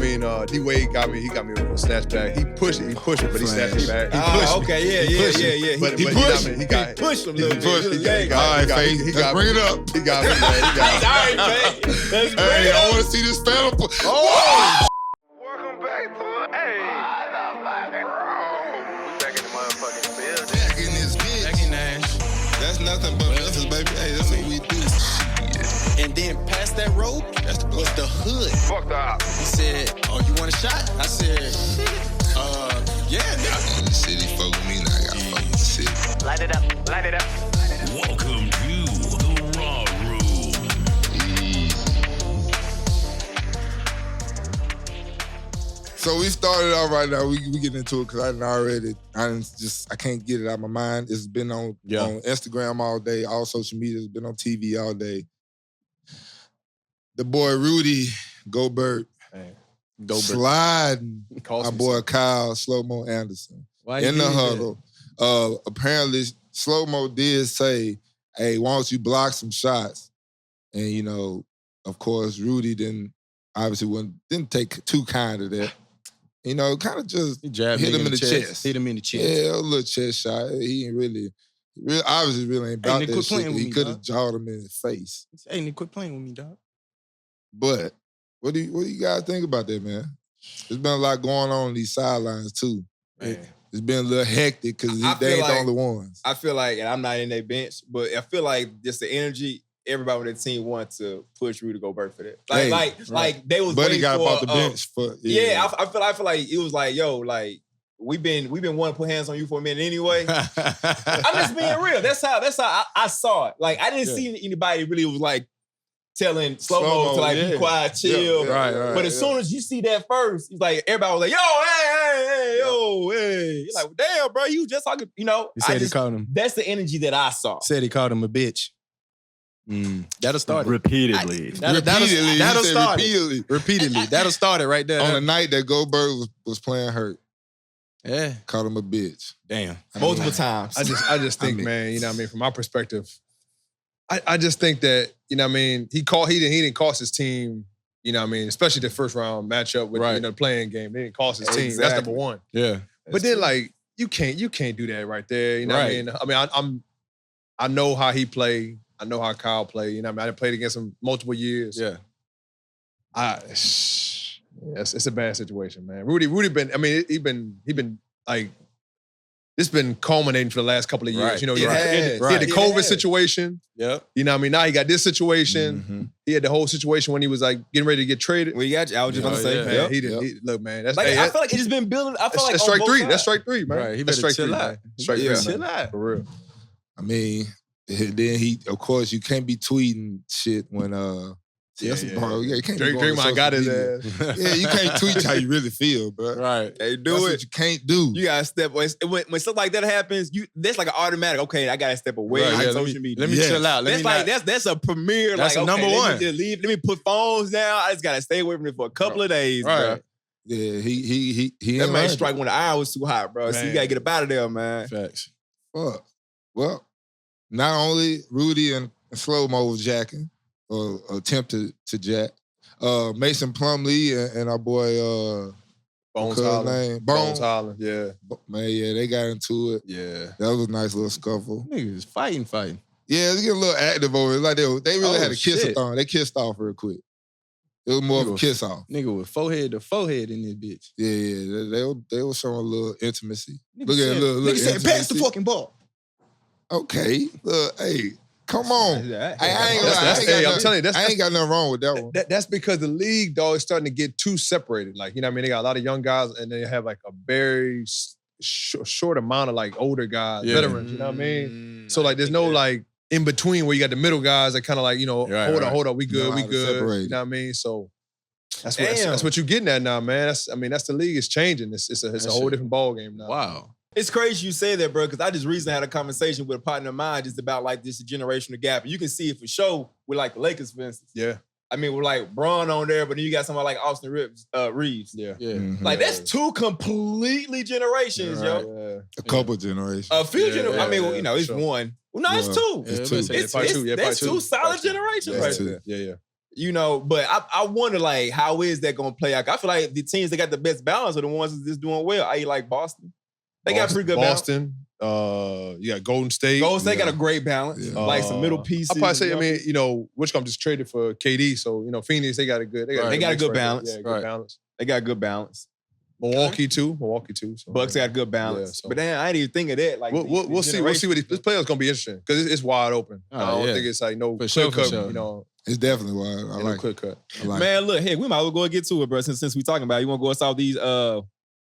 D Wade got me. He got me with a snatch back. He pushed it, but he snatched it back. Okay, yeah. But he pushed me. He pushed him a little bit. All right, Faye, let's bring it up. He got me, man. He got me. All right, man. Let's bring Hey, it I up. want to see this panel. Oh! Welcome back to we back in the motherfucking field. Back in this bitch. That's nothing but Memphis, baby. Hey, that's what we do. And then past that road was the hood. Fuck the op. He said, "Oh, you want a shot?" I said, "Yeah, nigga." The city fuck with me, now I got fuck with the city. Light it up. Light it up. Welcome to the Raw Room. Easy. So we started off right now. We get into it because I can't get it out of my mind. It's been on Instagram all day, all social media. It's been on TV all day. The boy Rudy Gobert sliding our boy Kyle Slow-Mo Anderson in the huddle. Apparently, Slow-Mo did say, "Hey, why don't you block some shots?" And of course, Rudy didn't take too kind of that. Kind of just hit him in the chest. Hit him in the chest. Yeah, a little chest shot. He ain't really obviously ain't about nigga, that quit shit. playing with He me, could have dog. jawed him in his face. Hey, nigga, quit playing with me, dog. But what do you guys think about that, man? There's been a lot going on these sidelines too. Man. It's been a little hectic because they ain't the only ones. I feel like, and I'm not in their bench, but I feel like just the energy, everybody on the team wants to push Rudy Gobert for that. Like they was But he waiting got for, off the bench for I feel like it was like, yo, like we've been wanting to put hands on you for a minute anyway. I'm just being real. That's how I saw it. Like I didn't see anybody really was like telling Slow-Mo to like be quiet, chill. Right. But as soon as you see that first, it's like everybody was like, yo, hey. You're like, well, damn, bro, you just talking, He said he called him. That's the energy that I saw. Said he called him a bitch. That'll start it. Repeatedly. That'll start repeatedly. it. Repeatedly. That'll start it right there. On the night that Gobert was playing hurt. Yeah. Called him a bitch. Damn. Multiple times. I just think, man, from my perspective, I just think that, he didn't cost his team, especially the first round matchup with the playing game. They didn't cost his team. Exactly. That's number one. Yeah. But then you can't do that right there. You know what I mean? I know how he played. I know how Kyle played. I played against him multiple years. Yeah. It's a bad situation, man. Rudy he been like, it's been culminating for the last couple of years. Right. He had the COVID situation. Yep. Now he got this situation. Mm-hmm. He had the whole situation when he was like getting ready to get traded. We got you. I was just about to say. Man, Yep. he didn't. Look, man, that's Like, I feel like it's just been building. I feel like that's strike on both three. sides. That's strike three, man. Right. He That's better strike chill three, out. man. Strike Yeah. three, Chill man. out. For real. I mean, then of course, you can't be tweeting shit when that's a part. Yeah, you can't be going on Draymond got his social media. ass. Yeah, you can't tweet how you really feel, bro. Right. Hey, do That's it. what you can't do. You gotta step away. When stuff like that happens, that's like an automatic. Okay, I gotta step away Right, from yeah, social media. Let me chill out. That's a premier. That's like, a number okay, one. Let me just leave. Let me put phones down. I just gotta stay away from it for a couple of days, bro. Right. Yeah, he That ain't man learned strike when the iron was too hot, bro. So you Man. gotta get up out of there, man. Facts. Fuck. Well, not only Rudy and Slow-Mo was jacking, or attempted to jack, Mason Plumlee and our boy, Bones what's his Holland. name? Bones Holland. Yeah. Man, yeah, they got into it. Yeah. That was a nice little scuffle. Niggas fighting. Yeah, it's getting a little active over it. Like they really Oh, had a kiss-a-thon. They kissed off real quick. It was more of a kiss-off. Nigga with forehead to forehead in this bitch. Yeah. They were showing a little intimacy. Nigga Look at said- a little Nigga said, intimacy. pass the fucking ball. Okay. Look, hey, come on. I'm telling you, I ain't got nothing wrong with that one. That's because the league, though, is starting to get too separated. Like, They got a lot of young guys, and they have like a very short amount of like older guys, veterans. You know what I mean? So like, there's no like in between where you got the middle guys that kind of like, hold on, we good, Know we how to good. separate. You know what I mean? So that's Damn. what you're getting at now, man. That's the league is changing. It's a whole different ball game now. Wow. It's crazy you say that, bro, because I just recently had a conversation with a partner of mine just about like this generational gap. And you can see it for sure with like the Lakers, for instance. Yeah. I mean, with like Braun on there, but then you got somebody like Austin Reeves. Yeah. Yeah. Like, that's two completely generations, yo. Yeah. A couple generations. A few generations. I mean, yeah, it's sure. one. Well, no, it's two. It's two. Yeah, probably two. Yeah, That's probably two solid generations Yeah, right two. there. Yeah. You know, but I wonder, like, how is that going to play out? I feel like the teams that got the best balance are the ones that's just doing well. I like Boston. They got pretty good Boston. You got Golden State. Golden State got a great balance. Yeah. Like some middle pieces. I probably say, I mean, you know, Wishcombe just traded for KD, so you know, Phoenix they got a good. They got a good balance. Yeah, good balance. They got good balance. Milwaukee too. So, Bucks got good balance. Yeah, so. But then I didn't even think of that. Like we'll see. We'll see what this player's gonna be interesting because it's wide open. Oh, I don't yeah. think it's like no For quick sure, cut. for sure. You know, It's definitely why I no like quick cut. I like Man, look, hey, we might as well go and get to it, bro. Since we talking about it. You want to go us off these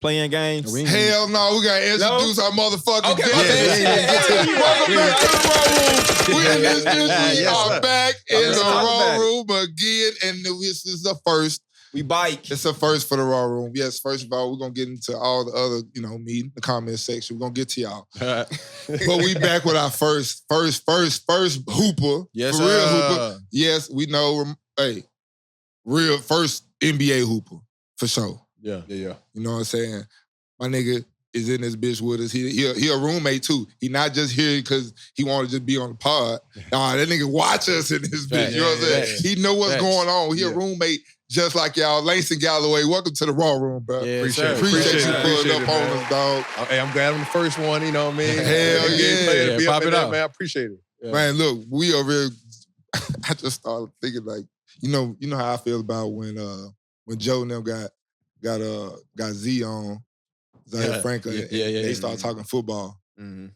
playing games? Hell no, we gotta introduce our motherfucking Okay, guest. Welcome back to the Raw Room. We in this bitch. We Yes, are sir. back in Let's the talk Raw about it. Room again, and this is the first. We bike. It's a first for the Raw Room. Yes, first of all, we're gonna get into all the other, the comment section. We're gonna get to y'all. But we back with our first hooper. Yes, for real sir. hooper. Yes, we know. Hey, real first NBA hooper for sure. Yeah. Yeah. You know what I'm saying? My nigga is in this bitch with us. He a roommate too. He not just here because he want to just be on the pod. Nah, that nigga watch us in this bitch. You know what I'm saying? Facts. He know what's Facts. going on. He a Yeah. roommate just like y'all. Langston Galloway, welcome to the Raw Room, bro. Yeah, Appreciate it. Appreciate you Appreciate pulling it, up on man. us, dog. Hey, I'm glad I'm the first one. You know what I mean? Hell yeah. Be Pop up in it there, out. man. I appreciate it. Yeah. Man, look, we over here. I just started thinking like, you know how I feel about when Joe and them got Z on, Zaire Yeah. Franklin, Yeah, and they yeah. start talking football. Mm-hmm.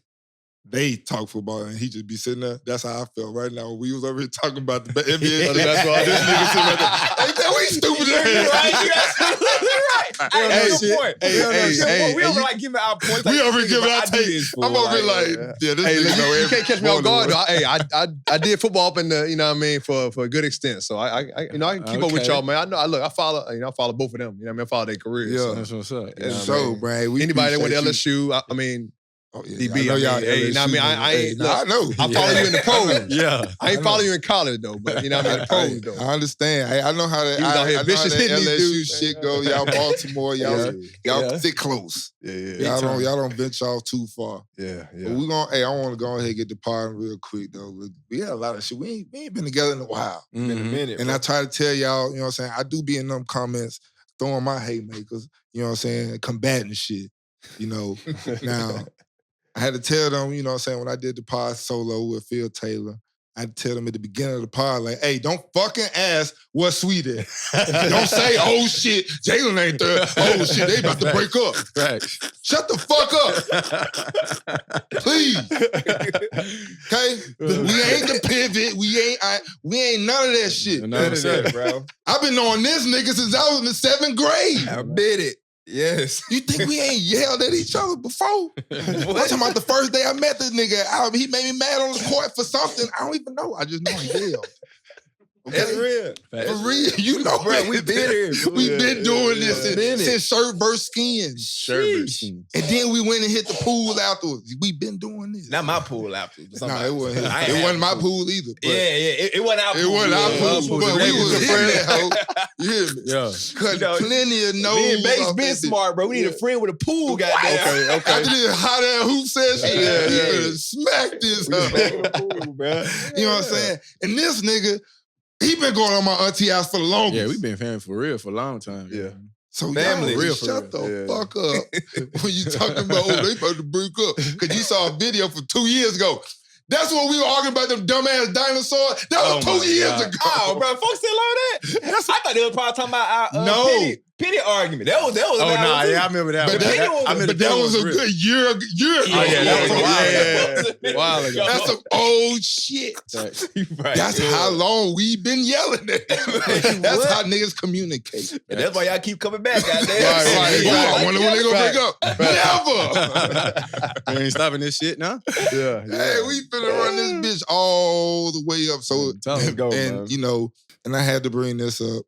They talk football and he just be sitting there. That's how I felt right now. We was over here talking about the NBA. Oh, the basketball. This nigga sitting right there. Hey, man, we stupid. You're right. You absolutely right. Hey, Hey, good point. hey, Good hey, point. We hey, over you- like giving our points. We like, over here giving I our do take. this for, I'm over here like, like, yeah, this Hey, nigga look, know you can't catch me off guard. every- Though. Hey, I did football up in the, you know what I mean, for a good extent. So I can keep up with Okay. y'all, man. I follow, I follow both of them. You know what I mean? I follow their careers. Yeah. So. That's what's up. Yeah, So, man. Brian, we Anybody that went to appreciate you. LSU, I mean, Oh, yeah, DB, I know y'all hey, you know what I mean? I ain't, Hey, I know. I follow you in the pros. Yeah. I ain't follow you in college though, but you know what I mean? The pros though. I understand. Hey, I know how that. He was out here I know how vicious that hitting these LSU dudes. shit go. Y'all Baltimore, y'all Yeah. stick close. Yeah. Y'all don't venture off too far. Yeah. But we gonna. Hey, I want to go ahead and get the pod real quick though. We got a lot of shit. We ain't been together in a while. Been a minute. And I try to tell y'all, you know what I'm saying? I do be in them comments throwing my haymakers, you know what I'm saying, combating shit. You know. Now, I had to tell them, you know what I'm saying, when I did the pod solo with Phil Taylor, I had to tell them at the beginning of the pod, like, hey, don't fucking ask what's Sweet at. Don't say, oh shit, Jalen ain't there. Oh shit, they about to break up. Facts. Shut the fuck up. Please. Okay? We ain't the pivot. We ain't none of that shit. None of that, bro. I've been knowing this nigga since I was in the 7th grade. I bet it. Yes. You think we ain't yelled at each other before? I'm talking about the first day I met this nigga. He made me mad on the court for something. I don't even know. I just know he yelled. Okay? That's real. For real. You know, Bro, we been here. We've been doing this Been it. since shirt versus skin. Sheesh. And then we went and hit the pool afterwards. We been doing this. Not my pool after. Nah, it wasn't. I ain't It had wasn't my pool. pool either. But It wasn't our pool. It wasn't our pool, but we was in that hoe. You hear me? Yeah. Cutting You know, plenty of nose. Me and Bates off been that bitch. smart, bro. We need a friend with a pool, goddamn. After this hot ass hoop session, Yeah, you yeah. better smack this We up. back in the pool, bro. You know what I'm saying? And this nigga, he been going on my auntie house for the longest. Yeah, we've been family for real for a long time. Yeah. So Family. y'all Real for shut real. the fuck up when you talking about, oh, they about to break up. Because you saw a video from 2 years ago. That's when we were arguing about them dumbass dinosaurs. That was Oh 2 my years God. ago. Oh, bro, folks still on that? I thought they were probably talking about our No. pity argument. That was Oh, about nah, it, yeah, I too. remember that. But one. that- I remember But that was a real. good year Oh, yeah, that was a while ago. While ago. That's some old shit. Facts. Right. That's how long we been yelling at them. That's how niggas communicate. And that's why y'all keep coming back, goddamn. Right, Ooh, I wonder when they gonna break up. Never. We ain't stopping this shit now. Yeah. Hey, we finna run this bitch all the way up. So, Let's go, and man. you know, and I had to bring this up.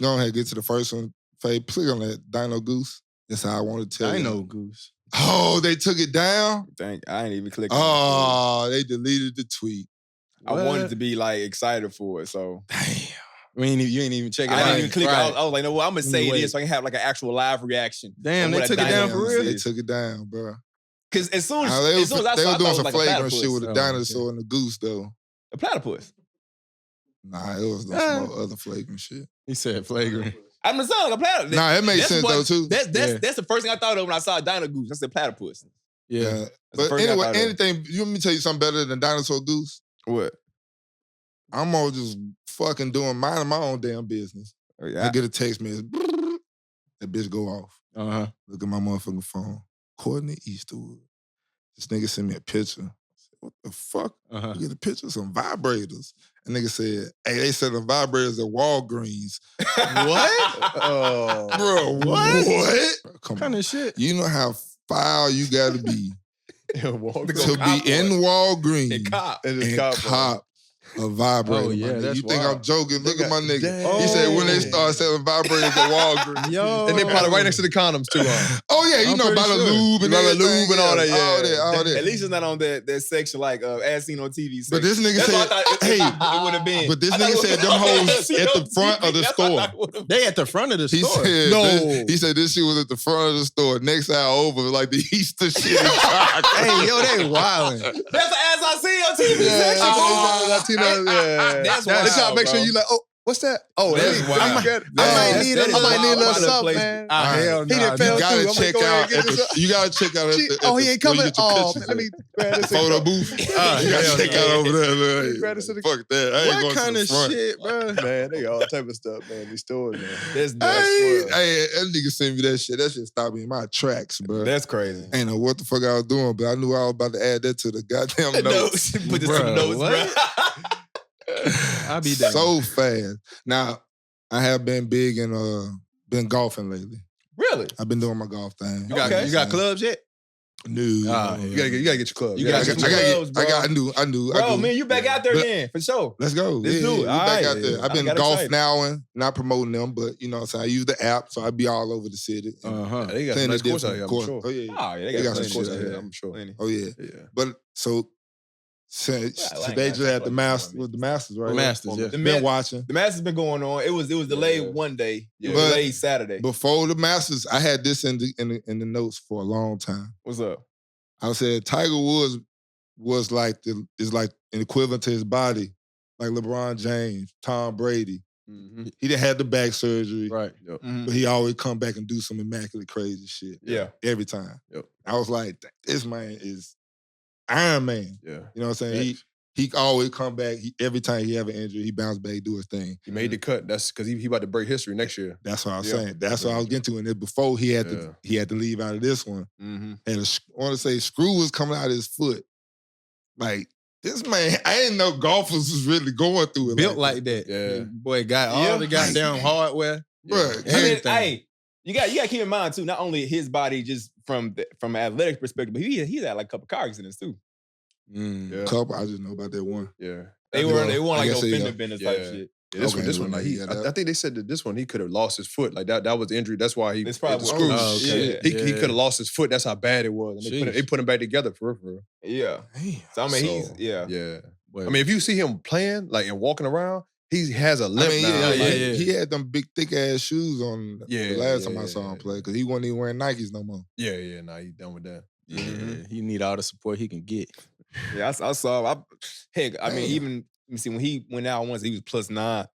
Go ahead and get to the first one. Faye, click on that Dino Goose. That's how I want to tell I you. ain't no goose. Oh, they took it down? I ain't even clicking. Oh, they deleted the tweet. I wanted to be like excited for it, so You ain't even check it out. I didn't even click. Right. I was like, no, well, I'm gonna say Wait. this so I can have like an actual live reaction. Damn, on they what took a it down dino for real? They is. took it down, bro. Because as soon as, They as soon as I were saw it, I doing thought it some was like a flagrant platypus. shit with a Oh, dinosaur in the goose, though. A platypus. Nah, it was no some other flagrant shit. He said flagrant. I'm just saying, like a platypus. Nah, it makes sense though too. That's the first thing I thought of when I saw Dino Goose. That's the platypus. Yeah. But anyway, anything, you want me to tell you something better than dinosaur goose? What? I'm all just fucking minding my own damn business. Oh, yeah. I get a text message. That bitch go off. Uh-huh. Look at my motherfucking phone. Courtney Eastwood. This nigga sent me a picture. I said, what the fuck? Uh-huh. You get a picture of some vibrators. And nigga said, hey, they said the vibrators at Walgreens. What? Bro, what? Come What kind on. of shit? You know how foul you gotta be to Walgreens. be in Walgreens And cop. and cop a vibrator. Oh, yeah, my nigga. that's You think wild. I'm joking? Look at my nigga. Damn. He said when they start selling vibrators at Walgreens. Yo. And they probably right next to the condoms too. Oh yeah, you I'm know pretty about the sure. lube and About the everything. lube and all that, yeah. All that. At least it's not on that section like as seen on TV. But this nigga That's what said, I thought hey, it would have been. but this I thought nigga it said was- them hoes As seen at on the front of the TV. That's what I store. thought it would've been. They at the front of the He store. said, No. he said this shit was at the front of the store. Next aisle over, like the Easter shit. in Chicago. Hey, yo, they wildin'. That's as I see on TV section. Latino, yeah. That's They try to wild, make sure bro. you like, oh, what's that? Oh, That's wild. I might That's- need that is a little wild something, place. man. Ah, hell He nah. didn't fail You gotta too. I'm check gonna go ahead out. and get this. You gotta check out. Oh, he ain't coming. Where you get your Oh, pictures man, let me grab this. at. Photo booth. You gotta check out over there. Grab this to the- Fuck that. I ain't What going kind to of the front. shit, bro? Man, they got all type of stuff, man. These stores, man. That's Hey, that nigga sent me that shit. That shit stopped me in my tracks, bro. That's crazy. Ain't know what the fuck I was doing, but I knew I was about to add that to the goddamn notes. Put this Bruh, some notes, what? bro. I be down. So fast. Now, I have been big and been golfing lately. Really? I've been doing my golf thing. You got clubs yet? No. Ah, You gotta get your club. You I gotta got- get I your gotta gloves, get- I bro. got- I do. Bro, man, you back out there But- then, for sure. Let's go. Let's do it. We All back right. out there. I've I been got golf excited. nowing, not promoting them, but you know what I'm saying? I use the app, so I be all over the city. Uh-huh. They got Playing some nice the course out different here, I'm course. sure. Oh, yeah. Oh, yeah, They they got got some plenty shit of out shit, here, I'm sure. Plenty. Oh, yeah. Yeah. But so Well, I ain't they got just had the that Masters much. with the Masters, right? The Masters, yeah. Been watching. The Masters been going on. It was delayed Yeah. one day. It was But- delayed Saturday. Before the Masters, I had this in the notes for a long time. What's up? I said Tiger Woods was like is like an equivalent to his body, like LeBron James, Tom Brady. Mm-hmm. He didn't have the back surgery, Right. but he always come back and do some immaculate crazy shit. Yeah. Every time. Yep. I was like, this man is Iron Man. Yeah. You know what I'm saying? He always come back. Every time he have an injury, he bounce back, do his thing. He made the cut. That's because he about to break history next year. That's what I was Yeah. saying. That's what I was getting to. And then before he had to leave out of this one. Mm-hmm. And I want to say screw was coming out of his foot. Like, this man, I didn't know golfers was really going through it. Built like that. Yeah. Boy, got all the goddamn hardware. Bruh, I mean, Everything. hey, you got to keep in mind too. Not only his body, just from an athletic perspective, but he's had like a couple car accidents too. Yeah. couple, I just know about that one. Yeah. They Yeah, weren't I like no guess they, fender bender type yeah. shit. Yeah, this Okay, one, like I think they said that this one he could have lost his foot. Like that was the injury. That's why he It's probably the what- screws. Oh, okay. Yeah. He Yeah. could have lost his foot. That's how bad it was. And they put him back together for real. Yeah. Damn. So I mean, So, he's Yeah. Boy, I mean, if you see him playing like and walking around, he has a I limp mean, now. yeah, Like, yeah. He had them big, thick ass shoes on Yeah, the last yeah, time I saw him yeah. play because he wasn't even wearing Nikes no more. yeah. Nah, he done with that. yeah, he need all the support he can get. yeah. I saw. Heck, I mean, Damn. even let me see when he went out once, he was +9,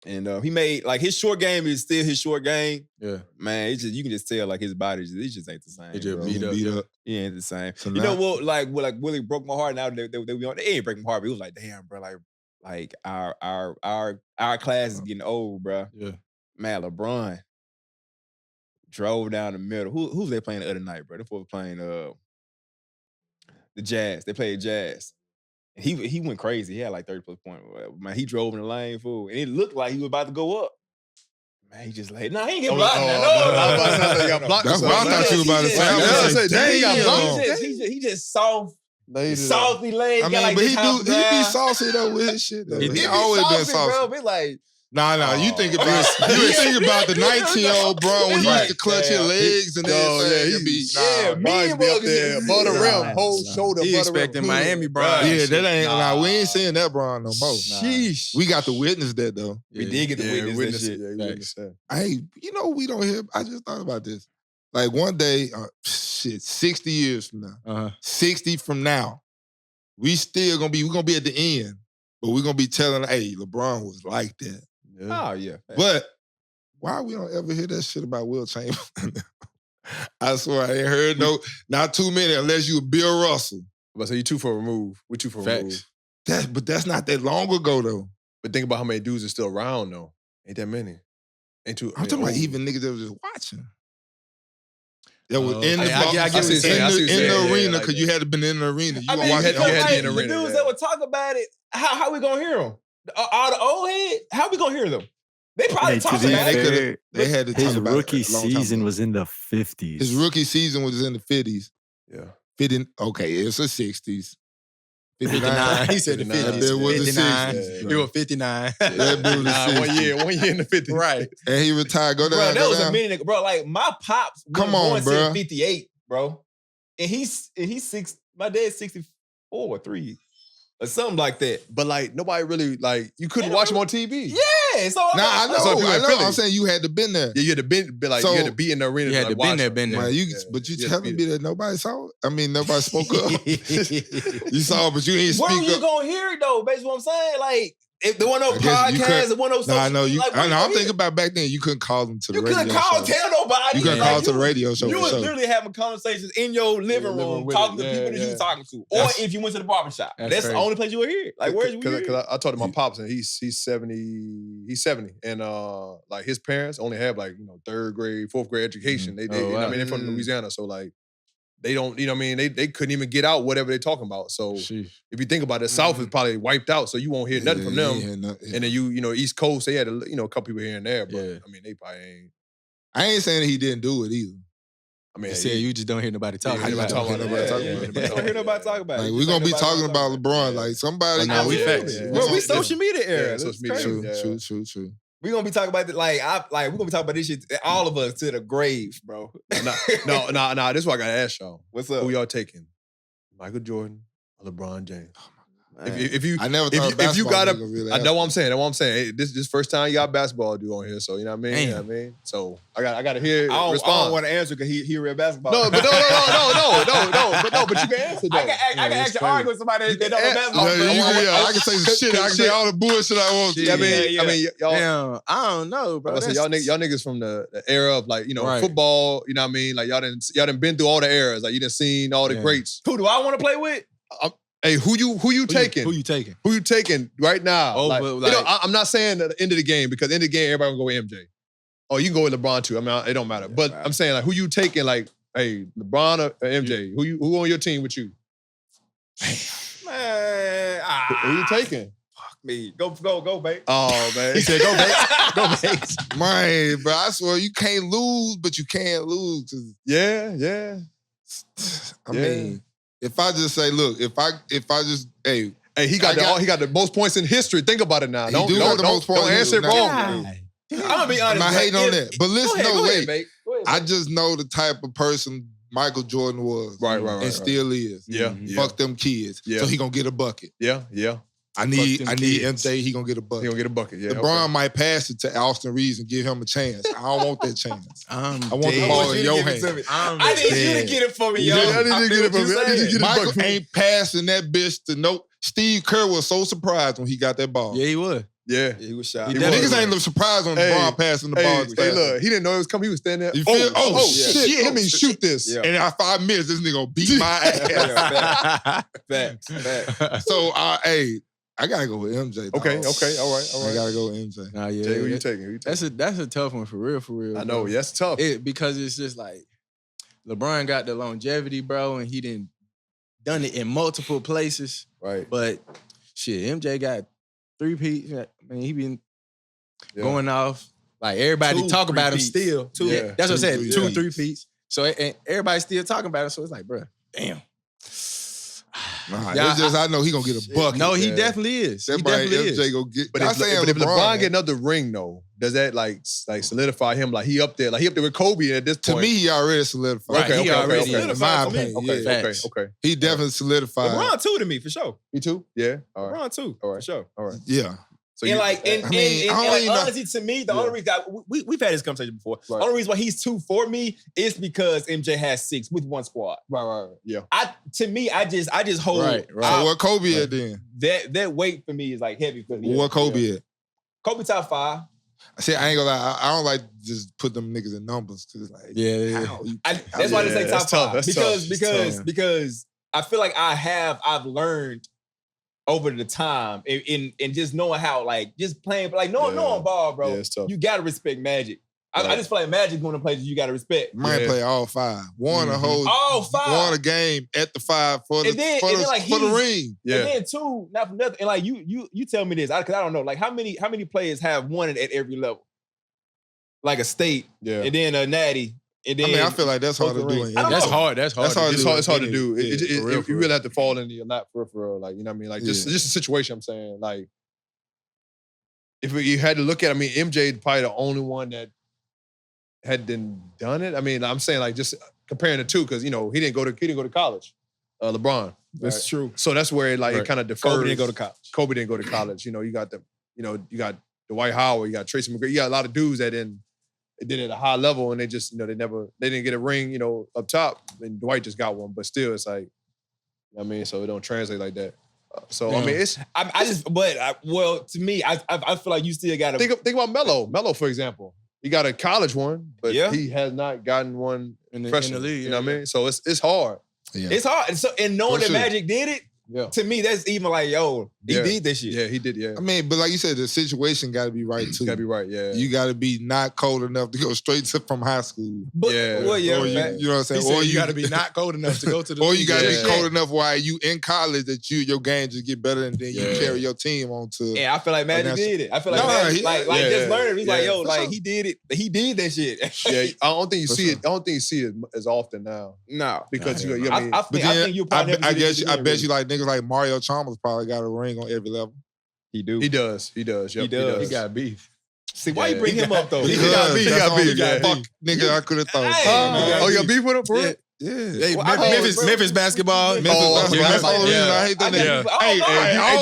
and he made like his short game is still his short game. Yeah. Man, it's just you can just tell like his body it just ain't the same. It just bro. beat up. He ain't the same. So You now- know what? Like Willie broke my heart. Now they be on. They ain't break my heart, but it was like, damn, bro. Like our class is getting old, bro. Yeah. Man, LeBron drove down the middle. Who's they playing the other night, bro? They were playing the Jazz. They played Jazz. And he went crazy. He had like 30+ points. Man, he drove in the lane, fool, and it looked like he was about to go up. Man, he just like, nah, he ain't getting blocked. That's what I thought you was about to say. Yeah, I was I like, said, dang, he got damn. blocked. He just soft, Laid it up. salty leg. I mean, got like but this he house be ground. saucy though with his shit. Though. He He be always been saucy, saucy. bro. It's like, Nah, you think about you think about the 19-year-old Bron when he used to clutch his legs and everything. he and be Bron's be up there above the rim, whole shoulder He above the rim. expecting Miami Bron. yeah, that ain't nah, we ain't seeing that Bron no more. Sheesh. We got to witness that though. we did get to witness that shit. Yeah, we witnessed that. Hey, you know we don't hear. I just thought about this. Like one day, 60 years from now, 60 from now, we're gonna be at the end, But we're gonna be telling, hey, LeBron was like that. Oh, yeah. But why we don't ever hear that shit about Will Chamberlain? I swear I ain't heard not too many unless you Bill Russell. But so you 2 for a remove. We 2 for a remove. But that's not that long ago though. But think about how many dudes are still around though. Ain't that many. Ain't too. I'm talking about even niggas that was just watching. That was in the arena because you had to been in the arena. You I had to be in the arena. The dudes that would talk about it, how we gonna hear them? All the old head, how we gonna hear them? They probably talk about it. They had to talk his about rookie it a long time season ago. was in the 50s. His rookie season was in the 50s. Yeah. Okay, it's the 60s. 59. He said the 50s. That bit was the 59. 60s. He was 59. That bit was the 60s. 1 year in the 50s. Right. And he retired. Go down. Bro, that go was down. a minute, bro. Like my pops, Come on, bro. 58, bro, and he's 6. My dad's 64 or 3 or something like that. But like nobody really like you couldn't watch him on TV. Yeah, so Nah, I know. So people in Philly. I'm saying you had to been there. Yeah, you had to be like So- you had to be in the arena. You had like, to been watch there, him. been there. Man, but you telling me that nobody saw it? I mean, nobody spoke up. You saw it, but you didn't Where speak you up. gonna hear it though? Basically, what I'm saying, like if there were no I guess you podcasts, couldn't- there were no social. Nah, I know you. Like, I know. I'm thinking thinking about back then. You couldn't call them to the you radio couldn't call, show. tell nobody. You couldn't Like, call to the radio show. You for was sure. literally having conversations in your living room, with talking it. to people that you Yeah. was talking to, or That's- if you went to the barbershop. That's That's the crazy. only place you would hear it. Like, where's you hear it? Because I talked to my pops and he's 70. He's 70, and like his parents only have like 3rd grade, 4th grade education. They you know what I mean, they're from Louisiana, so like they don't you know what I mean they couldn't even get out whatever they're talking about. So Sheesh. if you think about it, the South is probably wiped out, so you won't hear nothing from them. And then you know East Coast, they had a couple people here and there, but Yeah. I mean they probably ain't. I ain't saying that he didn't do it either. I mean You said you just don't hear nobody talking Yeah, about talking it. about nobody talking Yeah, about you it. don't hear nobody talk about Like it. we're gonna be talking about it. LeBron. Like somebody. Oh, nah, we gonna- facts. Yeah. Bro, we Yeah. social media era. Yeah, That's social media. crazy. True. We gonna be talking about it like we're gonna be talking about this shit, all of us to the grave, bro. Nah. This is what I gotta ask y'all. What's up? Who y'all taking? Michael Jordan or LeBron James? If you I never if thought you basketball got nigga really I know what I'm saying. That's what I'm saying. Hey, this first time you got basketball do on here, so you know what I mean. You know what I mean. So I got to hear I respond. don't want to answer because he read basketball. No, but no. But you can answer though. I can actually argue with somebody that don't know basketball. I can say some shit. I can say all the bullshit I want to. Yeah, I mean, y'all. Damn, I don't know, bro. I say, y'all niggas from the era of like Right. football. You know what I mean. Like y'all done been through all the eras. Like you done seen all the Yeah. greats. Who do I want to play with? Hey, who you taking? Who you taking? Who you taking right now? Oh, like, but like- I'm not saying at the end of the game because end of the game everybody gonna go with MJ. Oh, you can go with LeBron too. I mean, it don't matter. But I'm saying like who you taking? Like, hey, LeBron or MJ? Who on your team with you? Man, Who you taking? fuck me. Go, babe. Oh man, He said, "Go, Bates. Go, Bates." Man, bro, I swear you can't lose, but you can't lose. 'Cause, yeah. I mean, if I just say, look, if I just, hey, Hey, he got the most points in history. Think about it now. He do got the most points Don't in answer it history. wrong. Nah. I'm gonna be honest. I'm not like, hating on if- that. But listen, Go no, ahead, wait. babe. Go ahead, I babe. just know the type of person Michael Jordan was. Right. And still is. Yeah. Fuck them kids. Yeah. So he gonna get a bucket. Yeah. I need them kids. MJ, he gonna get a He bucket. gonna get a bucket. Yeah. LeBron might pass it to Austin Reeves and give him a chance. I don't want that chance. I want the dead. ball I want in you to your give it to hand. me. I'm I need you to dead. get it for me, yo. Yeah, I need you to get it for me. I need you to get it. Michael bucket. ain't passing that bitch to no. Steve Kerr was so surprised when he got that ball. Yeah, he would. Yeah. He was shot. He Niggas was. ain't look surprised when Hey, LeBron passing the ball. Hey, look, he didn't know it was coming. He was standing there. You feel- oh, shit. shit. Let me shoot this. Yeah. And in 5 minutes, this nigga gonna beat my ass. Facts. So, I gotta go with MJ. Dog. Okay. All I right. gotta go with MJ. Nah, yeah. Jay, who you taking? That's a tough one for real. I know. bro. That's tough. Because it's just like LeBron got the longevity, bro, and he done it in multiple places. Right. But shit, MJ got 3 peats. I mean, he been Yeah. going off. Like everybody 2 talk about him three-peats. still. Two. Yeah, that's what I said. 2 2 3-peats. 3-peats. So and everybody's still talking about it. So it's like, bro, damn. Nah, Yeah, it's just I know he gonna get a bucket. No, he Yeah. definitely is. He That might definitely MJ is. go get. But I'm if, saying but if LeBron man. get another ring though, does that like solidify him? Like he up there with Kobe at this To point. me, he already solidified. Right, he already in is. my Solidified for me. opinion. Yeah. Okay. He definitely solidified. LeBron 2 to me for sure. Me too. Yeah. All right. LeBron 2 All for right. sure. All right. Yeah. So and know. honestly, to me, the only reason we've had this conversation before. Right. The only reason why he's 2 for me is because MJ has 6 with one squad. Right. Yeah. I just hold Right. So what Kobe at then? that weight for me is like heavy for me. What Kobe at? Kobe top 5. See, I ain't gonna lie. I don't like to just put them niggas in numbers because it's like, how you- That's why they say top that's tough. 5 That's because I feel like I've learned over the time and just knowing how like just playing like knowing ball, bro. Yeah, it's tough. You gotta respect Magic. I just feel like Magic one of the places you gotta respect. Might play all 5. Won a whole, all 5. won a game at the 5 for the ring. Yeah. And then 2, not for nothing. And like you tell me this, because I don't know. Like how many players have won it at every level? Like a state, and then a natty, and then I feel like that's hard to do. That's hard. It's hard to do. You really have to fall into your lap for real. Like, you know what I mean? Like, just a situation I'm saying. Like, if you had to look at, MJ probably the only one that had done it. I mean, I'm saying like just comparing the two because, he didn't go to college. LeBron. That's true. So that's where it kind of defers. Kobe didn't go to college. Kobe didn't go to college. You got you got Dwight Howard, you got Tracy McGrady. You got a lot of dudes that did it at a high level and they just, they didn't get a ring, up top. And Dwight just got one, but still it's like, so it don't translate like that. To me, I feel like you still got to think about Melo. Melo, for example, he got a college one, but he has not gotten one in the league. You know what I mean? So it's hard. Yeah. It's hard. And knowing that Magic did it, to me, that's even like, he did this shit. Yeah, he did, yeah. But like you said, the situation got to be right, too. Got to be right, yeah. You got to be not cold enough to go straight from high school. But, or you know what I'm saying? Or you got to be not cold enough to go to the Or you league. got to be cold enough while you in college that your game just get better and then you carry your team on to. Yeah, I feel like Magic did it. I feel like Magic, just learning. He's like, like he did it. He did that shit. Yeah, I don't think you see it. I don't think you see it as often now. No, because I think you probably. I bet you like niggas like Mario Chalmers probably got a ring on every level. He do. He does. Yep, he does. He got beef. See, why you bring him up though? He got beef. Fuck, nigga, I could have thought. Oh, you got beef with him, for real? Yeah. Memphis basketball. I hate that nigga. Hey,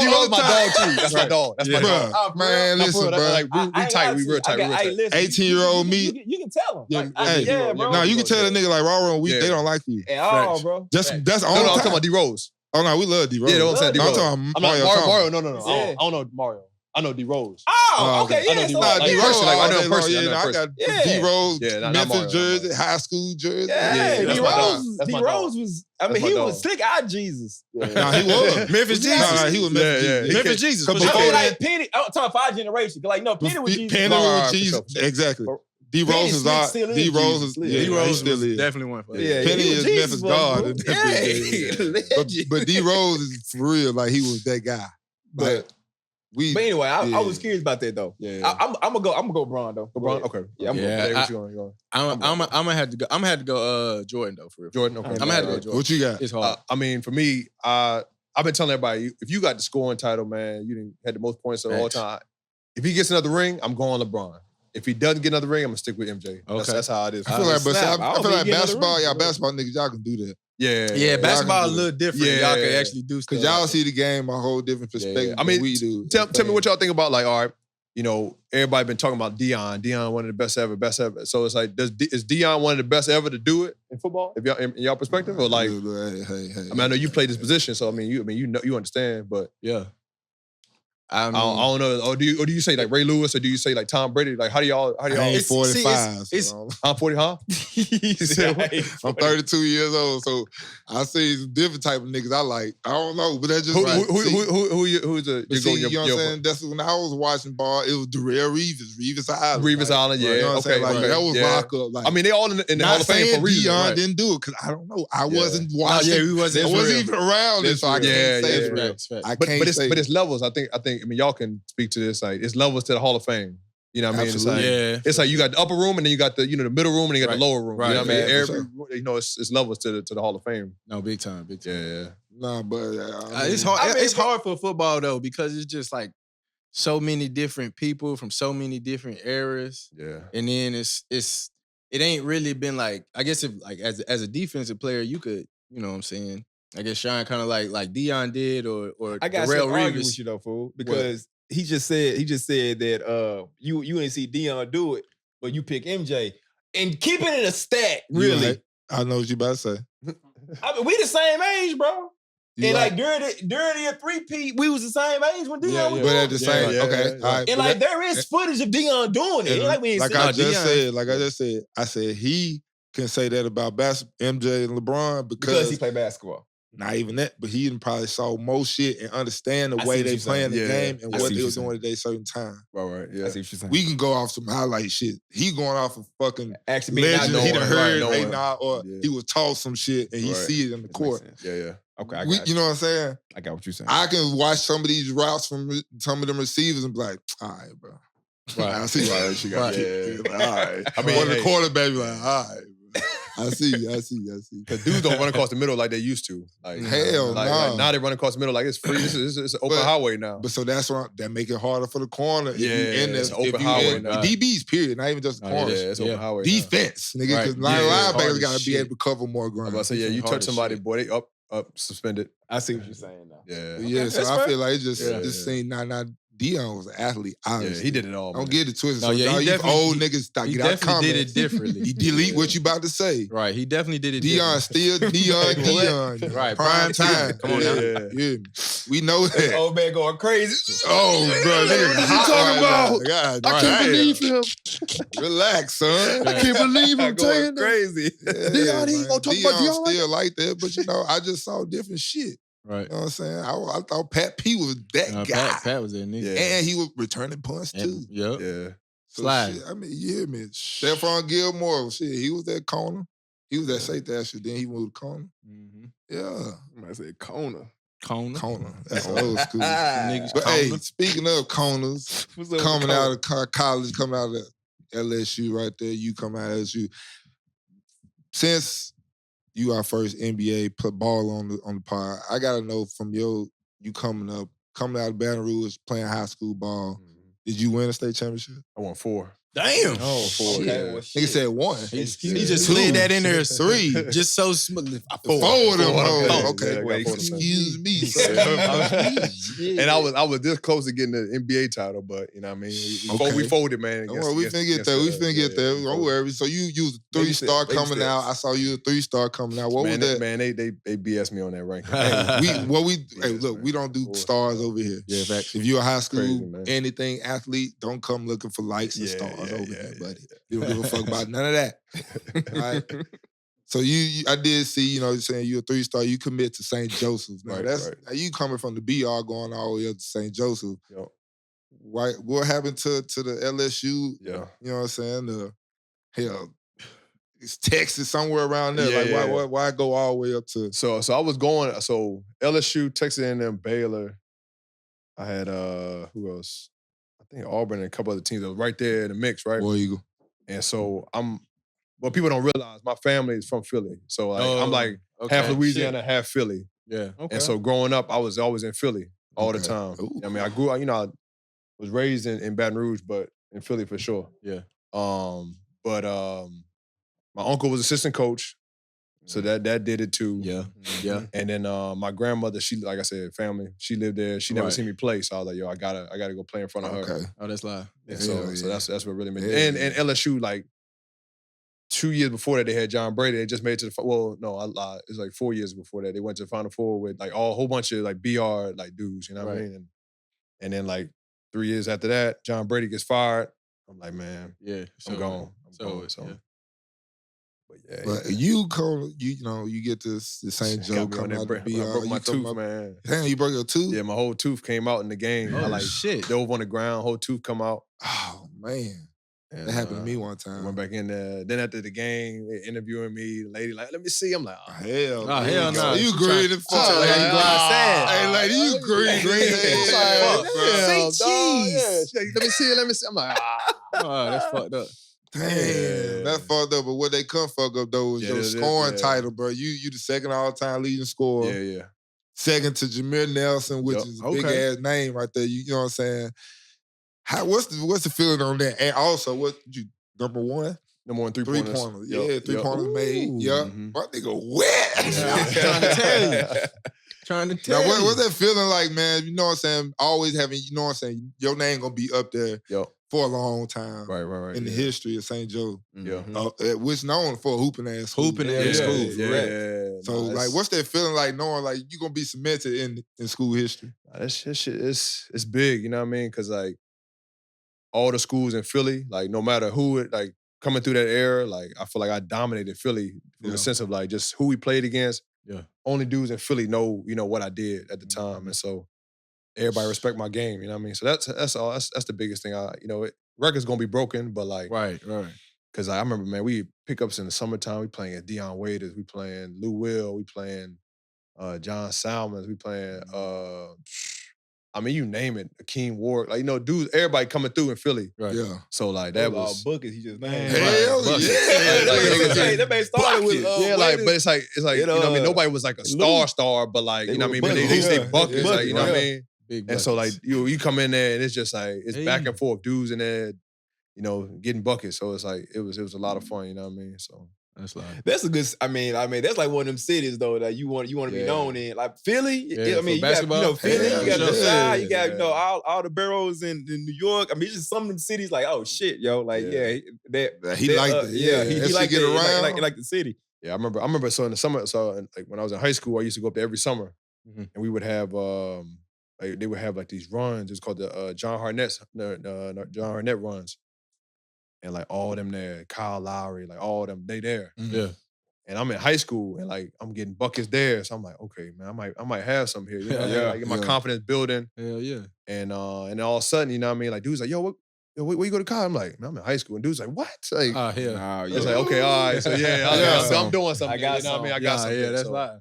D-Rose my dog too. That's my dog. That's my dog. Man, listen, bro. Like, we tight. We real tight. 18-year-old me. You can tell him. Hey, bro. No, you can tell a nigga like raw and weak, they don't like you. Bro. That's No, all. I'm talking about D-Rose. Oh no, we love D-Rose. Yeah, don't say D-Rose. I'm talking Mario. No. Yeah. I don't know Mario. I know D-Rose. Oh, okay. I know D-Rose. I know him personally. I got D-Rose, Memphis jersey, high school jersey. Yeah, D-Rose was. He was slick eyed Jesus. Nah, he was Memphis Jesus. Nah, he was Memphis Jesus. Memphis Jesus. I mean, like Penny. I'm talking 5 generations. Like no, Penny was Jesus. Penny was Jesus. Exactly. D-Rose is our. D-Rose is D-Rose still is. Definitely one for Yeah, Penny is Memphis God. Yeah. But D-Rose is for real. Like he was that guy. But anyway, I was curious about that though. Yeah. I'm gonna go Bron though. LeBron, okay. Yeah, I'm gonna have to go Jordan though, for real. Jordan, okay. I'm gonna have to go Jordan. What you got? It's hard. For me, I've been telling everybody, if you got the scoring title, man, you didn't had the most points of all time. If he gets another ring, I'm going LeBron. If he doesn't get another ring, I'm gonna stick with MJ. Okay. That's how it is. I feel like basketball, basketball niggas, y'all can do that. Yeah, basketball a little different. Yeah. Y'all can actually do stuff. Because y'all see the game a whole different perspective than we do. Tell me what y'all think about, like, all right, everybody been talking about Dion. Dion, one of the best ever. So it's like, is Dion one of the best ever to do it in football? If y'all, in y'all perspective, or like, hey. I know you play this position, so you understand, but yeah. I don't know. Or do you say like Ray Lewis, or do you say like Tom Brady? Like how do y'all? I ain't 45. I'm 40, huh? I'm 32 years old, so I see some different type of niggas I like. I don't know, but that's just who's the? You know what I'm saying? That's when I was watching ball. It was Darrell Reeves Island. Reeves Island, yeah. You know what I'm saying? Like, that was lock up. Like, I mean, they all in the Hall of Fame for a reason. Dion didn't do it because I don't know. I wasn't watching. We wasn't. I wasn't even around it, so I can't say it's real. But it's levels. I think. I mean, y'all can speak to this. Like, it's levels to the Hall of Fame. You know what I mean? Absolutely. It's like you got the upper room and then you got the the middle room and you got the lower room. Right. You know what I mean? It's levels to the Hall of Fame. No, big time. Yeah. Nah, but it's hard. It's hard for football though because it's just like so many different people from so many different eras. Yeah. And then it ain't really been like, I guess if like as a defensive player you could, you know what I'm saying, I guess shine kind of like Dion did or I got Darrell to argue Reeves. with you though, fool, because he just said that you didn't see Dion do it, but you pick MJ. And keeping it a stat, really. Right. I know what you about to say. I mean, we the same age, bro. You and right. like during the three-peat, we was the same age when Dion was but doing at the same, okay. All right, and like there is footage of Dion doing it. Like we ain't like seen I it. just said, I said he can say that about MJ and LeBron because he played basketball. Not even that, but he probably saw more shit and understand the way they playing the game and what they were doing at a certain time. Right, yeah. I see what you're saying. We can go off some highlight shit. He going off of fucking actually legend. He done heard, right, he was taught some shit and he see it in the court. Yeah. Okay, I got you know what I'm saying? I got what you're saying. I can watch some of these routes from some of them receivers and be like, all right, bro. Right. I see why she got it. Like, all right. I mean, the quarterback be like, all right. I see. Because dudes don't run across the middle like they used to. Like hell no. Like now they run across the middle like it's free. It's an open highway now. But so that's what that make it harder for the corner. If it's an open highway now. DBs, period. Not even just the corners. Yeah, it's open highway. Defense, nigga. Because linebackers got to be able to cover more ground. I'm about to say, you touch somebody, boy, they up, suspended. I see what you're saying now. Yeah. So I feel like it just seemed not. Dion was an athlete, obviously. Yeah, he did it all. Don't get it twisted. No, yeah, you old niggas stop he get out definitely did it differently. You delete what you about to say. Right, he definitely did it Dion still Dion. Right, prime time. Come on now. Yeah. We know that. This old man going crazy. Oh, bro, nigga, what you talking about? God, I can't believe him. Relax, son. I can't believe him going crazy. Dion, he gonna talk about Dion still like that, but you know, I just saw different shit. Right. You know what I'm saying? I thought Pat P was that guy. Pat was that nigga. And he was returning punts too. Yep. Yeah. So Slide. shit, I mean, yeah, man. Stephon Gilmore, shit, he was that corner. He was that safety actually. Then he moved to corner. Mm-hmm. Yeah. I might say corner. Corner. That's old school. Niggas But corner. hey, speaking of corners, coming out of college, coming out of LSU right there, you come out of LSU. Since you our first NBA put ball on the pod, I gotta know from you coming out of Baton Rouge, playing high school ball. Did you win a state championship? I won 4. Damn. Oh, 4. Shit. Yeah. Nigga said 1. He just slid that in there as 3. Just so smooth. 4 of them. Okay. Wait, excuse me. And I was this close to getting the NBA title, but you know what I mean? We folded, man. Don't worry, we finna get there. We finna get there. Don't worry. So you was a 3-star coming out. I saw you a 3-star coming out. What was that? Man, they BS me on that ranking. Look, we don't do stars over here. Yeah, facts. If you're a high school, crazy, anything athlete, don't come looking for likes and stars over here, buddy. You don't give a fuck about none of that. All right? So I did see, you're saying you're a 3-star, you commit to St. Joseph's. Now, now you coming from the BR going all the way up to St. Joseph. Yep. What happened to the LSU? Yeah. You know what I'm saying? It's Texas somewhere around there. Why go all the way up to? So I was going. So LSU, Texas A&M, Baylor. I had who else? I think Auburn and a couple other teams that was right there in the mix, right? War Eagle. And so what people don't realize, my family is from Philly. So I'm like half Louisiana, half Philly. Yeah. Okay. And so growing up, I was always in Philly all the time. Ooh. I mean, I grew up, I was raised in Baton Rouge, but in Philly for sure. Yeah. But my uncle was assistant coach. So that did it too. Yeah. Yeah. And then my grandmother, she, like I said, family, she lived there. She never seen me play. So I was like, yo, I gotta go play in front of her. Okay. Oh, that's live. And so that's what really made Yeah. it. And LSU, like 2 years before that, they had John Brady. They just made it to I lied. It was like 4 years before that. They went to the Final Four with like a whole bunch of like BR like dudes, you know what I mean? And then like 3 years after that, John Brady gets fired. I'm like, man, I'm gone. I'm gone. So. Yeah. But you get the St. Joe coming out of the BR. I broke my tooth, man. Damn, you broke your tooth? Yeah, my whole tooth came out in the game. Oh, I shit. dove on the ground, whole tooth come out. Oh, man. And, that happened to me one time. Went back in there. Then after the game, they interviewing me. The lady like, let me see. I'm like, hell no. You green and fuck. Hey, lady, you green. Say cheese. Let me see. I'm like, Oh, that's fucked up. Damn, that's fucked up. But what they couldn't fuck up though was your scoring title, bro. You the second all-time leading scorer. Yeah. Second to Jameer Nelson, which is a big ass name right there. You know what I'm saying? What's the feeling on that? And also, what you number 1? Number 1 3-pointers. 3-pointers. Yeah, 3-pointers made. Yeah. My nigga wet. I'm trying to tell you. Trying to tell Now, you. what's that feeling like, man? You know what I'm saying? Always having, you know what I'm saying? Your name gonna be up there for a long time. Right. In the history of St. Joe. Yeah. Which known for a hooping ass school. Hooping ass school. Yeah. So, like, what's that feeling like knowing, like, you gonna be cemented in school history? That shit, it's big, you know what I mean? Because, like, all the schools in Philly, like, no matter who it, like, coming through that era, like, I feel like I dominated Philly in the sense of, like, just who we played against. Yeah. Only dudes in Philly know, you know, what I did at the time. And so everybody respect my game, you know what I mean? So that's all. That's the biggest thing. Record's gonna be broken, but like Right. Cause I remember, man, we pickups in the summertime, we playing at Dwyane Wade, we playing Lou Will, we playing John Salmons, we playing you name it, Akeem Ward, like, you know, dudes, everybody coming through in Philly. Right. Yeah. So like that was all bookers. He just named. Hell yeah. That man started with but it's like you know what I mean. Nobody was like a star, but like you know what I mean. They say buckets, like you know what I mean. Big And so like buckets. you come in there and it's just like it's back and forth, dudes in there, you know, getting buckets. So it's like it was a lot of fun, you know what I mean. So that's like that's a good. I mean, that's like one of them cities though that you want to be known in, like Philly. Yeah, I mean, you basketball. got Philly, you got the side, you got Yeah. all the boroughs in New York. I mean, it's just some of them cities like, oh shit, yo, like He he liked it. Yeah. he That shit liked get it, around. like the city. yeah, I remember. So in the summer, like when I was in high school, I used to go up there every summer, and we would have they would have like these runs. It's called the John Harnett runs, and like all them there, Kyle Lowry, like all them, they there. Yeah. And I'm in high school and like I'm getting buckets there. So I'm like, okay, man, I might have some here. You know what I mean? Like get my confidence building. Hell yeah. And all of a sudden, you know what I mean? Like dude's like, yo, where you go to college? I'm like, man, I'm in high school. And dude's like, what? Like, Oh, hell. it's like, okay, all right. So I'm doing something. I got you know what I mean? I got something. Yeah, that's so, live.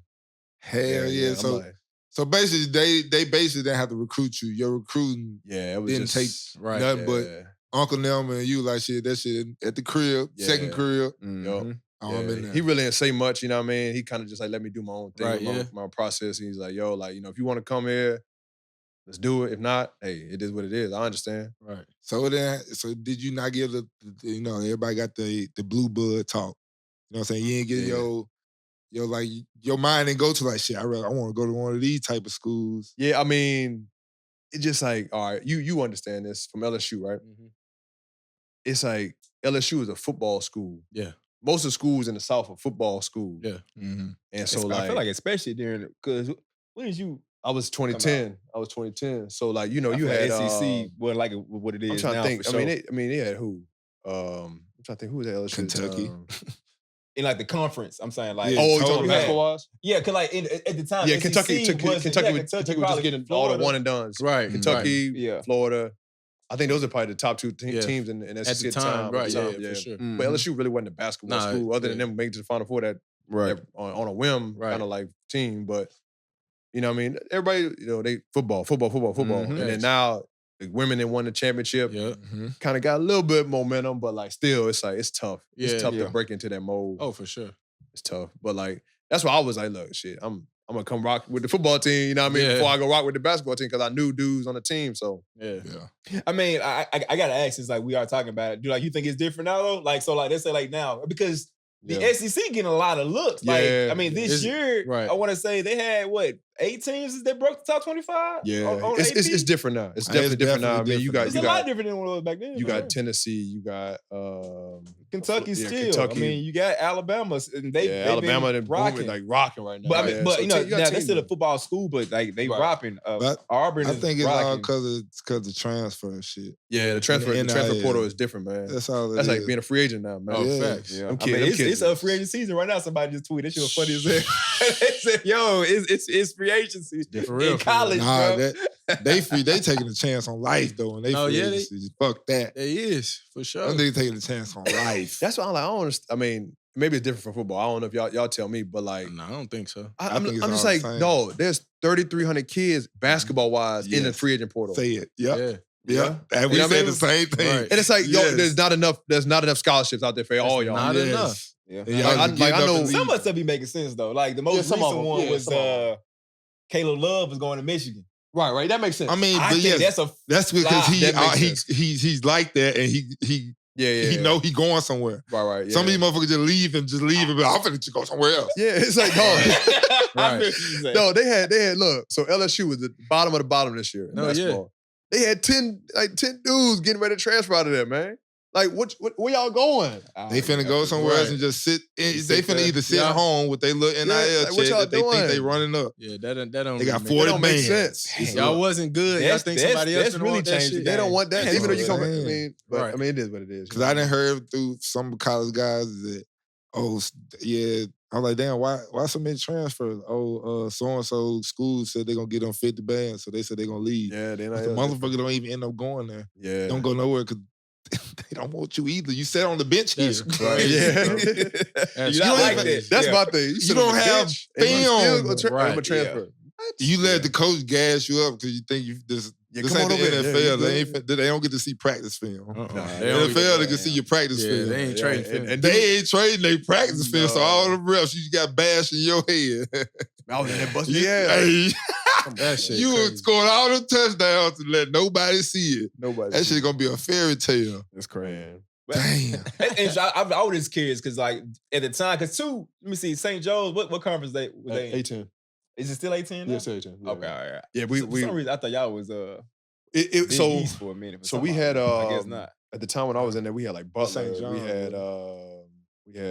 Hell yeah. I'm So like, so basically they basically didn't have to recruit you. Your recruiting yeah, it was didn't just, Right. nothing but yeah. Uncle Nelman and you like shit, that shit at the crib, Yeah. second crib. Yup. I'm in there. He really didn't say much, you know what I mean? He kind of just like let me do my own thing, Right, with my process. And he's like, yo, like, you know, if you want to come here, let's do it. If not, hey, it is what it is. I understand. Right. So did you not give the you know, everybody got the blue blood talk. You know what I'm saying? You ain't get your mind didn't go to like shit. I want to go to one of these type of schools. Yeah, I mean, it's just like, all right, you understand this from LSU, right? It's like LSU is a football school. Yeah. Most of the schools in the South are football schools. Yeah. And so like I feel like especially during because when did you? I was 2010. So like, you know, you had SEC, well, like what it is. I'm trying now to think. For I sure. mean, they had who? I'm trying to think who was at LSU. Kentucky. In like the conference, I'm saying like Yeah, Oh, you totally. talking basketball-wise? yeah, cause like at the time, Yeah, SEC Kentucky was just probably getting all the Florida. one and dones. Right. Kentucky, Yeah. Florida. I think those are probably the top two Yeah. teams in At SEC the time, right. at the Yeah, time, for sure. But LSU really wasn't a basketball Nah, school, other than yeah. them making it to the Final Four that on a whim Right. kind of like team. But you know what I mean? Everybody, you know, they football. And then now the women that won the championship Yeah. kind of got a little bit momentum, but like still, it's like it's tough. Yeah, It's tough yeah. to break into that mold. Oh, for sure. It's tough. But like that's why I was like, look, shit, I'm gonna come rock with the football team, you know what I mean, Yeah. before I go rock with the basketball team, because I knew dudes on the team. So Yeah. I mean, I gotta ask this, like we are talking about it. Do like you think it's different now though? Like so, like let's say like now because the Yeah. SEC getting a lot of looks. Like Yeah. I mean, this It's- year, right. I want to say they had what 8 teams that broke the top 25. yeah, on it's AP? different now. It's It's definitely different now. I definitely mean, you different. got It's a lot different than what it was back then. you man. got Tennessee, you got Kentucky yeah, still. Kentucky. I mean, you got Alabama, and they Alabama been and rocking. like rocking right now. But I mean, Yeah. but So you know, got now teams they're still a now. football school, but like they Right. rocking. But Auburn I is think it's all rocking. because of transfer and shit. Yeah, the transfer NIL. portal is different, man. That's all it That's like is. being a free agent now, man. Oh, Yeah. facts. Them I kids- mean, them it's kids- a free agent season right now. Somebody just tweeted. That shit was funny as hell. They said, "Yo, it's free agency For real, in for college, Nah, bro." they taking a chance on life though, and they Oh, free yeah, they- agency. Fuck that. It is, for sure. Them niggas taking a chance on life. That's why I'm like, I don't understand. I mean, maybe it's different from football. I don't know if y'all tell me, but like, No, I don't think so. I'm think it's just all the like, same. no, there's 3,300 kids basketball wise in the Yes. free agent portal. Say it. Yep. Yeah. Yeah. And we You know what I said mean? the same thing. Right. And it's like, yo, Yes. there's not enough scholarships out there for all y'all. not Yes. enough. Yeah. And y'all I just getting know- up and Some leaving. of stuff be making sense though. Like the most Yeah, some recent of them. one Yeah, was some of them. Caleb Love was going to Michigan. Right. That makes sense. I mean, I but think yes, that's a that's because That makes sense. he's like that, and he Yeah. He know he going somewhere. Right. Yeah. Some of these motherfuckers just leave and but I'm finna just go somewhere else. Yeah, it's like, dog. Right. No, they had, look, so LSU was the bottom of the bottom this year. No, yeah. They had 10 dudes getting ready to transfer out of there, man. Like, where y'all going? They finna go somewhere else and just sit. They finna either sit at home with their little NIL check that they think they running up. Yeah, that don't. They got really 40 make bands. sense. Y'all wasn't good. Y'all think somebody else really want that shit? They don't want that. That's Even though you what talking I'm about, saying. I mean, it is what it is. Because I done heard through some college guys that, yeah, I was like, damn, why so many transfers? So-and-so school said they're going to get them 50 bands, so they said they're going to leave. Yeah, they The motherfucker don't even end up going there. Yeah. Don't go nowhere because they don't want you either. You sat on the bench here. That's crazy. Yeah. You not like that. That's Yeah. my thing. You sit on don't the have bench and you film. still Right. I'm a transfer. You let the coach gas you up because you think this come ain't on the over here. NFL. Yeah, they don't get to see practice film. They don't NFL, they can see your practice film. They ain't trading film. And they ain't trading their practice film, so all the refs, you got bashed in your head. I was in there busting your ass. Hey, That shit you crazy. was scoring all the touchdowns to let nobody see it. Nobody. That shit gonna be a fairy tale. That's crazy. Damn. And I was just curious because, like, at the time, because let me see, St. Joe's, what conference was they in? 18. Is it still 18 now? Yes, 18. Yeah. Okay, all right. Yeah, For some reason, I thought y'all was Big so East for a minute. So we had I guess not. at the time when I was in there, we had like Butler, St. John, we had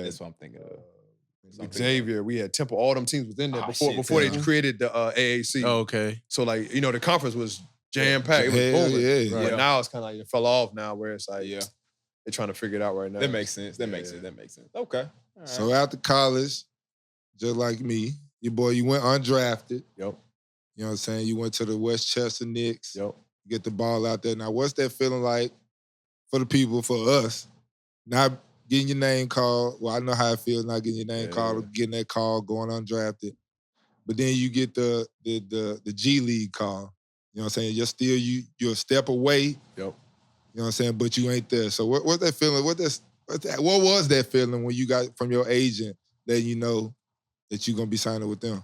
That's what I'm thinking of. Xavier, we had Temple. All them teams was in there before they created the AAC. Oh, okay. So like the conference was jam packed. It was Hell booming. yeah. But Yeah. now it's kind of like it fell off now, where it's like Yeah. they're trying to figure it out right now. That makes sense. That makes sense. Okay. All right. So after college, just like me, you went undrafted. Yep. You know what I'm saying? You went to the Westchester Knicks. Yep. Get the ball out there. Now, what's that feeling like for the people, for us, not getting your name called? Well, I know how it feels not getting your name called, or getting that call, going undrafted. But then you get the G League call. You know what I'm saying? You're a step away. Yep. You know what I'm saying? But you ain't there. So what's that feeling? What was that feeling when you got from your agent that you know that you're gonna be signing with them?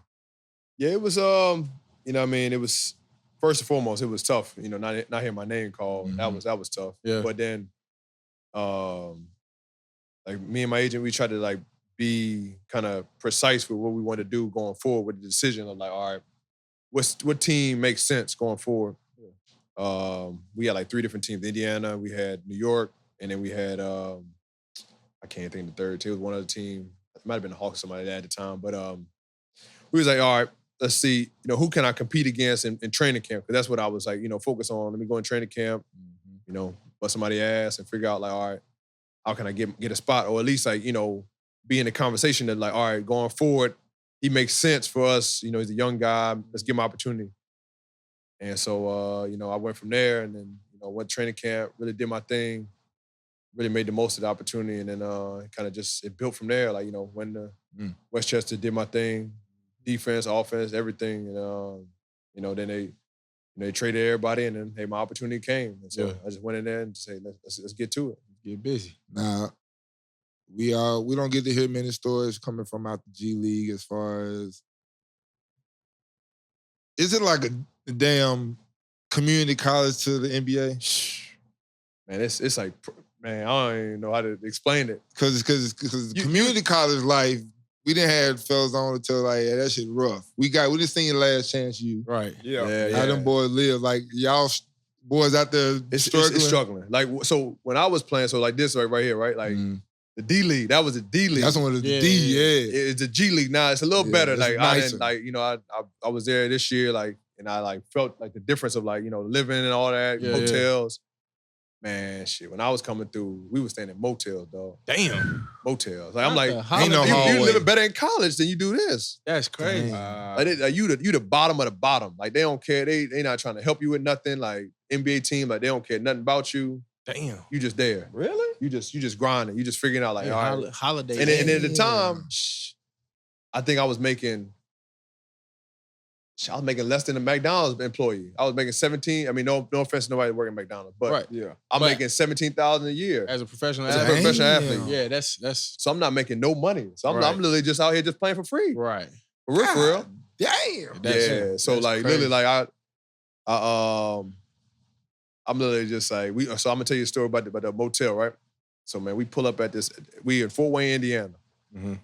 Yeah, it was you know what I mean, it was first and foremost, it was tough, not hearing my name called. Mm-hmm. That was tough. Yeah. But then like me and my agent, we tried to like be kind of precise with what we want to do going forward with the decision of like, all right, what team makes sense going forward? We had like 3 different teams. Indiana, we had New York, and then we had I can't think of the third team. It was one other team. It might have been the Hawks or somebody at the time. But we was like, all right, let's see, who can I compete against in training camp? Because that's what I was like, focus on. Let me go in training camp, bust somebody's ass and figure out like, all right, how can I get a spot? Or at least like, be in the conversation that like, all right, going forward, he makes sense for us. He's a young guy. Let's give him an opportunity. And so, I went from there and then, went to training camp, really did my thing, really made the most of the opportunity. And then kind of just, it built from there. Like, when the Westchester did my thing, defense, offense, everything. And, then they traded everybody and then, hey, my opportunity came. And so I just went in there and just say, let's get to it. Get busy. Now, we don't get to hear many stories coming from out the G League as far as, is it like a damn community college to the NBA? Man, it's like, man, I don't even know how to explain it. Because community college life, we didn't have fellas on until like, yeah, that shit rough. We just seen Last Chance U. Right. Yeah. How them boys live. Like, y'all boys out there struggling. It's struggling. Like, so when I was playing, so like this right here, right? Like, the D League, that was the D League. That's one of the It's the G League now. It's a little better. it's Like, nicer. I was there this year, like, and I like felt like the difference of like, living and all that, hotels. Man, shit. When I was coming through, we was staying in motels, dog. Damn. Motels. Like, I'm like, Ain't no you hallway. living better in college than you do this. That's crazy. Like, you the bottom of the bottom. Like, they don't care. They not trying to help you with nothing. Like, NBA team, like, they don't care nothing about you. Damn. You just there. Really? You just grinding. You just figuring out like, all right. Holiday. And at the time, I think I was making less than a McDonald's employee. I was making 17. I mean, no offense to nobody working at McDonald's, but I'm making $17,000 a year as a professional athlete. Yeah, that's. So I'm not making no money. So I'm literally just out here just playing for free. Right. For real. Damn. So like crazy. literally like I'm literally just like So I'm gonna tell you a story about the motel, right? So man, we pull up at this. We in Fort Wayne, Indiana,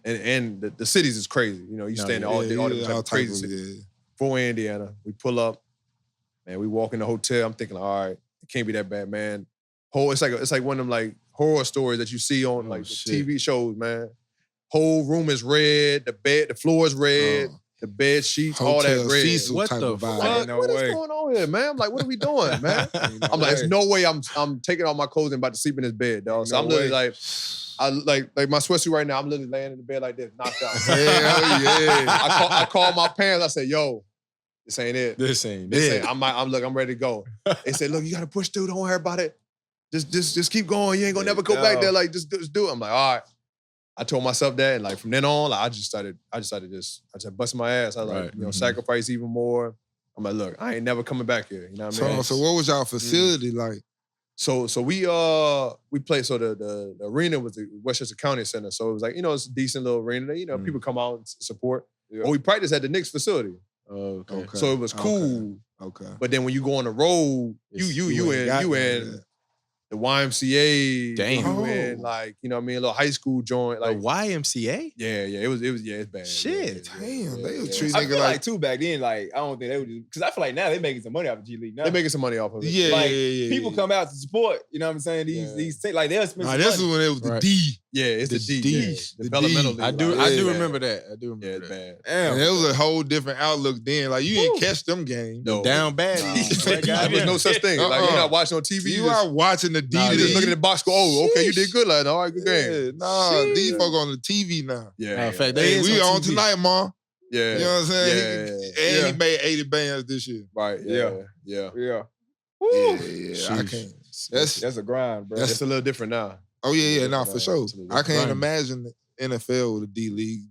and the cities is crazy. You know, you stand there all day, all the crazy cities. Fort Wayne, Indiana. We pull up, man. We walk in the hotel. I'm thinking, all right, it can't be that bad, man. It's like one of them like horror stories that you see on like TV shows, man. Whole room is red. The floor is red. The bed sheets, all that red. What the fuck? What is going on here, man? I'm like, what are we doing, man? I'm like, there's no way I'm taking off my clothes and about to sleep in this bed, dog. So I'm literally like, like my sweatsuit right now, I'm literally laying in the bed like this, knocked out. I called my parents. I said, yo, this ain't it. This ain't it. I'm ready to go. They said, look, you gotta push through. Don't worry about it. Just keep going. You ain't gonna never go back there. Like, just do it. I'm like, all right. I told myself that, and like from then on, like, I just started busting my ass. I was like, sacrifice even more. I'm like, look, I ain't never coming back here. You know what I mean? So what was y'all facility like? So we played. So the arena was the Westchester County Center. So it was like, it's a decent little arena. You know, people come out and support. Yeah. Or we practiced at the Knicks facility. Okay. So it was cool. Okay. But then when you go on the road, you in the YMCA. Damn. And like, you know what I mean? A little high school joint. Like YMCA? Yeah. It was it's bad. Shit. Damn. They was treating I feel like too back then, like, I don't think they would do, because I feel like now they're making some money off of GLeague now. They're making some money off of it. Yeah. People come out to support, you know what I'm saying? These like they'll spend some this is money. when it was the D. Yeah, it's the D. D. Developmental D. league. I do remember that. I do remember that. And it was a whole different outlook then. Like, you didn't catch them games. No. Down bad. There was no such thing. Like, you're not watching on TV. You are watching the D. You just looking at the box, go, oh, okay, you did good. Like, all right, good game. These folk on the TV now. Yeah. In fact, we on tonight, Ma. Yeah. You know what I'm saying? Yeah. He made 80 bands this year. Right. Yeah. Yeah. I can't. That's a grind, bro. That's a little different now. Oh, yeah, nah, for sure. I can't imagine the NFL with a D league.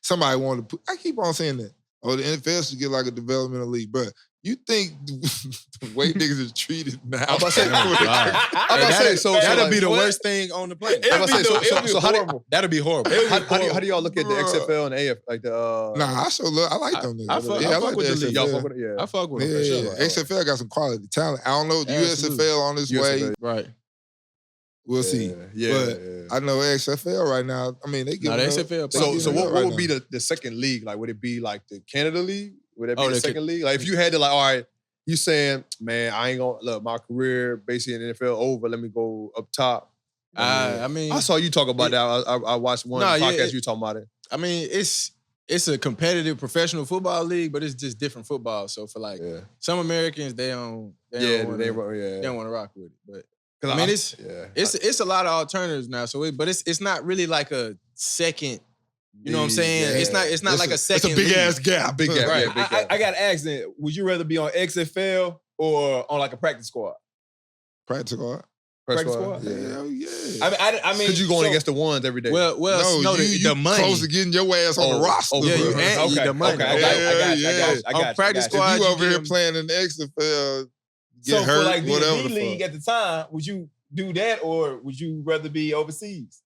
Somebody wanted to put, I keep on saying that. Oh, the NFL should get like a developmental league, bro. You think the way niggas is treated now? I'm about to say, so that'll be the worst thing on the planet. So that'll be horrible. How do y'all look at the XFL and AF? Like the Nah, I like them niggas. I fuck with the league. Y'all fuck with it? Yeah. I fuck with it for sure. XFL got some quality talent. I don't know the USFL on this way. Right. We'll see. But I know XFL right now. I mean, they give the XFL. So what would be the second league? Like, would it be like the Canada League? Would it be the second league? Like, if you had to, like, all right, you saying, man, I ain't gonna look my career basically in the NFL over. Let me go up top. I mean, I saw you talk about that. I watched one podcast you talking about it. I mean, it's a competitive professional football league, but it's just different football. So for like some Americans, they don't want to rock with it. But I mean, it's a lot of alternatives now. So, but it's not really like a second. You know what I'm saying? Yeah. It's not like a second. It's a big league. ass gap. Big gap. Right. Yeah, big gap. I got to ask then, would you rather be on XFL or on like a practice squad? Practice squad. Practice squad? Yeah. I mean, because you going against the ones every day. Well, no, the money. Close to getting your ass on the roster. Yeah, you okay. the money. I got on practice squad, you over here playing in the XFL. So hurt, for like the whatever League at the time, would you do that or would you rather be overseas?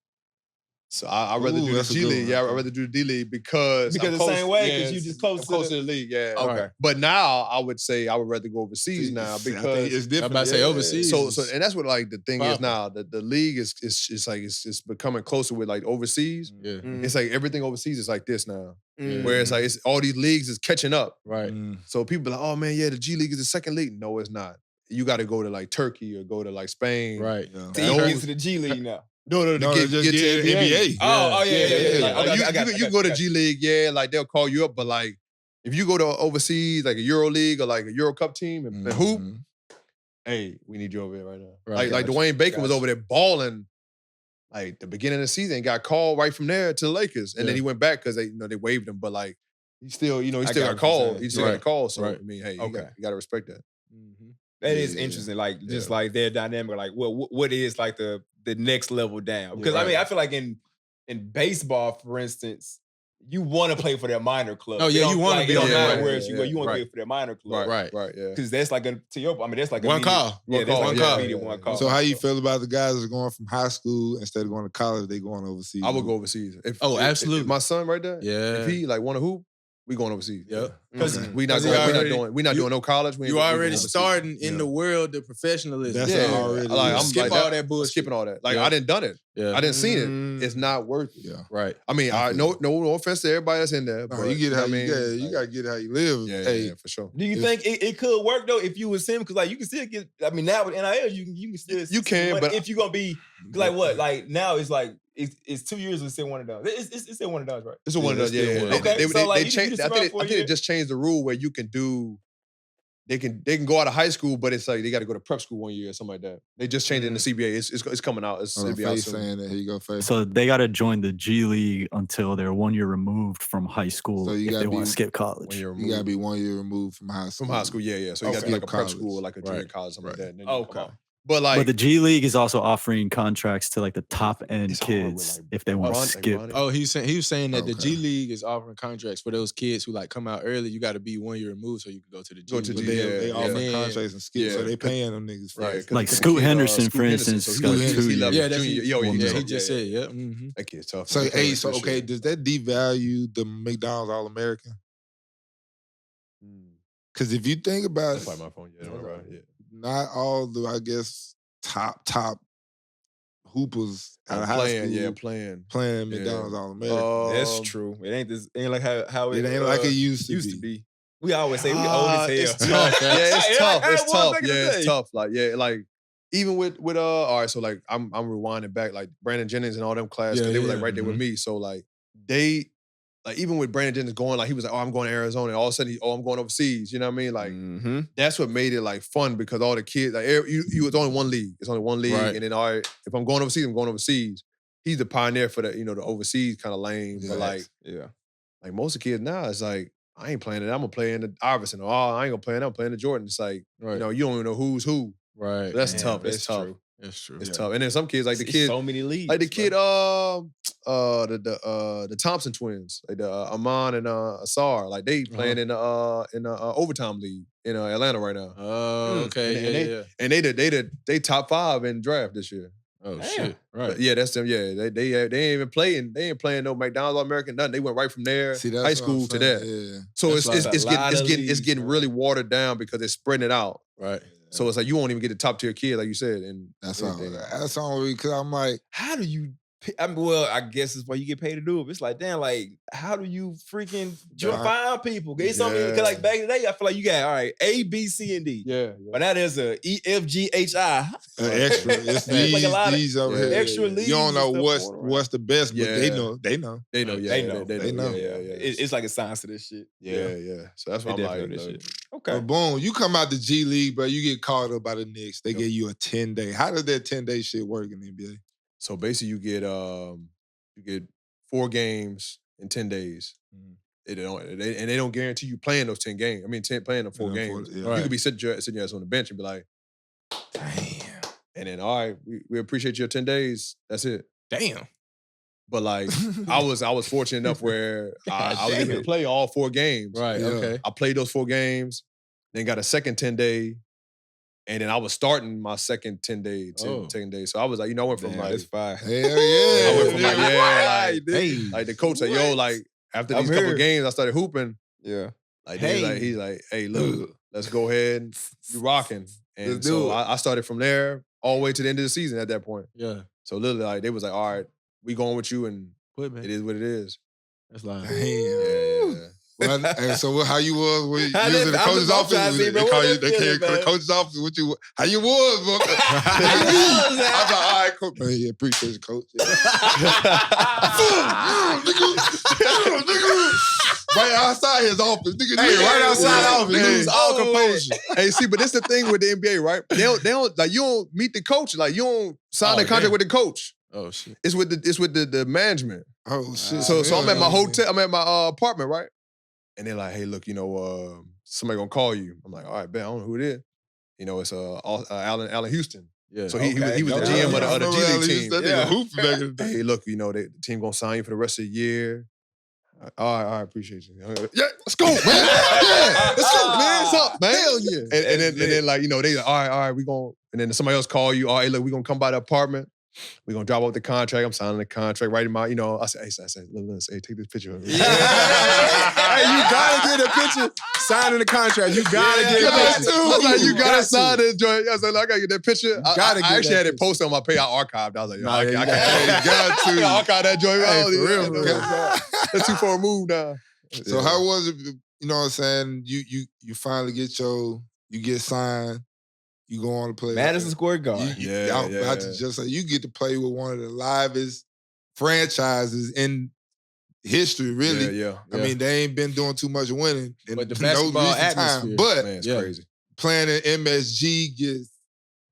So I'd rather do the G League. Yeah, I'd rather do the D League because the same way, because you just close to the league. Yeah. Okay. But now I would say I would rather go overseas now because it's different. I'm about to say overseas. So and that's what like the thing is now. The league is like it's becoming closer with like overseas. Yeah. It's like everything overseas is like this now. Where it's like it's all these leagues is catching up. Right. So people are like, oh man, the G League is the second league. No, it's not. You got to go to like Turkey or go to like Spain. Right. So you get to the G League now. No, get to NBA. Oh, yeah. Like, you go to G League, like they'll call you up, but like if you go to overseas, like a Euro League or like a Euro Cup team and hoop, hey, we need you over here right now. Right, like Dwayne Bacon was over there balling like the beginning of the season, got called right from there to the Lakers, and then he went back because they waived him, but like he still got called. He still got called. So I mean, hey, you got to respect that. That is interesting. Like just like their dynamic. Like what is like the next level down? Because I mean, I feel like in baseball, for instance, you want to play for their minor club. Oh yeah, you want to be on that. Whereas you want to play for their minor club. Right. Yeah. Because that's like that's like one call. Yeah, that's like one call. So how you feel about the guys that are going from high school instead of going to college? They going overseas. I would go overseas. Absolutely. If my son right there. Yeah. If he like want to hoop. We going overseas. Yep. Because we not doing no college. You already starting in the world of professionalism. That's already. Like, I'm skip all that bullshit. Skipping all that. Like I didn't done it. Yeah. I didn't seen it. It's not worth it. Yeah. Right. I mean, no offense to everybody that's in there. No, But, you get how you gotta get how you live. Yeah, for sure. Do you think it could work though if you was him? Because like you can still get. I mean, now with NIL, you can still. You can, but if you're gonna be like what? Like now it's like it's 2 years and still one of those. It's still one of those, right? It's a one of those. Yeah. Okay, They changed. I think they just changed the rule where you can do. They can go out of high school, but it's like they got to go to prep school 1 year or something like that. They just changed it in the CBA. It's coming out. It'll be out soon. Saying that. Here you go, Faye. So they got to join the G League until they're 1 year removed from high school if they want to skip college. You got to be 1 year removed from high school. From high school, yeah. So you got to be like a prep school or like a junior college, something like that. And then Okay. But the G League is also offering contracts to like the top end kids if they want to skip. Oh, he was saying that the G League is offering contracts for those kids who like come out early. You got to be 1 year removed so you can go to the G League. They offer contracts and skip, so they paying them niggas. Right. Like Scoot Henderson, for instance, got 2 years. He just said, yeah. That kid's tough. So, okay, does that devalue the McDonald's All-American? Because if you think about it, my phone. Yeah. Not all the, I guess, top hoopers out of high school playing McDonald's All-American. That's true. It ain't like how it ain't like it used to be. We always say we old as hell. It's tough. It's tough. It's tough. It's tough. Like even with all right, so like I'm rewinding back, like Brandon Jennings and all them classes, they were like right there with me. So like they like even with Brandon Jennings going, like he was like, oh, I'm going to Arizona, and all of a sudden I'm going overseas. You know what I mean? Like that's what made it like fun because all the kids, like it's only one league. It's only one league, and then all right, if I'm going overseas, I'm going overseas. He's the pioneer for the the overseas kind of lane. But like most of the kids now, it's like I ain't playing it. I'm gonna play in the Iverson. Or I ain't gonna play it. I'm playing the Jordan. It's like you don't even know who's who. Right. So that's tough. It's tough. True. It's true. It's tough. And then some kids like the kid, so many leagues. like the kid, the Thompson twins, like the Amon and Asar, like they playing in the overtime league in Atlanta right now. Oh, okay. And they top 5 in draft this year. Oh shit! Right? But yeah, that's them. Yeah, they ain't even playing. They ain't playing no McDonald's All-American nothing. They went right from there, high school to that. Yeah. So it's getting really watered down because they're spreading it out. Right. So it's like you won't even get the top tier kid, like you said. And that's all. That's only because I'm like, how do you? Well, I guess it's why you get paid to do it. It's like, damn, like, how do you freaking find people? It's something because like back in the day, I feel like you got all right, A, B, C, and D. Yeah. But now there's a E, F, G, H, I. Extra. It's these, like a lot these over here. Extra leagues. You don't know what's the best, but they know. They know. They know. Yeah. It's like a science to this shit. Yeah. So that's what I'm like. This shit. Okay. But boom, you come out the G League, bro. You get called up by the Knicks. They give you a 10-day. How does that 10-day shit work in the NBA? So basically, you get 4 games in 10 days. They don't guarantee you playing those 10 games. I mean, playing the 4 games. You could be sitting your ass on the bench and be like, damn. And then, all right, we appreciate your 10 days. That's it. Damn. But like, I was fortunate enough where I was able to play all 4 games. Right. Yeah. Okay. I played those 4 games, then got a second 10-day. And then I was starting my second 10-day, 10 days. So I was like, I went from that's fine. Hell yeah. I went from like the coach said, yo, like after these couple games, I started hooping. Yeah. Like he's like, hey, look, let's go ahead and you rocking. And so I started from there all the way to the end of the season at that point. Yeah. So literally, like they was like, all right, we going with you, and it is what it is. That's like, yeah. Well, and so how you was when you was in the coach's office? They came to the coach's office. How you was, bro? I was like, all right, coach. Man, yeah, appreciate you, coach. Right outside his office. Right outside the office. Nigga was all composure. Hey, see, but this the thing with the NBA, right? They don't like you don't meet the coach. Like you don't sign a contract with the coach. Oh shit. It's with the management. Oh shit. So I'm at my hotel. I'm at my apartment, right? And they're like, hey, look, somebody gonna call you. I'm like, all right, bet. I don't know who it is. It's Allen Houston. Yeah. So he was the GM of the G League team. Hey, look, the team gonna sign you for the rest of the year. All right, I appreciate you. Yeah, let's go, man. Yeah, let's go, man. What's up, man? Hell yeah. And then like, they like, all right, we gonna, and then somebody else call you, all right, look, we gonna come by the apartment. We're gonna drop off the contract. I'm signing the contract, writing my, I said, look, take this picture of me. Hey, you gotta get a picture signing the contract. You gotta get a picture. I was like, you gotta sign this joint. I was like, I gotta get that picture. I actually had it posted on my page. I archived. I was like, I got to archive that joint. Hey, for real. That's too far a move now. So how was it? You know what I'm saying? You finally you get signed. You go on to play Madison Square Garden. I'm about to just say you get to play with one of the livest franchises in history, really. Yeah. I mean, they ain't been doing too much winning in but the basketball atmosphere, But man, it's crazy. Playing in MSG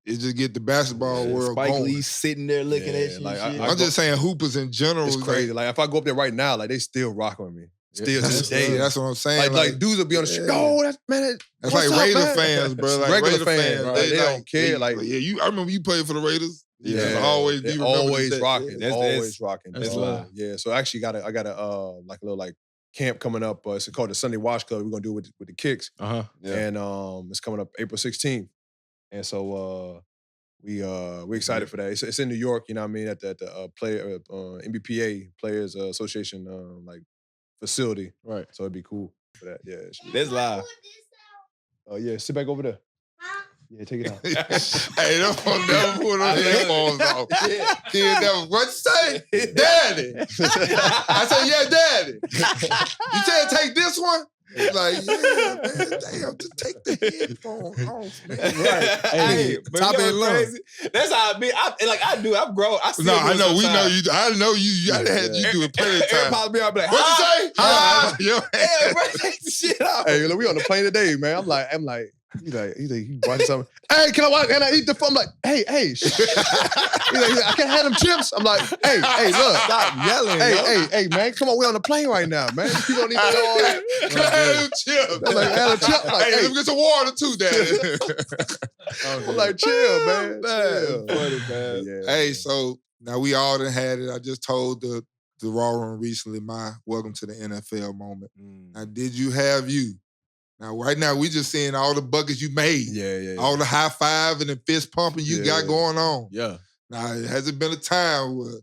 just get the basketball world Spike going. Lee sitting there looking at you. Like, I'm just saying hoopers in general. It's crazy. Like if I go up there right now, like they still rock on me. Still to this day. That's what I'm saying. Like dudes will be on the street. Oh, that's like Raider fans, bro. Like regular fans, right? They don't care. Like I remember you played for the Raiders. Yeah, always rocking. Always rocking. That's live. Yeah. So actually, I got a like a little camp coming up. It's called the Sunday Wash Club. We're gonna do it with the Kicks. Yeah. And it's coming up April 16th. And so we're excited for that. It's in New York. You know what I mean? At the NBPA Players Association facility. Right. So it'd be cool for that. Yeah. That's live. Oh yeah, sit back over there. Yeah, take it out. Hey, don't never put those headphones off. Kid never, what you say? Daddy. I said, yeah, Daddy. You said take this one? He's like, yeah, man, damn, to take the headphones off, man. Right. Hey, top end crazy. That's how I be. I've grown. I know, we know you. I know you. I had you do it plenty of times. Everybody be like, what you say? Yeah, bro, take the shit off. Hey, look, we on the plane today, man. I'm like, he's like, he watching something. Hey, can I eat the phone? I'm like, hey. He's like, I can't have them chips. I'm like, hey, look. Stop yelling. Hey, man, come on, we on the plane right now, man. People don't even know all that. Can I have them chips? I'm like, have a chip. Like, hey, let me get some water too, Daddy. I'm like, chill, man. Chill. Funny, man. Yeah, hey, so now we all done had it. I just told the Raw Room recently my welcome to the NFL moment. Now, did you have you? Now, right now, we just seeing all the buckets you made. Yeah. All the high five and the fist pumping you got going on. Yeah. Now, has it been a time where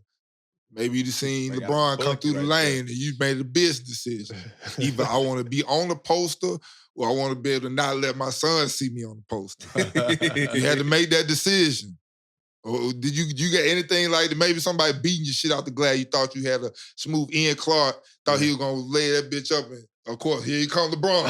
maybe you seen LeBron come through the lane and you made a business decision? Either I want to be on the poster or I want to be able to not let my son see me on the poster. You had to make that decision. Or did you get anything like that? Maybe somebody beating your shit out the glass. You thought you had a smooth Ian Clark, thought he was going to lay that bitch up and of course, here you come LeBron.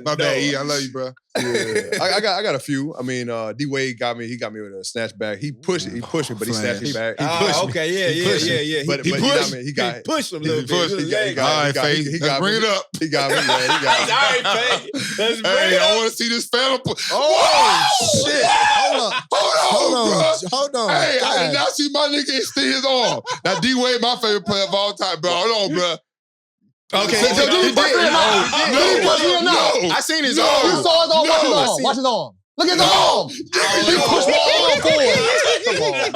My bad, E. I love you, bro. Yeah. I got a few. I mean, D Wade got me. He got me with a snatch back. He pushed me, but he snatched me back. He pushed me. Okay, yeah. But he pushed me. He pushed him a little bit. All right, Faye. Let's bring it up. He got me. Yeah, he got me. All right, Faye. Let's bring it up. I want to see this phantom. Shit. Hold on. Hey, I did not see my nigga extend his arm. Now, D Wade, my favorite player of all time, bro. Hold on, bro. Okay, no. I seen his arm. You saw his arm. Watch his arm. Look at his arm. You pushed my arm forward. Come on, man.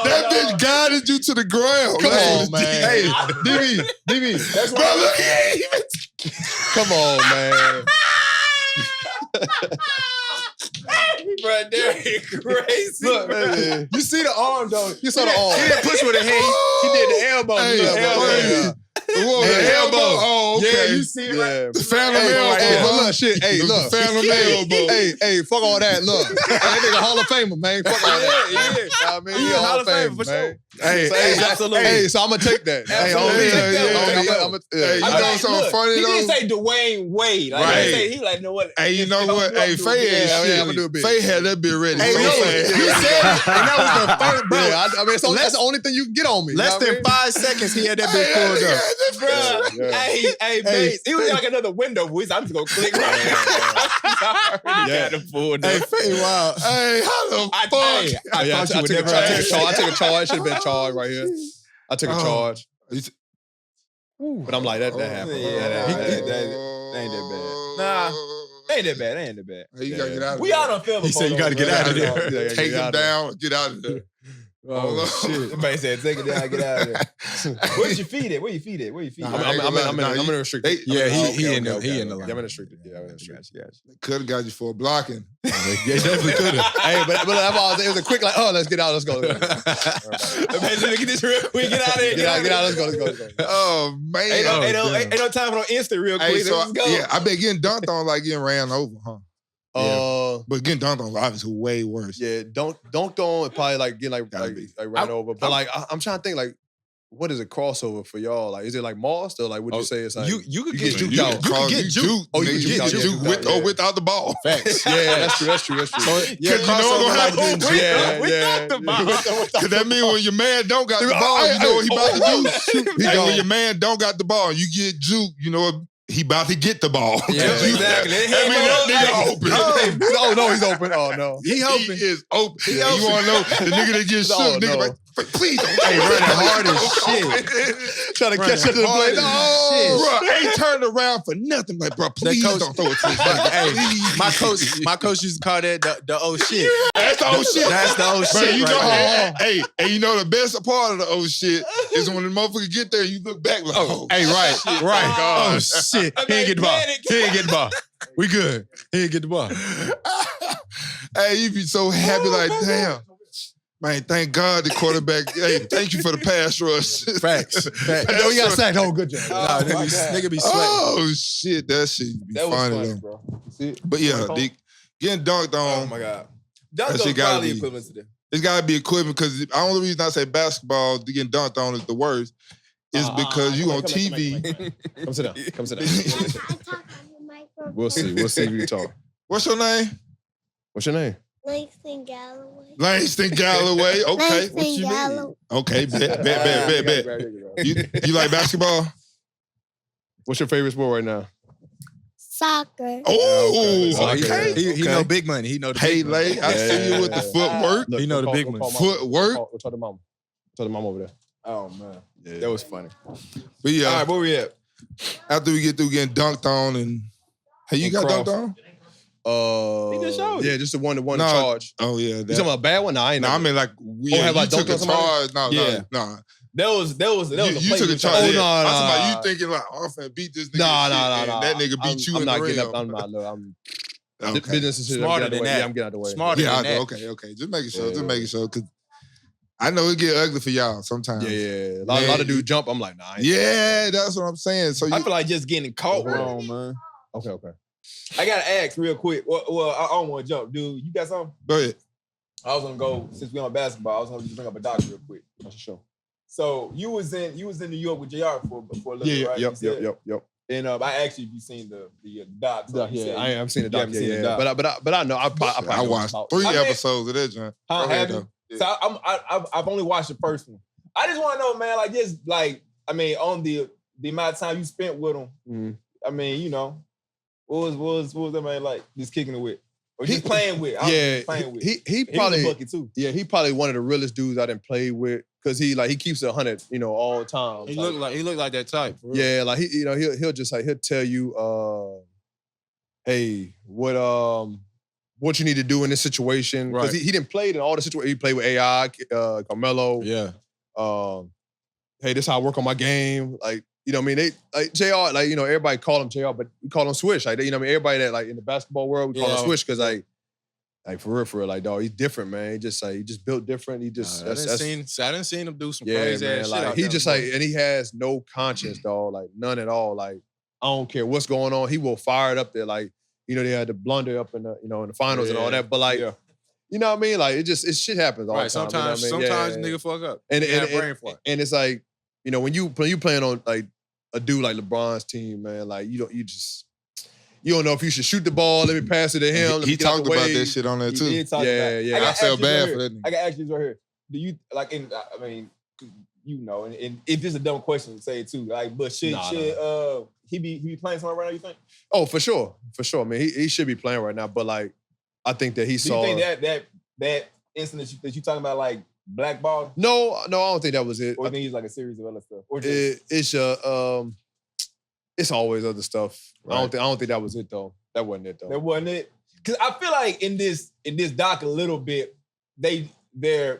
That bitch guided you to the ground. Come on, man. Hey, DB. That's bro, look. Come on, man. Bro, they're crazy. Look, man. You see the arm, though. You saw the arm. He didn't push with a hand. He did the elbow. Hey, the elbow. Oh, okay. Yeah, you see it, right? The phantom elbow. Hey, but look, shit. Hey, look. The phantom elbow. Hey, fuck all that. Look. That nigga Hall of Famer, man. Fuck all that. Yeah. I mean, he a Hall of Famer, man. Hey, absolutely. Hey, so I'm going to take that. Hey, you know something funny, he though? didn't say Dwyane Wade. Like, right. He like, you know what? Hey, you know what? Hey, Faye I'm going to do a bit. Faye had that bit ready. Hey, so he said it, and that was the first, bro. Yeah, I mean, that's the only thing you can get on me. Less than 5 seconds, he had that bit pulled up. Bro, hey, Bates. He was like another window voice. I'm just going to click right now. Yeah. Hey, Faye, wow. Hey, how the fuck? I took a charge. Should have been charged right here. I took a charge. But I'm like, that happened. That ain't that bad. Nah, ain't that bad. Hey, you gotta get out of there. We all done feel before. He said you gotta get out of there. Take him down, get out of there. Oh, shit. Somebody said, take it down, get out of there. Where's your feet at? Where your feet at? Where your feet at? I'm in the restricted. Yeah, he in the line. Yeah, I'm in the restricted. Yeah, I'm in the restricted. Could have got you for a blocking. Yeah, definitely could have. Hey, but it was a quick like, oh, let's get out, let's go. Imagine look at this real quick. Get out of here. Get out, let's go. Oh man, Ain't no time for no instant real quick. Let's go. Yeah, I bet getting dunked on like getting ran over, huh? Yeah. But getting dunked on is obviously way worse. Yeah, dunked on probably like getting like ran over. But like I'm trying to think like, what is a crossover for y'all? Like, is it like Moss or like would you say it's like you could get juked out? You could get juked. Oh, you can get juked with or without the ball. Facts. Yeah, that's true. So, yeah, you know what gonna happen. Without the ball. Because that means when your man don't got the ball, you know what he about to do. Hey, when your man don't got the ball, you get juked. You know he about to get the ball. Yeah, exactly. I mean, that nigga open. Oh, no, he's open. Oh, no. He is open. You want to know the nigga that gets shook, nigga like, please don't. Hey, running hard as shit. Trying to catch up to the play. Oh, bro, ain't turned around for nothing. Like, bro, please don't throw it to his back. Hey, my coach used to call that the old shit. That's the old shit. That's the old bro, shit. You know right hey, and you know the best part of the old shit is when the motherfucker get there, you look back like, hey, right. Oh, shit. He ain't get the ball. He ain't get the ball. We good. He ain't get the ball. Hey, you be so happy like, damn. Man, thank God the quarterback. Hey, thank you for the pass rush. Facts. No, you got sacked. Oh, good job. Nah, nigga be sweating. Oh, shit. That shit be funny, though. Bro. But yeah, getting dunked on. Oh, my God. Dunked shit on gotta probably be- equivalent to that. It's got to be equipment because the only reason I say basketball getting dunked on is the worst is because you on TV. Come sit down. We'll see if you talk. What's your name? What's your name? Langston Galloway. Langston Galloway. Okay. What you mean? Okay, bet. You like basketball? What's your favorite sport right now? Soccer. Oh, okay. He know big money. He know the Hey, big money. Lay, I see you with the footwork. He know the big money. Footwork. We'll talk to mom. Tell the mom over there. Oh, man. Yeah. That was funny. But yeah, all right, where we at? After we get through getting dunked on and... Hey, you got dunked on? He just showed you. Yeah, just the one charge. Oh, yeah. You talking about a bad one? No, I ain't I mean, like, have I you took dunked a on somebody? charge. No. That was You took a charge. Oh, I'm no. talking about you thinking like, I'm finna beat this nigga. No. That nigga beat you I'm in not the getting rim. up. I'm not. Look, I'm Okay. business is Smarter than that. Yeah, I'm getting out the way. Smarter than that. Okay. Just making sure. Because I know it get ugly for y'all sometimes. Yeah. A lot of dudes jump. I'm like, nah. Yeah, that's what I'm saying. So I feel like just getting caught wrong, man. Okay. I gotta ask real quick. Well, I don't want to jump, dude. You got something? Go ahead. I was gonna go since we on basketball. I was gonna just bring up a doc real quick. Sure. So you was in New York with JR for a little bit, right? Yep. And I asked you if you seen the doc. So I've seen the doc. Yeah. But I know. I watched 3 episodes of that, John. Have you? So I've only watched the first one. I just want to know, man. Like just like on the amount of time you spent with him. Mm. I mean, you know, what was that man like? Just kicking it with, or just playing with? Playing with. He probably was a bucket too. Yeah, he probably one of the realest dudes I didn't play with because he keeps it 100, all the time. He looked like that type. For real. Yeah, like he'll just he'll tell you, hey, what you need to do in this situation because he didn't play in all the situations. He played with AI, Carmelo. Yeah. Hey, this is how I work on my game. Like, you know what I mean? They like JR, like, everybody call him JR, but we call him Swish. Like, you know what I mean? Everybody that like in the basketball world, we call him Swish because like for real, like, dog, he's different, man. He just built different. He just I didn't see him do some yeah, crazy man, ass like, shit. He just and he has no conscience, dog. Like none at all. Like I don't care what's going on. He will fire it up there. Like, they had the blunder up in the in the finals and all that. But like, you know what I mean? Like it shit happens all the time. Sometimes, you know what I mean? sometimes nigga fuck up. And brain fart. And it's like, when you playing on like a dude like LeBron's team, man, like you don't know if you should shoot the ball. Let me pass it to him. He talked about that shit on there too. He did talk about it. Yeah. I felt bad for that nigga. I got ask you right here. Do you like? And if this is a dumb question, say it too. Like, but should he be playing somewhere right now? You think? Oh, for sure. I mean, he should be playing right now. But like, I think that he saw. Do you think that incident that you talking about like blackballed? No, I don't think that was it. Or you think he's like a series of other stuff? Or it's always other stuff. Right. I don't think that was it though. That wasn't it though. That wasn't it. Because I feel like in this doc a little bit, they they're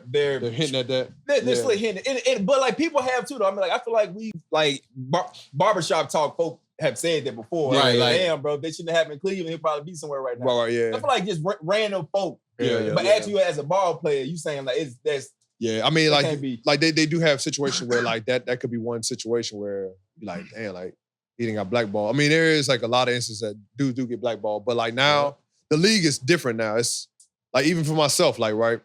hitting at that. They're still hitting it. But like people have too though. I mean, like I feel like we like barbershop talk folk have said that before. Right, like, like, damn, bro, if they shouldn't have happened in Cleveland, he'll probably be somewhere right now. Right, yeah. I feel like just random folk. But actually, as a ball player, you saying like that's. Yeah, I mean, like they do have situations where like that could be one situation where you're like, damn, like he didn't got blackballed. I mean, there is like a lot of instances that dudes do get blackballed, but like now the league is different now. It's like even for myself, like right,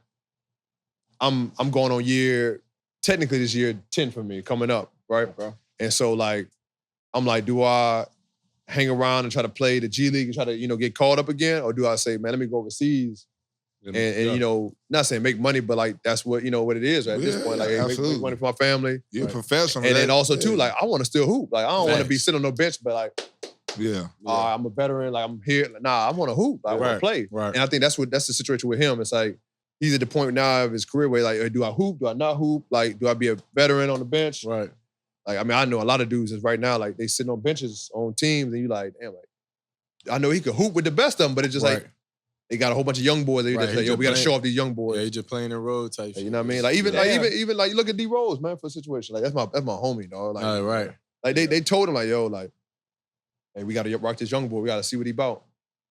I'm going on technically this year 10 for me coming up, right? Okay. And so like I'm like, do I hang around and try to play the G League and try to get caught up again, or do I say, man, let me go overseas? And not saying make money, but like that's what what it is at this point. Like, hey, make money for my family. You're a professional. And then also too, like I want to still hoop. Like I don't want to be sitting on no bench, but like, I'm a veteran. Like I'm here. Nah, I want to hoop. I want to play. Right. And I think that's the situation with him. It's like he's at the point now of his career where like, do I hoop? Do I not hoop? Like, do I be a veteran on the bench? Right. Like, I mean, I know a lot of dudes is right now like they sitting on benches on teams, and you like, damn, like I know he could hoop with the best of them, but it's just like. They got a whole bunch of young boys. They just like, yo, we got to show off these young boys. Yeah, he just playing in road type shit. You know what I mean? Like even like look at D Rose, man, for a situation. Like that's my homie, dog. Like, right. Like they told him like, yo, like, hey, we got to rock this young boy. We got to see what he about.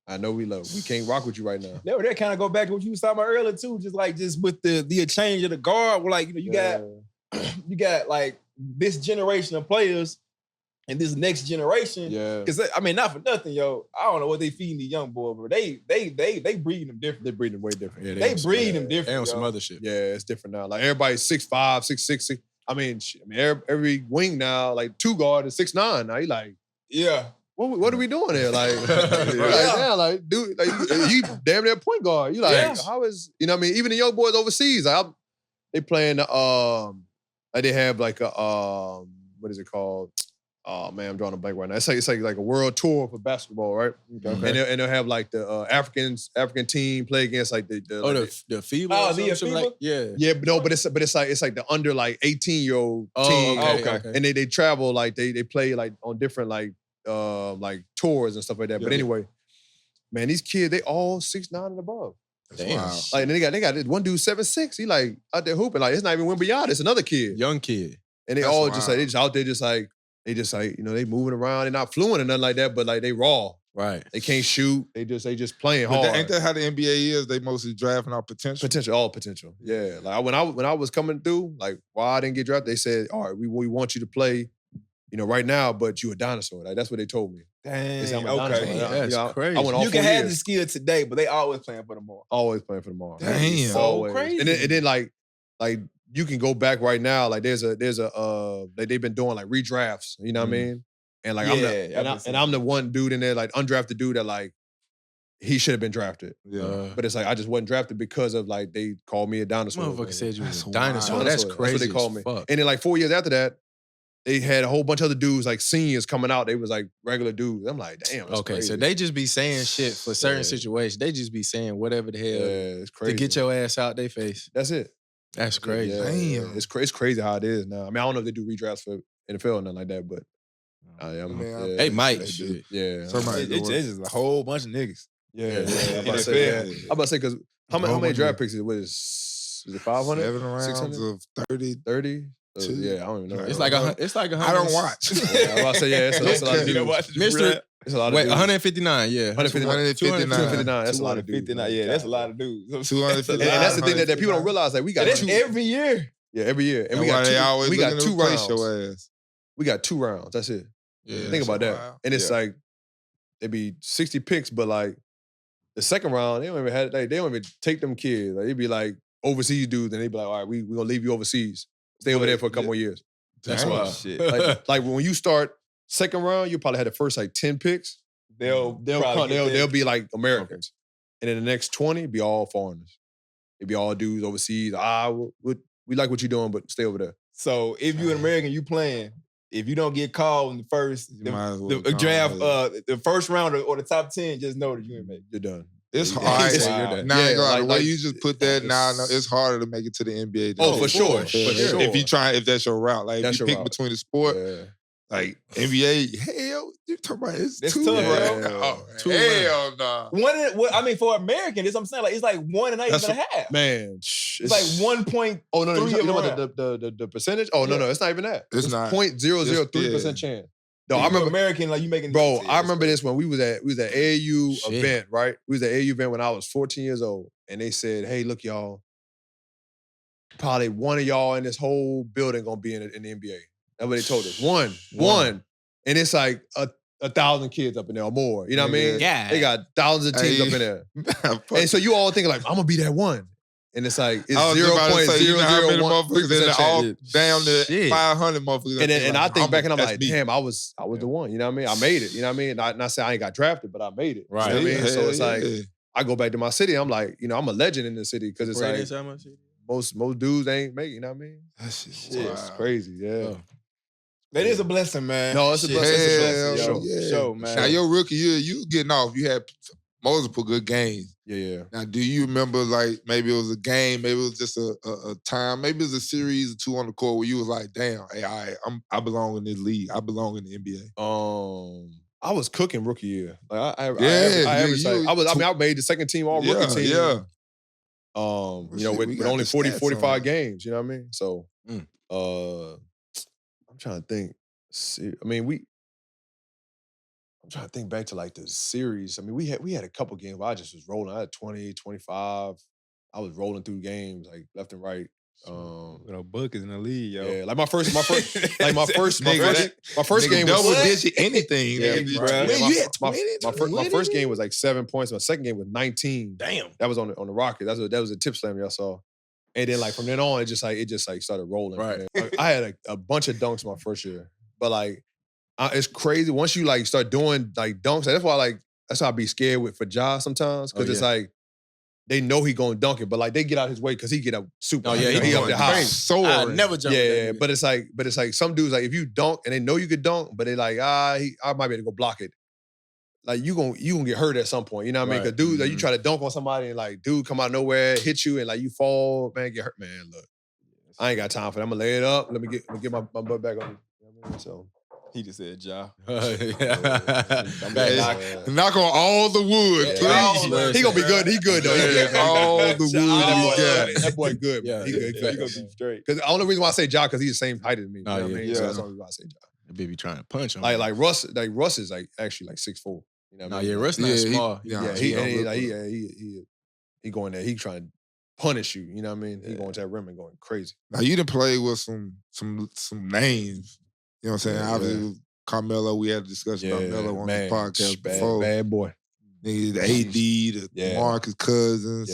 I know we can't rock with you right now. That kind of go back to what you was talking about earlier too. Just with the change of the guard. Where like you got like this generation of players. And this next generation, because I mean, not for nothing, yo. I don't know what they feeding the young boy, but they breeding them different. They breeding them way different. Yeah, they breeding them different. They on some other shit. Yeah, it's different now. Like everybody's 6'5", 6'6". I mean, every wing now, like 2 guard is 6'9". Now you like, what are we doing here? Like, like dude, like you damn near point guard. You like, how is what I mean? Even the young boys overseas, like they playing like they have like a what is it called? Oh man, I'm drawing a blank right now. It's like a world tour for basketball, right? Okay. And they'll have like the African team play against like the FIBA. Oh, the FIBA? Like, yeah, but no, but it's like the under like 18-year-old team. Okay. And they travel like they play like on different like tours and stuff like that. Yeah. But anyway, man, these kids they all 6'9" and above. Damn. Wow. Like they got this one dude 7'6". He like out there hooping. Like it's not even Wembanyama. It's another kid, young kid, and they all just like they just out there just like. They just like, they moving around. They're not fluent or nothing like that, but like they raw. Right. They can't shoot. They just playing hard. Ain't that how the NBA is? They mostly drafting our potential? All potential. Yeah. Like when I was coming through, like why I didn't get drafted, they said, all right, we want you to play, right now, but you a dinosaur. Like that's what they told me. Dang, okay. That's crazy. I went all you can 4 have years. the skill today, but they always playing for tomorrow. Always playing for tomorrow. Damn. So crazy. And then like you can go back right now. Like there's a like they've been doing like redrafts. You know what I mean? And like I'm the one dude in there, like undrafted dude that like he should have been drafted. Yeah. But it's like I just wasn't drafted because of like they called me a dinosaur. Motherfucker said you was a dinosaur. That's crazy. That's what they called me. And then like 4 years after that, they had a whole bunch of other dudes like seniors coming out. They was like regular dudes. I'm like, damn. That's crazy. So they just be saying shit for certain situations. They just be saying whatever the hell it's crazy, to get your ass out their face. That's it. That's crazy. Damn. It's crazy how it is now. I mean, I don't know if they do redrafts for NFL or nothing like that, but they might. Yeah. It's just a whole bunch of niggas. Yeah. I'm about to say, because how many draft picks is it 500? 7 rounds 600? of 30. 30? Yeah, I don't even know. It's like 100. I don't watch. I'm about to say, it's a lot of dudes. It's a lot of dudes. 159, yeah. 259. That's a lot of dudes. Yeah, that's a lot of dudes. 259. And that's the thing that people don't realize. Like we got two every year. Yeah, every year. And we got 2 rounds. We got 2 rounds. That's it. Yeah, think about that. And it's like it'd be 60 picks, but like the second round, they don't even take them kids. Like it'd be like overseas dudes, and they'd be like, all right, we gonna leave you overseas. Stay over there for a couple more years. That's wild. Shit. Like when you start second round, you probably had the first like 10 picks. They'll be like Americans. And then the next 20 be all foreigners. It'd be all dudes overseas. We like what you're doing, but stay over there. So if you're an American, you playing. If you don't get called in the first the draft, the first round or the top 10, just know that you ain't make it. You're done. It's hard. Now, the way you just put that now, it's harder to make it to the NBA. Oh, for sure. If that's your route. Like if you pick between the sport, like NBA, hell You talking about it's It's two, tough, bro. bro. Hell no. I mean, for American, this I'm saying, like it's like one and not even a half. Man, It's like 1.3 Oh no, you of about the the percentage? Oh no, it's not even that. It's not. 0.003% chance. No, I remember American, like you making. Bro, I remember this when we was at AAU event, right? We was at AAU event when I was 14 years old, and they said, "Hey, look, y'all, probably one of y'all in this whole building gonna be in the NBA." That's what they told us. One, and it's like 1,000 kids up in there or more. You know what I mean? Yeah. They got thousands of teams up in there, and so you all thinking like, "I'm gonna be that one." And it's like, it's 0.001% all down to 500 motherfuckers. And I think back and I'm like, damn, I was the one. You know what I mean? I made it. You know what I mean? Not saying I ain't got drafted, but I made it. Right. You know what I mean? So it's like, I go back to my city. I'm like, I'm a legend in the city because it's like most dudes ain't make it. You know what I mean? That shit. It's crazy. Yeah. That is a blessing, man. No, it's a blessing. It's a blessing. Show, man. Now, your rookie year, you getting off. You had multiple good games. Yeah. Now, do you remember, like, maybe it was a game, maybe it was just a time, maybe it was a series or two on the court where you was like, damn, hey, I belong in this league. I belong in the NBA. I was cooking rookie year. Like I made the second team all rookie team. Yeah. With only 45 games. You know what I mean? So, I'm trying to think. I'm trying to think back to like the series. I mean, we had a couple games where I just was rolling. I had 20, 25. I was rolling through games like left and right. Buckets in the league, yo. Yeah, like my first game was double digit anything. Yeah, you had 20. My first game was like 7 points. My second game was 19. Damn. That was on the Rockets. That was a tip slam y'all saw. And then like from then on, it just started rolling. Right. I had a bunch of dunks my first year, but like it's crazy once you like start doing like dunks. That's why I be scared for Ja sometimes because it's like they know he gonna dunk it, but like they get out his way because he get up super. Oh yeah, he up there high. I never jump. Yeah, but it's like some dudes like if you dunk and they know you could dunk, but they like I might be able to go block it. Like you gonna get hurt at some point, you know what I mean? Because dude, like you try to dunk on somebody and like dude come out of nowhere, hit you and like you fall, man, get hurt, man. Look, I ain't got time for that. I'm gonna lay it up. Let me get my butt back on. You know what I mean? So. He just said Ja. Knock on all the wood, please. He gonna be good. He good though. All the wood. That boy good. Yeah, he good. He gonna be straight. Because the only reason why I say Ja because he's the same height as me. You know what I mean? Yeah. So that's the only reason why I say Ja. The baby trying to punch him. Like Russ is like actually like 6'4". You know what I mean? Russ not small. He going there. He trying to punish you. You know what I mean? He going to that rim and going crazy. Now you done played with some names. You know what I'm saying? Obviously, Carmelo, we had a discussion about Melo on the podcast before. Bad boy. Nigga, the AD, the Marcus Cousins.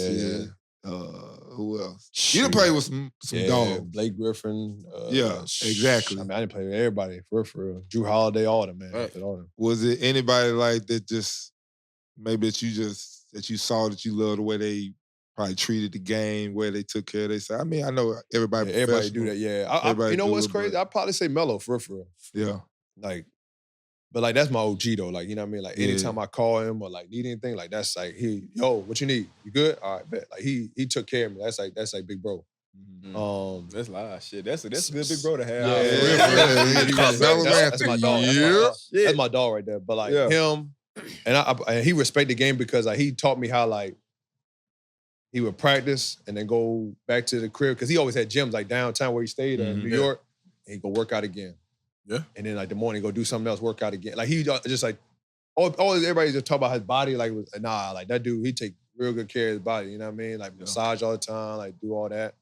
Who else? You done played with some dogs. Blake Griffin. Exactly. I mean, I didn't play with everybody, for real. Drew Holiday, all them, man. Right. All them. Was it anybody like that just, maybe that you saw that you loved the way they probably treated the game, where they took care of themselves? I mean, I know everybody do that, yeah. You know what's crazy? I'd probably say Melo, for real. Yeah. But like that's my OG though. Like, you know what I mean? Like anytime I call him or like need anything, like that's like what you need? You good? All right, bet. Like he took care of me. That's like big bro. Mm-hmm. That's live shit. That's a good big bro to have. That's my dog. That's my dog right there. But like him, and he respect the game because like he taught me how like he would practice and then go back to the crib because he always had gyms like downtown where he stayed in New York, and he'd go work out again. Yeah. And then like the morning go do something else, work out again. Like he just like always everybody just talk about his body. Like like that dude, he take real good care of his body. You know what I mean? Like massage all the time, like do all that.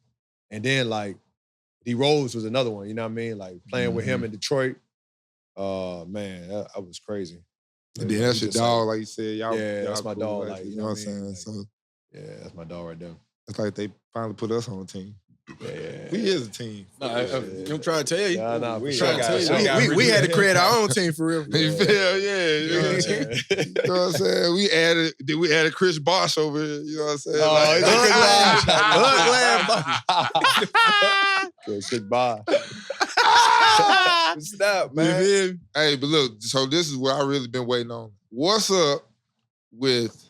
And then like D Rose was another one. You know what I mean? Like playing with him in Detroit. Man, that was crazy. And then that's your dog, like you said. Y'all, that's my cool, dog. Like you know what I'm saying? Like, so yeah, that's my dog right there. it's like they finally put us on a team. Yeah. We is a team. I'm trying to tell you. We had to create our own team for real. You feel? Yeah. You know what I'm saying? We added Chris Bosh over here. You know what I'm saying? Good bye. Stop, man. Hey, but look, so this is what I really been waiting on. What's up with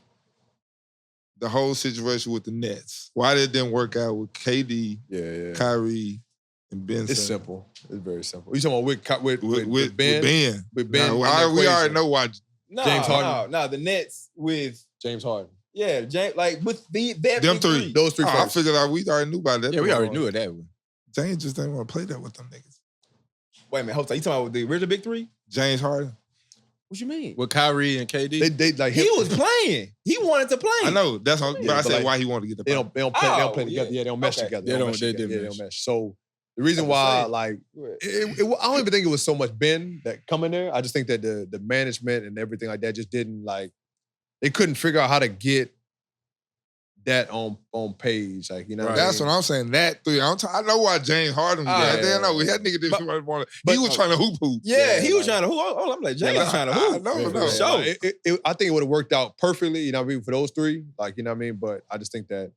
the whole situation with the Nets? Why it didn't work out with KD, Kyrie, And Ben It's said, simple. It's very simple. You talking about with Ben? With Ben. Now, we already know why. James Harden. No, the Nets with James Harden. Yeah, James, like with that Them three. Those three I first. figured out we already knew about that. Yeah, we already knew of that one. James just didn't want to play that with them niggas. Wait a minute, hold on. You talking about the original big three? James Harden. What you mean? With Kyrie and KD? They like he was playing. He wanted to play. I know. That's what I said why he wanted to get the They don't play together. yeah. Yeah, they don't mesh together. They don't mesh. So the reason why, like, I don't even think it was so much Ben that coming there. I just think that the management and everything like that just didn't like. They couldn't figure out how to get that on page, like, you know. Right. That's what I'm saying. That three. I know why James Harden was there. I didn't know. That nigga didn't want to. He was trying to hoop. Yeah, he was trying to hoop. Oh, I'm like, James was trying to hoop. No. I think it would have worked out perfectly, you know what I mean, for those three. Like, you know what I mean? But I just think that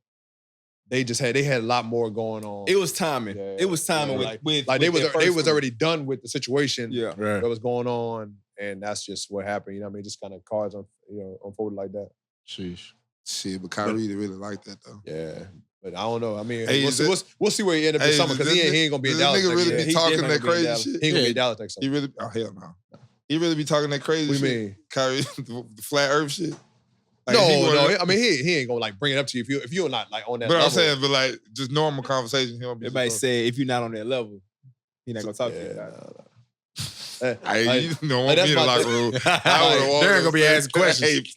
they had a lot more going on. It was timing. Yeah, it was timing with they was already done with the situation that was going on, and that's just what happened. You know what I mean? Just kind of cards unfolded like that. Sheesh. Shit, but Kyrie really like that though. Yeah, but I don't know. I mean, Hey, we'll see where he end up this summer because he ain't gonna be in Dallas. This nigga really next be year. talking that crazy shit. He ain't gonna be in Dallas next summer. He really? Oh hell no. He really be talking that crazy What shit. you mean? Kyrie, the flat Earth shit. Like, No. I mean, he ain't gonna like bring it up to you if you're not like on that. But level. I'm saying, but like just normal conversation. Everybody say if you're not on that level, he not gonna talk to you. You don't want me in the locker room. They're gonna be asking questions.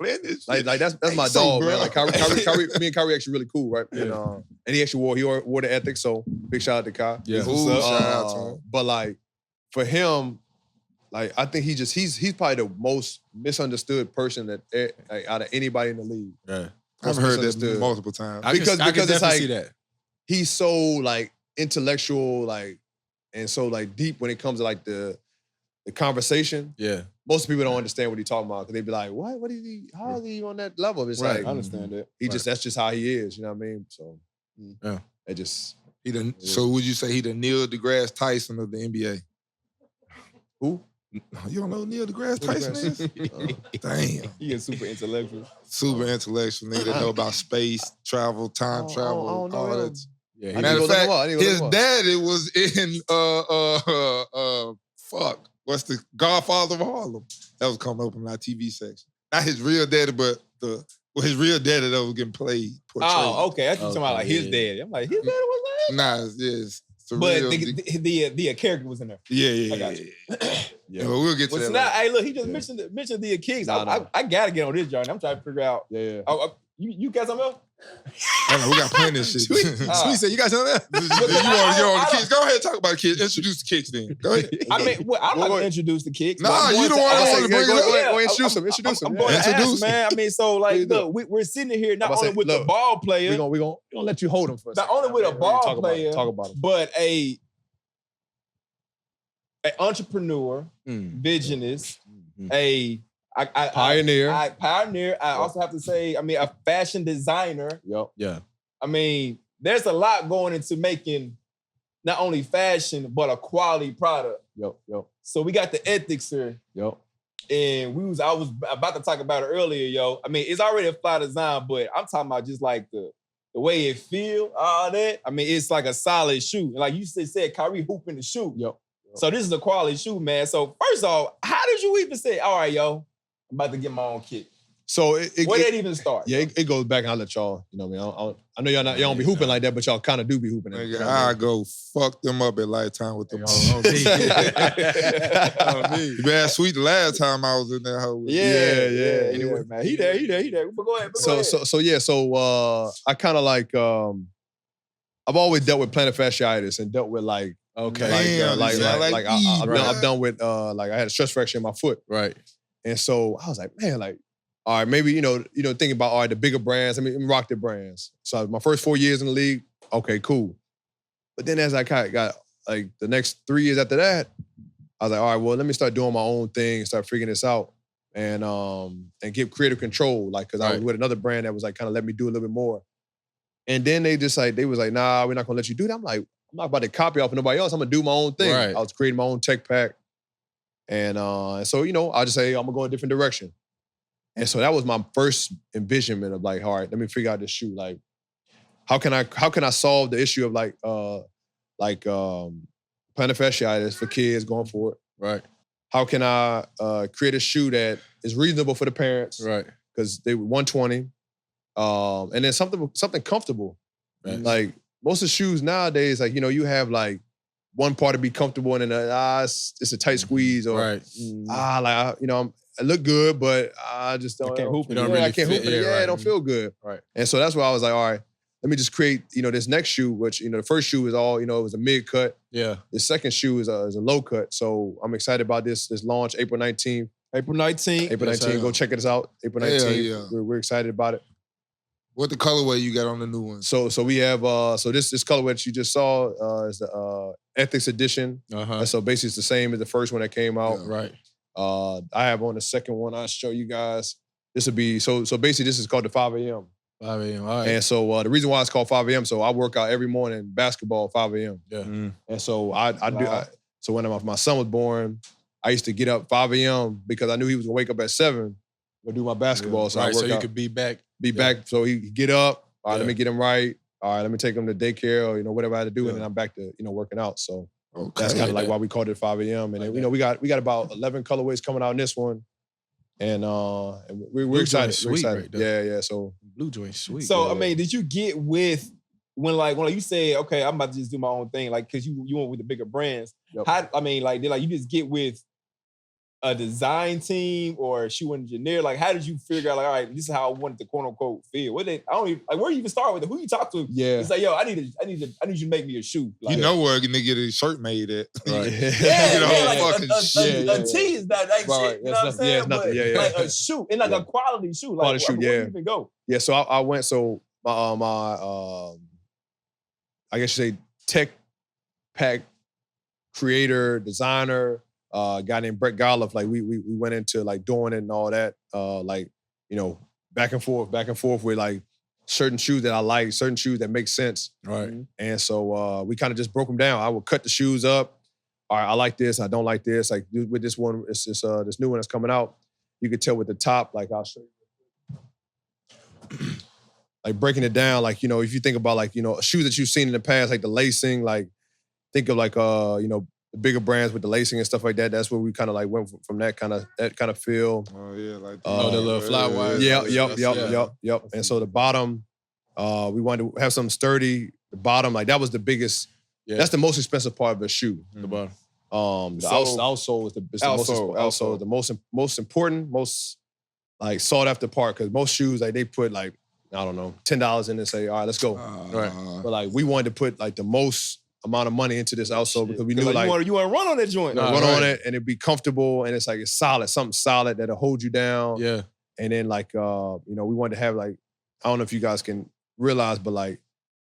Like that's my so dog, man. Like Kyrie, me and Kyrie actually really cool, right? Yeah. And he actually wore the ethics, so big shout out to Kai. Yeah. Ooh, shout out to him. But like for him, like I think he's probably the most misunderstood person that out of anybody in the league. Yeah. I've heard this multiple times. Because it's like see that. He's so like intellectual, like and so like deep when it comes to like the conversation. Yeah. Most people don't understand what he's talking about because they be like, "What? What is he? How is he on that level?" It's like I understand that. that's just how he is. You know what I mean? So yeah, it just So would you say he the Neil deGrasse Tyson of the NBA? Who? You don't know who Neil deGrasse Tyson is? Damn. He is super intellectual. Super intellectual nigga that know about space, travel, time travel, I don't know all him. that. Yeah. Matter of fact, his daddy was in what's the Godfather of Harlem? That was coming up in our TV section. Not his real daddy, but his real daddy that was getting portrayed. Oh, okay. I think talking about like his daddy. I'm like, his daddy was there? Nah, yes. But the character was in there. Yeah. Well, we'll get to that. Not, hey, look, he just mentioned the Kings. I gotta get on this journey. I'm trying to figure out. You got something else? I know, we got plenty of shit. Sweet said, you got something else? You want to get on the Kicks? Go ahead and talk about the Kicks. Introduce the Kicks then. Go ahead. I mean, I'm not going to introduce the Kicks. Nah, you the one that want to bring it up. Go introduce him. I'm going to ask, man. I mean, so like, look, we're sitting here not only with the ball player. We're gonna let you hold him for a second. Not only with a ball player, talk about him. but an entrepreneur, visionist, a pioneer. I also have to say, I mean, a fashion designer. Yep. Yeah. I mean, there's a lot going into making not only fashion, but a quality product. Yep. So we got the ethics here. Yep. And I was about to talk about it earlier, yo. I mean, it's already a fly design, but I'm talking about just like the way it feel, all that. I mean, it's like a solid shoe. Like you said, Kyrie hooping the shoe. Yep. So this is a quality shoe, man. So first off, how did you even say, all right, yo, I'm about to get my own kick? So where did it even start? Yeah, it goes back and I'll let y'all, you know what I mean? I know y'all don't be hooping like that, but y'all kind of do be hooping. I go fuck them up at Lifetime with them. You been sweet the last time I was in that hole. Yeah. Anyway, man. He there. But go ahead. So I kind of like, I've always dealt with plantar fasciitis and dealt with like, okay. I've done with, like I had a stress fracture in my foot. Right. And so I was like, man, like, all right, maybe, thinking about, all right, the bigger brands, let me rock the brands. So my first 4 years in the league, okay, cool. But then as I kind of got, like, the next 3 years after that, I was like, all right, well, let me start doing my own thing and start figuring this out and get creative control, like, because I was with another brand that was, like, kind of let me do a little bit more. And then they was like, nah, we're not going to let you do that. I'm like, I'm not about to copy off of nobody else. I'm going to do my own thing. Right. I was creating my own tech pack. And so, I just say, I'm going to go a different direction. And so that was my first envisionment of like, all right, let me figure out this shoe. Like, how can I solve the issue of like like plantar fasciitis for kids going for it. Right. How can I create a shoe that is reasonable for the parents? Right. Because they were 120. And then something comfortable. Right. Like most of the shoes nowadays, like, you have like one part to be comfortable and then it's a tight squeeze or I look good, but I just don't. I can't hoop it. I can't hoop it. Yeah, it don't feel good. Right. And so that's why I was like, all right, let me just create, this next shoe, which, the first shoe is all, it was a mid cut. Yeah. The second shoe is a low cut. So I'm excited about this launch, April 19th. April 19th. Go check us out. April 19th. Yeah. We're excited about it. What the colorway you got on the new one? So we have this colorway that you just saw is the Ethics Edition. And so basically it's the same as the first one that came out. Yeah. Right. I have on the second one. I'll show you guys. This would be so basically this is called the 5 a.m. 5 a.m. All right. And so the reason why it's called 5 a.m. So I work out every morning basketball 5 a.m. Yeah. And so so when my son was born, I used to get up 5 a.m. because I knew he was gonna wake up at 7 to do my basketball. So I work so you out, could be back. back. So he get up. All right, let me get him right. All right, let me take him to daycare or whatever I had to do, and then I'm back to working out. So that's kind of like why we called it 5 a.m. And then, we got about 11 colorways coming out in this one, and we're excited. We're excited. Right, yeah. So blue joint sweet. So I mean, did you get with when you say, okay, I'm about to just do my own thing, like because you went with the bigger brands? Yep. How you just get with a design team or a shoe engineer? Like, how did you figure out, like, all right, this is how I want it to quote unquote feel? Where do you even start with it? Who you talk to? Yeah. It's like, yo, I need you to make me a shoe. Like, where to get a shirt made at. Right. A tee is not like shit. You know what I'm saying? It's nothing. Yeah. Like a shoe, and like a quality shoe. Like, quality shoe, where you even go? Yeah, so I went, my I guess you say tech pack creator, designer, a guy named Brett Garloff, like we went into like doing it and all that, back and forth with like certain shoes that I like, certain shoes that make sense. Right. And so we kind of just broke them down. I would cut the shoes up. All right, I like this, I don't like this. Like with this one, it's this new one that's coming out. You could tell with the top, like I'll show you. Like breaking it down, like, if you think about like, shoes that you've seen in the past, like the lacing, like think of like, the bigger brands with the lacing and stuff like that. That's where we kind of like went from that kind of feel. Oh yeah, like the little fly wire. Yep. And so the bottom, we wanted to have something sturdy. The bottom, like that was the biggest. Yeah. That's the most expensive part of the shoe. The bottom. The outsole is the most important, most like sought after part, because most shoes like they put like, I don't know, $10 in and say, all right, let's go. Right. But like we wanted to put like the most amount of money into this outsole because we knew like you want to run on that joint. Run on it and it'd be comfortable and it's like it's solid, something solid that'll hold you down. Yeah. And then like we wanted to have like, I don't know if you guys can realize, but like,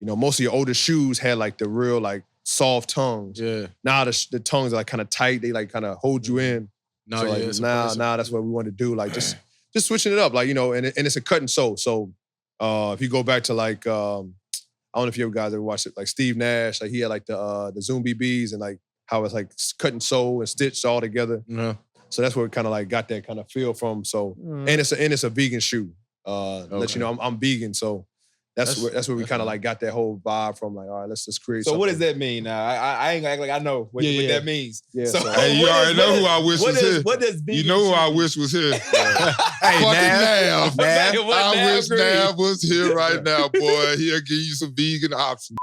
most of your older shoes had like the real like soft tongues. Yeah. Now the tongues are like kind of tight. They like kind of hold you in. No, so like now that's what we want to do. Like just switching it up. Like, and it's a cut and sew. So if you go back to like, I don't know if you guys ever watched it, like Steve Nash, like he had like the Zoom BBs and like how it's like cut and sew and stitched all together. Yeah. So that's where we kind of like got that kind of feel from. So and it's a vegan shoe. Let you know I'm vegan, so that's where we kind of like got that whole vibe from. Like, all right, let's just create. So something. what does that mean now? I ain't gonna act like I know what that means. Yeah. So hey, you already know who I wish was here. What does vegan? You know who I wish was here. Hey, Nav. I wish Nav was here right now, boy. He'll give you some vegan options.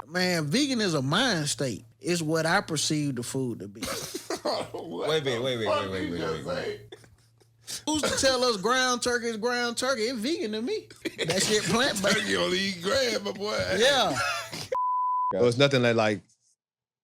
Man, vegan is a mind state. It's what I perceive the food to be. Wait. Who's to tell us ground turkey is ground turkey? It's vegan to me. That shit plant-based. You only eat ground, my boy. Yeah. So it's nothing that like,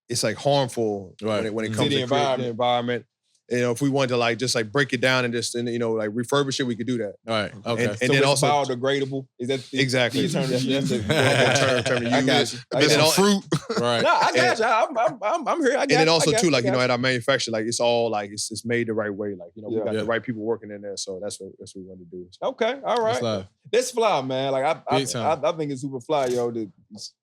it's like harmful when it comes to the environment. If we wanted to like just like break it down and just like refurbish it, we could do that. All right. Okay. And so then it's also biodegradable. Is that exactly the term? term to use? I got you. And then fruit. Right. No, I got you. I'm here. I got you. And then also too, like at our manufacturer, like it's all like it's made the right way. Like we got the right people working in there, so that's what we want to do. Okay, all right. That's fly, man. Like I think it's super fly, yo. To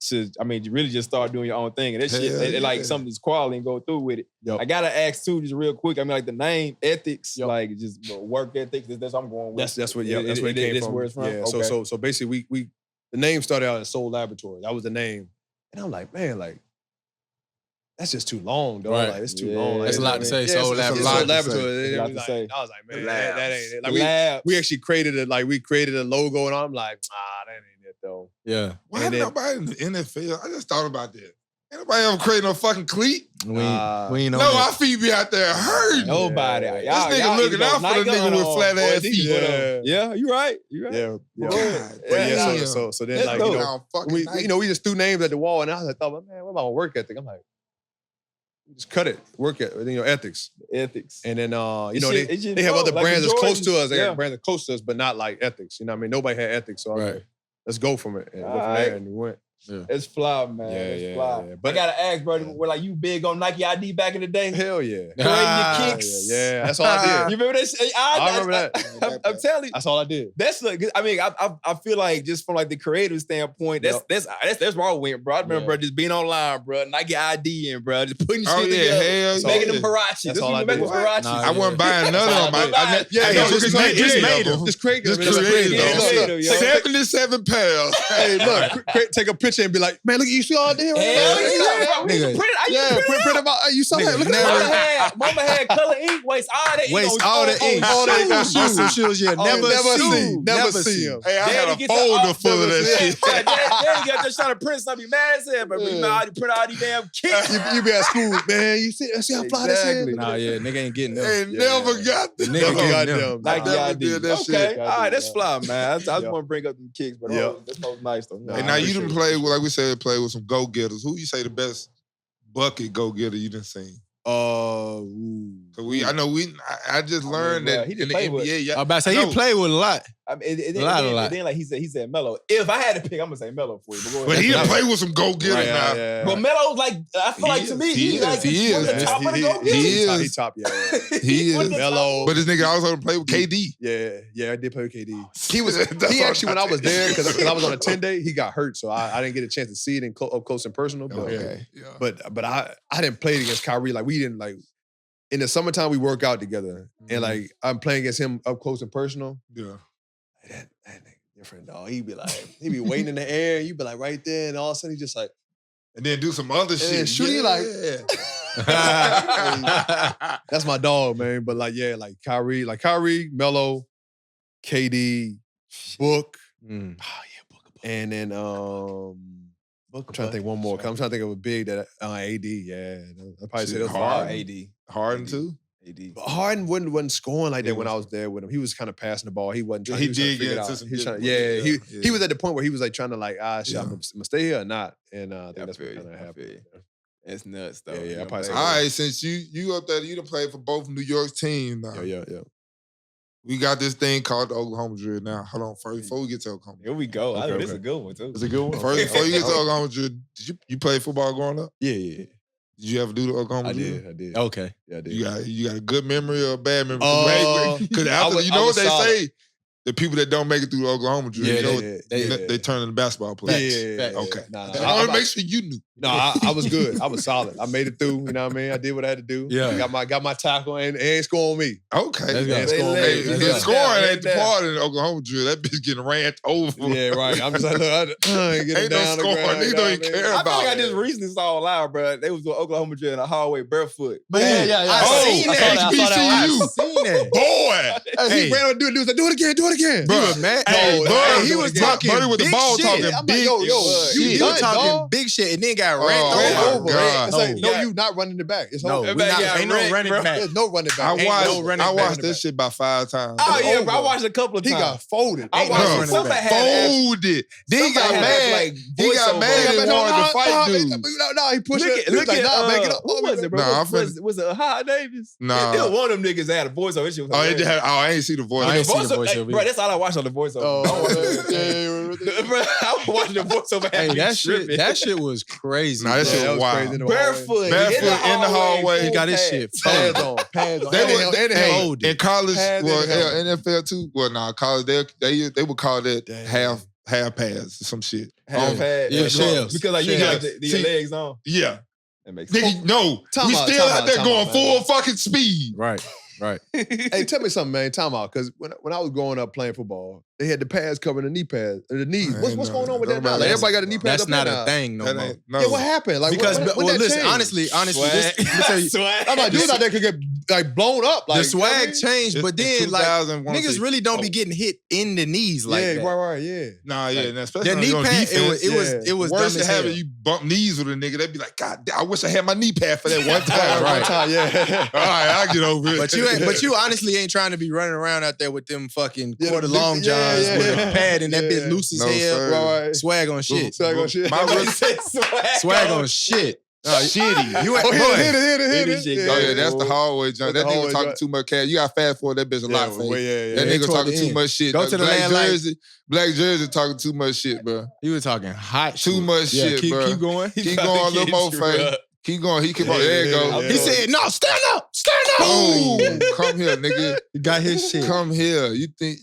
you really just start doing your own thing, and that shit, like something that's quality and go through with it. Yep. I gotta ask too, just real quick. I mean, like the name ethics, like just work ethics. That's what I'm going with. That's where it came from. Where it's from. Yeah. Okay. So basically, we the name started out as Soul Laboratory. That was the name, and I'm like, man, like that's just too long, though. Right. Like, it's too long. That's a lot to say. Yeah, Soul it's a Laboratory. laboratory. A lot to say. I was like, man, Labs. that ain't it. The Like, labs. we actually created a logo, and I'm like, that ain't it, though. Yeah. Why ain't nobody in the NFL? I just thought about that. Ain't nobody ever created no fucking cleat. We ain't on No, that. our feet be out there hurting. Nobody. This nigga looking out for the nigga with flat ass feet. Yeah, you right. You right. Yeah. God, But yeah, damn. so then, Let's like, go. you know, we just threw names at the wall, and I was like, man, what about my work ethic? I'm like, just cut it. Work ethic, ethics. Ethics. And then, It should they have flow, other like brands the that's close Jordans. to us. They Yeah. have brands that's close to us, but not like ethics. You know what I mean? Nobody had ethics, so I was Right. like, let's go from it. And go from Alright. there, and we went. It's fly, man. It's fly. yeah. But I gotta ask, bro, were like you big on Nike ID back in the day? Hell yeah. Creating your kicks. Yeah, that's all I did. You remember that shit? I remember that. I'm telling you. That's all I did. That's like, I mean, I feel like just from like the creative standpoint, that's where I went, bro. I remember bro, just being online, bro, Nike ID in, bro, just putting shit together, hell making yeah. them Hirachis. That's all I did. I wasn't buying none of them. Just made them. Just creative. Just creative. yo. 77 pounds. Hey, look, take a picture and be like, man, look, you see all I did? Hell yeah, bro. We used to print it. Yeah, print them out. You saw that? Look at Mama had color ink, waste all that ink. Waste all the ink. All that shoes you never never see them. Hey, I had a Daddy gets folder the- full of that shit. Daddy got just trying to print something, be mad as hell, but we print all these damn kicks. You be at school, man. You see how fly this is? Nah, yeah, nigga ain't getting them. Ain't never got them. Nigga got them. Nike never ID. did that shit. Okay, all right, that's fly, man. I just want to bring up them kicks, but Yeah. that was nice though. Hey, now you done played with, like we said, play with some go-getters. Who you say the best bucket go-getter you done seen? I just learned that he in the play with- NBA. I was about to say he played with a lot. I mean, it A lot. then like he said Melo. If I had to pick, I'm gonna say Melo for you. But, go But ahead. he done played with some go-getters now. Yeah. But Melo's like, I feel like to me, He like is. one of the top of the go-getters. He is. He top, yeah. He One is. of the Melo. But this nigga also played with KD. Yeah, I did play with KD. That's He all actually, when I was there, because I was on a 10-day, he got hurt, so I didn't get a chance to see it up close and personal. But, Okay. but I didn't play it against Kyrie. Like, we didn't, like, in the summertime, we work out together. And, like, I'm playing against him up close and personal. Yeah. That nigga different, dog. He be waiting in the air, and you be like right there, and all of a sudden he just like, And then do some other shit. shoot you like, that's my dog, man. But like, yeah, like Kyrie, Melo, KD, Book. Mm. And then I'm trying to think one more. I'm trying to think of a big that AD. Yeah, I probably say that's Harden. Harden too. AD. But Harden wasn't scoring like that when I was there with him. He was kind of passing the ball. He wasn't trying. He was trying to did figure get it into out. some He was trying, different- yeah, he was at the point where he was like trying to like, shit, I'm gonna stay here or not. And I think that's what feel kind of you. happened. It's nuts though. Yeah, I probably say All right, since you up there, you done played for both New York's teams now. Yeah. We got this thing called the Oklahoma drill now. Hold on, first before we get to Oklahoma. Here we go. Okay, This is a good one too. It's a good one. First, before you get to Oklahoma drill, did you play football growing up? Yeah. Did you ever do the Oklahoma drill? I did. Okay. Yeah, I did. You got a good memory or a bad memory? Because I after was- you I know what was they solid. say, the people that don't make it through the Oklahoma drill, you know yeah. they turn into basketball players. Yeah. Okay. Nah, I want to make sure you knew. No, I was good. I was solid. I made it through. You know what I mean? I did what I had to do. Yeah. Got my tackle and ain't scoring me. Okay. Let's go. Ain't scoring me. Hey, Let's the go. scoring ain't the part in the Oklahoma drill. That bitch getting ran over. Yeah, right. I'm just like, look, I ain't getting Ain't no down the scoring. ground. Niggas don't even care I about feel like I it. just recently saw loud, bro. They was doing Oklahoma drill in the hallway barefoot. Yeah. Oh, seen that. HBCU. I seen that. Boy. He ran on dude. He was like, do it again. Bro, man. Hey, No, Bird, he was Bird talking with the big ball shit. talking I'm like, big yo, shit. He done, was talking dog. big shit and then got Oh, ran my over. God. It's like, No. no, you not running it back. It's No, over. we not, Yeah, ain't no Rick, running bro. back. There's no running back. I Ain't no running watched back. that shit about 5 times. Oh yeah, bro. I over. watched it a couple of He times. got folded. I Ain't watched no running it. Somebody back. had Folded. Then he got Somebody had mad. like He got voiceover. mad and wanted to fight dude. No, he pushed it. Look at back it up. who was it, bro? Nah, I'm was it Hot Davis? Nah. It was one of them niggas that had a voiceover. Shit was Oh, hilarious. I ain't see the voice. I ain't see the Voiceover- voiceover bro, either. that's all I watched on the voiceover. Bro, I was watching the voiceover. Hey, had me that tripping. shit was crazy. Nah, that bro. shit was wild. crazy in the Barefoot, Barefoot in the hallway. He got his shit Pads folded. on. Pads on. They And would, they held. in college, Pads well, in the helmet. NFL too. Well, nah, college they would call that Damn. half pass or some shit. Half pad. Yeah, shells. Because like you got Shells. your legs on. Yeah, That makes sense. nigga, no, Time we out, still time out there out, going man. full fucking speed. Right. Right. Hey, tell me something, man. Time out. Because when I was growing up playing football, they had the pads covering the knee pads, the knees. What's going on with that now? Like, everybody got the knee pads That's up not there a thing no more. Yeah, what happened? Like, Because, when well, that listen, changed? honestly, this, let me tell you, I'm like, dudes out there could get like blown up. Like, the swag changed, but then like 2001 niggas really don't be getting hit in the knees like that. right, yeah. Nah, yeah, and especially The on knee your pad, defense. it was Worse dumb than as hell. having you bump knees with a nigga. They'd be like, God, I wish I had my knee pad for that one time. One time, yeah. All right, I'll get over it. But you honestly ain't trying to be running around out there with them fucking quarter long johns with a pad and that bitch loose as hell. Right. Swag on shit. Swag on shit. Swag on shit. Shitty. You ain't hit it. Oh yeah, that's the hallway jump. That nigga talking too much cash. You got fast forward that bitch a lot, fake. That nigga talking too much shit. Go to the Black Jersey talking too much shit, bro. He was talking hot shit. Too much shit, bro. Keep going. Keep going, a little more fake. Keep going. He keep on. There you go. He said, "No, stand up, stand up." Boom. Come here, nigga. He got his shit. Come here. You think?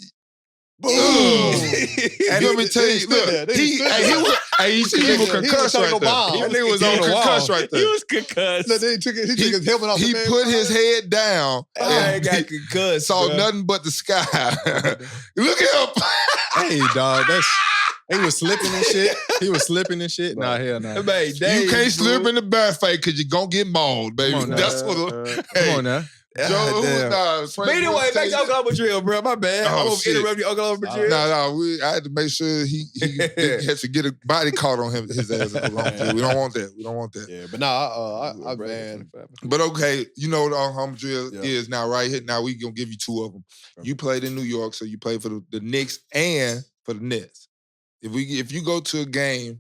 Boom. And let me tell you, look, he was concussed right there. That nigga was on concussed right there. He was concussed. No, he took his helmet off. He put his head down and got concussed. Saw nothing but the sky. Look at him. Hey, dog, he was slipping and shit. He was slipping and shit. Nah, hell no. You can't slip in the back fake because you're going to get mauled, baby. That's what. Come on now. Joe, but anyway, back to Oklahoma drill, bro. My bad. I won't interrupt you, Oklahoma drill. No, I had to make sure he had to get a body caught on him. His ass. We don't want that. Yeah, but nah, man. But okay, you know what Oklahoma drill is now, right here. Now we gonna give you two of them. You played in New York, so you played for the Knicks and for the Nets. If you go to a game,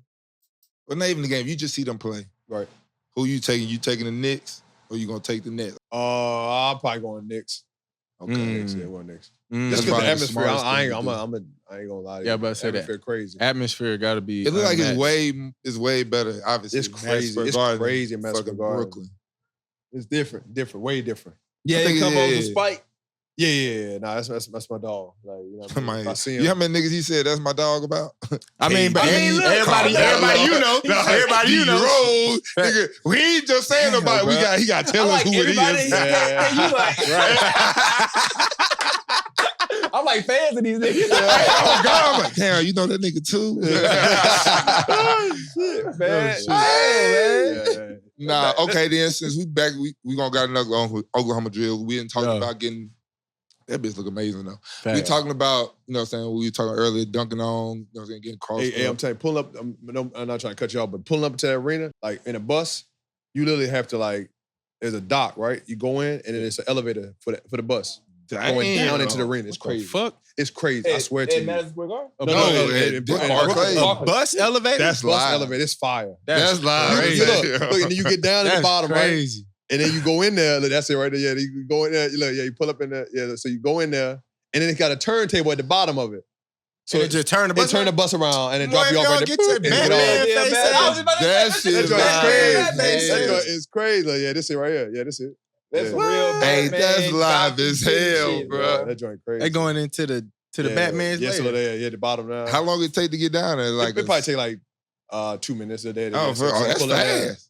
well, not even the game, you just see them play. Right. Who you taking? You taking the Knicks or you gonna take the Nets? I'm probably going Knicks. Okay. Knicks, yeah, going Knicks. Just That's because the the atmosphere, smartest I ain't thing to gonna lie to you. Yeah, but I say that. Atmosphere crazy. Atmosphere got to be. It looks like it's way better. Obviously, It's crazy. It's crazy in Madison Garden. Brooklyn. It's different, way different. Yeah, he come over with Spike. Yeah. Nah, that's my dog. Like, you know what I mean? If I see him, You know how many niggas he said that's my dog about? I mean, but look, everybody you know. Everybody you know. Rose, nigga, we ain't just saying nobody. He got to tell us who it is. You like, I'm like fans of these niggas. Oh God, I'm like, damn, you know that nigga too? shit, man. Nah, okay then, since we back, we gonna got another Oklahoma drill. We didn't talk about getting, that bitch look amazing though. We talking about, you know what I'm saying, we were talking earlier, dunking on, you know what I'm saying, getting crossed. Hey, I'm telling you, pull up, I'm not trying to cut you off, but pulling up to the arena, like in a bus, you literally have to like, there's a dock, right? You go in and then it's an elevator for the bus. Going down into the arena. It's crazy. Fuck? It's crazy. I swear to you. Madison Square Garden? No, bus elevator? That's bus live. elevator. It's fire. That's live. Look, and then you get down at the bottom, crazy. right? And then you go in there. Look, that's it right there. Yeah, you go in there. Look, you pull up in there. Yeah, so you go in there, and then it's got a turntable at the bottom of it. So it just turn the bus. Turn the bus around and then drop you off right there. Get your Batman face out. That shit is crazy. It's crazy. Like, yeah, this is right here. Yeah, this is. That's real Batman. Hey, that's live as hell, shit, bro. That joint crazy. They going into the Batman's later. later. Yeah, the bottom now. How long it take to get down there? Like it probably take like 2 minutes a day. That's fast.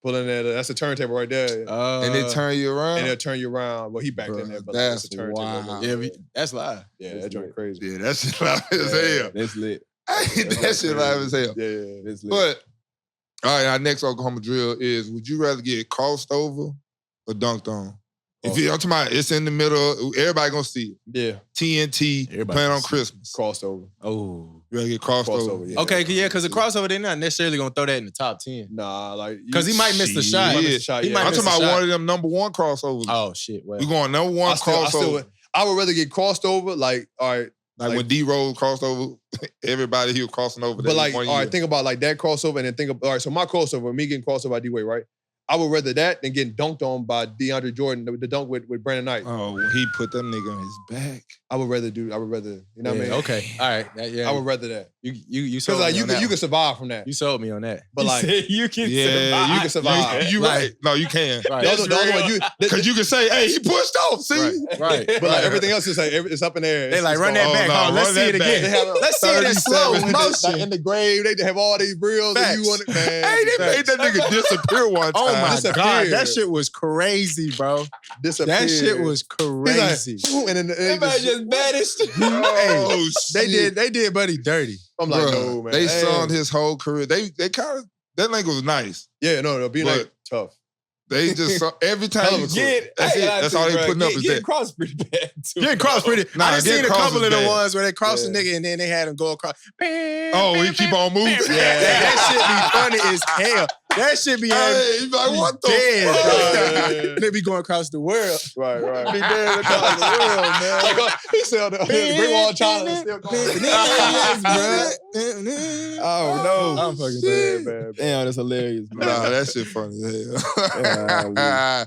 Pull in there. That's a turntable right there. And they turn you around? And they'll turn you around. Well, he backed in there, but that's a turntable. wild. Yeah, that's live. Yeah, that joint crazy. Yeah, that shit live as hell. That's lit. That shit live as hell. Yeah, that's lit. But, all right, our next Oklahoma drill is, would you rather get crossed over or dunked on? If you're talking about it's in the middle, everybody gonna see it. Yeah. TNT, playing on Christmas. Crossed over. Oh. You gotta get crossed over. Yeah. Okay, yeah, because the crossover, they're not necessarily gonna throw that in the top 10. Nah, like because he might miss the shot. I'm talking about one of them number one crossovers. Oh shit. Well. We going number one crossover. I would rather get crossed over, like, all right. Like when D-Rose crossed over, everybody he was crossing over. But like, all right, think about like that crossover and then think about, all right, so my crossover, me getting crossed over by D-Wade, right? I would rather that than getting dunked on by DeAndre Jordan, the dunk with Brandon Knight. Oh, he put that nigga on his back. I would rather, you know what I mean? Okay, all right. Yeah. I would rather that. You sold like me on that you can survive from that. You sold me on that. But like you can Yeah, you can survive. You right. No, you can. Right. The other one, Because you can say, hey, he pushed off. See? Right. But like everything else is like it's up in there. They like run that back. Let's see it again. Let's see it in slow motion. In the grave, they have all these reels and you want it, man. Hey, they made that nigga disappear one time. Oh my Disappeared. God, that shit was crazy, bro. Disappeared. That shit was crazy. Like, and then they just banished. Oh, shit. They did Buddy dirty. I'm like, Bruh, no, man. They saw his whole career. They kind of, that nigga was nice. Yeah, no, being like tough. They just saw, every time you that's all they putting up is Getting that. crossed pretty bad too. Getting crossed pretty. Nah, I done seen a couple of the bad. ones where they crossed the nigga and then they had him go across. Oh, he keep on moving? That shit be funny as hell. That shit be Hey, you like, what the dead, fuck? They be going across the world. Right. Be dead across the world, man. Like, he said, bring all China still going. Oh no. I'm fucking dead. Damn, that's hilarious, man. Nah, that shit funny as hell.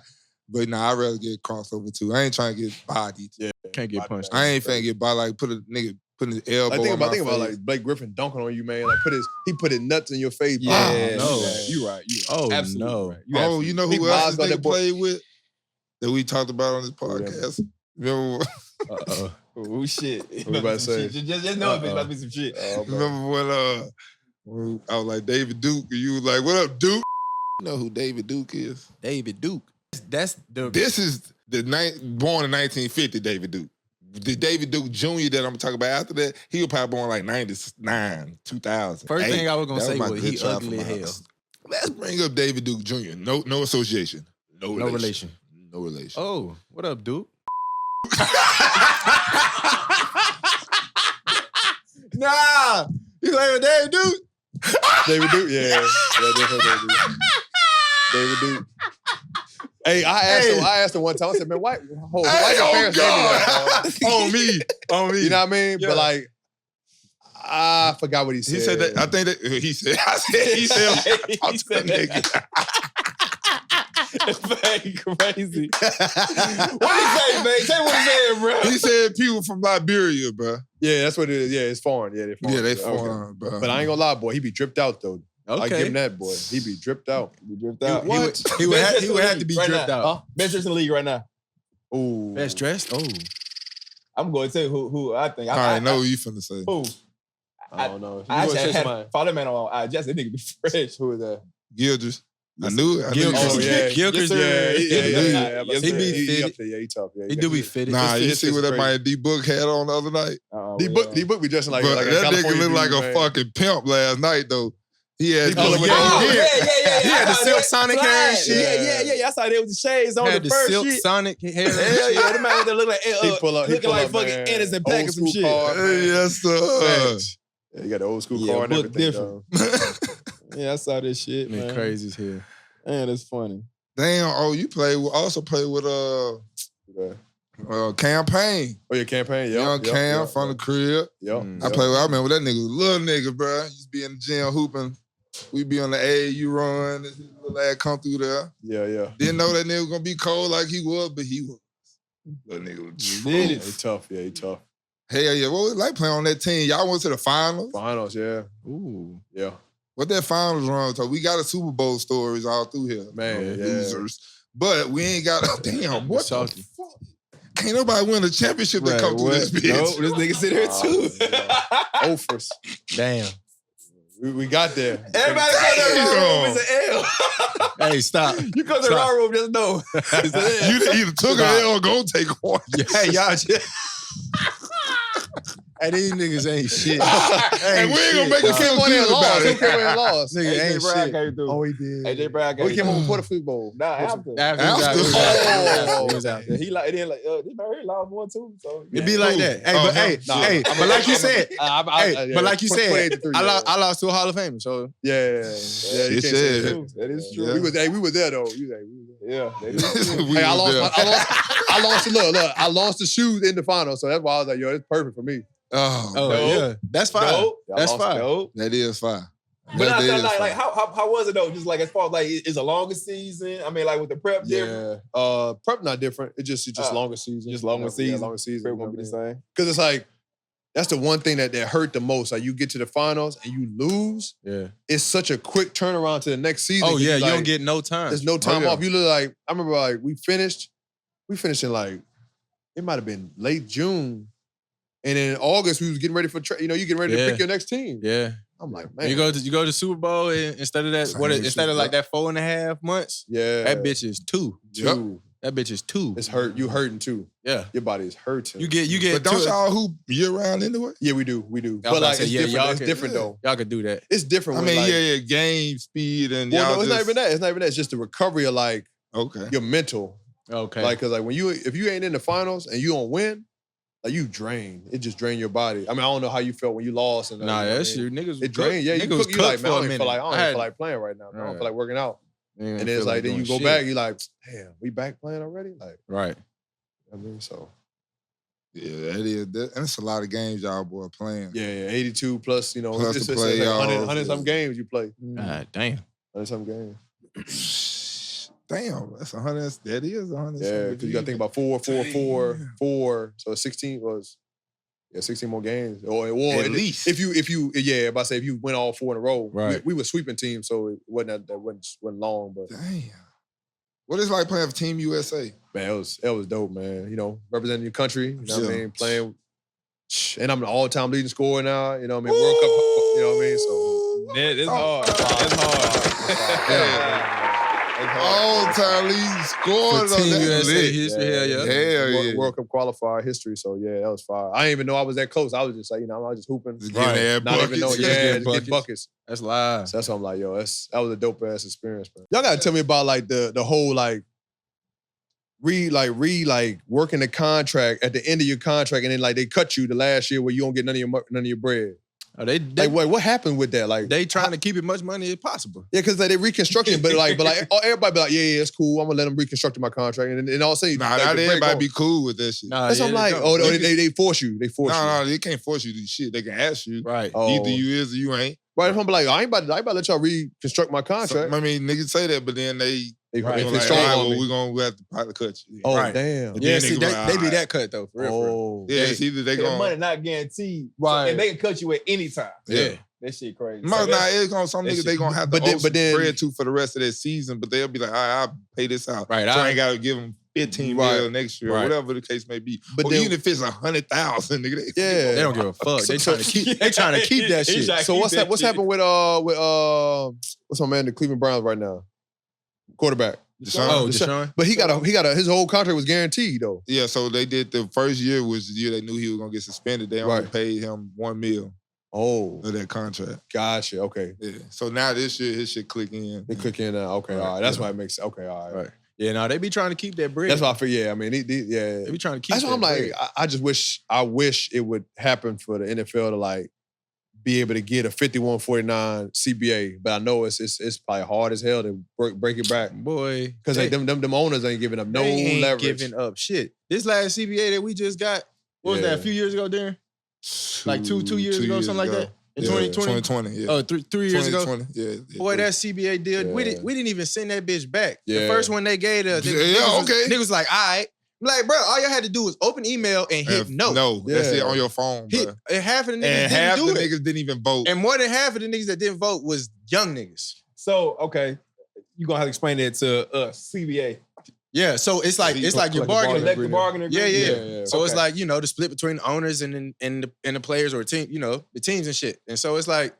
But nah, I'd rather get crossover too. I ain't trying to get bodied. Yeah, can't get punched. I ain't finna get bodied. Like, put a nigga putting his elbow Think on my about face. like Blake Griffin dunking on you, man. Like he put his nuts in your face. Yeah, no. You right. Oh, Absolutely no. right. Oh, you know who else this nigga played with? That we talked about on this podcast. Remember? Oh shit. What we about to say? Just know it's about to be some shit. Remember when I was like David Duke, and you was like, "What up, Duke?" You know who David Duke is? David Duke. That's the. This is born in 1950. David Duke. The David Duke Jr. that I'm gonna talk about after that, he was probably born like 99, 2000. First thing I was gonna say was he child ugly from as my hell. house. Let's bring up David Duke Jr. No association. No relation. No relation. Oh, what up, Duke? Nah, you like with David Duke? David Duke, yeah, David Duke. Hey, I asked him one time. I said, "Man, why your parents name me that, on me. You know what I mean?" Yeah. But like, I forgot what he said. He said that. I think that he said. He said nigga. It's crazy. What did he say, man? Say what he said, bro. He said people from Liberia, bro. Yeah, that's what it is. Yeah, it's foreign. Yeah, they're foreign. Yeah, they foreign, bro. But I ain't gonna lie, boy. He be dripped out though. Okay. I give him that, boy. He be dripped out. What? He would have to be dripped out. Huh? Best dressed in the league right now. Ooh. Best dressed? Oh. I'm going to tell you who I think. I know what you finna say. Who? I don't know. I actually had follow man on IG. That nigga be fresh. Who is that? Gilders. I knew it. Gilchrist, yeah. He be fitted. Yeah, he tough. Yeah, He do be fitted. Nah, you see what that my D-Book had on the other night? D-Book be dressing like But a that nigga California looked like dude, a man. fucking pimp last night, though. He had He had the Silk Sonic hair and shit. Yeah. I saw there was the shades on Had the the first Silk shit. Sonic hair. Hell yeah, the man look like looking like fucking man. Anderson Paak or some Old shit. school car, man. Yes, sir. Yeah, you got the old school Yeah, car and book everything. different. Yeah, I saw this shit, man. Crazy as hell. Man, that's funny. Damn, you also play with Campaign. Oh, your campaign, yeah. Young Cam from the crib. I remember that nigga, little nigga, bro. Used to be in the gym hooping. We be on the AAU run. This little lad come through there. Yeah. Didn't know that nigga was gonna be cold like he was, but he was. Little nigga was He tough. Yeah, he tough. Hell yeah. What was it like playing on that team? Y'all went to the finals? Finals, yeah. Ooh. Yeah. What that finals run? So we got a Super Bowl stories all through here. Man, losers. But we ain't got damn, what the fuck? Can't nobody win a championship that come through this bitch. Nope, this nigga sit here too. Offers. Damn. We got there. Everybody come to the wrong room, it's an L. Hey, stop. You come to the wrong room, just know. It's an L. You either took an L or gonna take one. Hey, y'all just... Hey, these niggas ain't shit. And we ain't gonna make it feel good about it. Who came in and lost? Nigga ain't shit. came through. Oh, he did. AJ Brown We came over for the football. Nah, after. He was out there. He like, it didn't like, he lost one too. So It be like that. Hey, but like you said, but like you said, I lost to a Hall of Famer. So Yeah. It said. that is true. We was there though. Yeah, that is true. We Hey, I was lost. there. Look. I lost the shoes in the final, so that's why I was like, yo, it's perfect for me. Oh, yeah, that's fine. Dope. That's fine. Dope. that is fine. But I felt like how was it though? Just like as far as like it's a longer season. I mean, like with the prep different. Yeah. Prep not different. It's just longer season. Just longer season. Longer season. Prep won't be the same. Because it's like That's the one thing that hurt the most. Like you get to the finals and you lose. Yeah. It's such a quick turnaround to the next season. Oh, yeah. You don't get no time. There's no time off. You look like, I remember like we finished in like, it might have been late June. And in August, we was getting ready for, you getting ready to pick your next team. Yeah. I'm like, man. You go to Super Bowl and instead of that, instead of like that 4.5 months, that bitch is 2. Yep. That bitch is 2. It's hurt. You hurting too. Yeah. Your body is hurting. You get. But don't y'all hoop year round anyway? Yeah, we do. But like, it's different. It's different though. Y'all could do that. It's different. I mean, game speed and well, y'all no, it's not even that. It's not even that. It's just the recovery of like your mental. Okay. Like, cause like if you ain't in the finals and you don't win, like you drain. It just drain your body. I mean, I don't know how you felt when you lost. And that shit, niggas. It drained. Yeah, you like, man, I don't feel like playing right now. I don't feel like working out. And then it's like, then you go back, you like, damn, we back playing already? Like, right. I mean, so. Yeah, that is. And it's a lot of games y'all boy playing. Yeah, 82 plus, plus it's the playoffs. like 100-some games you play. God damn. 100-some games. Damn, that's 100. That is 100. Yeah, because you got to think about 4. So 16 was 16 more games. Or at least if you win all 4 in a row, right? We were sweeping teams, so it wasn't long. But damn, what is it like playing for Team USA? Man, it was dope, man. Representing your country. You know what I mean? Playing, and I'm the all-time leading scorer now. You know what I mean? World Cup. You know what I mean? So it's hard. It's hard. All-time leading scorer. Team USA history. Hell yeah. World Cup qualifier history. So yeah, that was fire. I didn't even know I was that close. I was just like, I was just hooping. Right. Not even knowing. Yeah, just get buckets. That's live. So that's why I'm like, yo, that was a dope ass experience, man. Y'all gotta tell me about like the whole like working the contract at the end of your contract, and then like they cut you the last year where you don't get none of your bread. Oh, they like what happened with that? Like they trying to keep as much money as possible. Yeah, because they reconstructing, but everybody be like, yeah, it's cool. I'm gonna let them reconstruct my contract, and all of a sudden, not everybody be cool with that shit. That's what I'm like. They force you. They force you. No, they can't force you to do shit. They can ask you. Right. Either you is or you ain't. Right. I'm like, I ain't about to let y'all reconstruct my contract. I mean, niggas say that, but then they we're gonna have to probably cut you. Oh, right. Damn. Yeah, see, they be that cut though, for real. Yeah, it's either they going money not guaranteed, right? And they can cut you at any time. Yeah. That shit crazy. Some niggas they gonna have to owe some bread to for the rest of that season, but they'll be like, all right, I'll pay this out. Right. So I ain't gotta give them 15 mil next year, or whatever the case may be. But even if it's 100,000, nigga, they don't give a fuck. They trying to keep that shit. So what's happened with what's my man, the Cleveland Browns right now? Quarterback. Deshaun. But he got his whole contract was guaranteed though. Yeah, so they did the first year was the year they knew he was gonna get suspended. They only paid him $1 million. Oh, of that contract. Gotcha. Okay. Yeah. So now this year, his shit click in. They click in now. Okay. All right. That's why it makes. Okay. All right. Yeah. No, they be trying to keep that bread. That's why I feel. Yeah. I mean, they be trying to keep. That's why I'm bread. like, I just wish. I wish it would happen for the NFL to like be able to get a 51-49 CBA, but I know it's probably hard as hell to break it back, boy. Because them owners ain't giving up no leverage. Giving up shit. This last CBA that we just got, what was that? A few years ago, Darren? Like two years ago, something like that. In 2020? 2020, yeah. Oh, 3 years ago? Yeah. Boy, that CBA deal, we didn't even send that bitch back. Yeah. The first one they gave us, niggas was like, all right. I'm like, bro, all y'all had to do was open email and hit no. No, that's it on your phone, bro. And half of the niggas niggas didn't even vote. And more than half of the niggas that didn't vote was young niggas. So, okay, you gonna have to explain that to us, CBA. Yeah, so it's like your bargaining collective bargaining agreement. Yeah. So it's like, the split between the owners and the players or team, the teams and shit. And so it's like,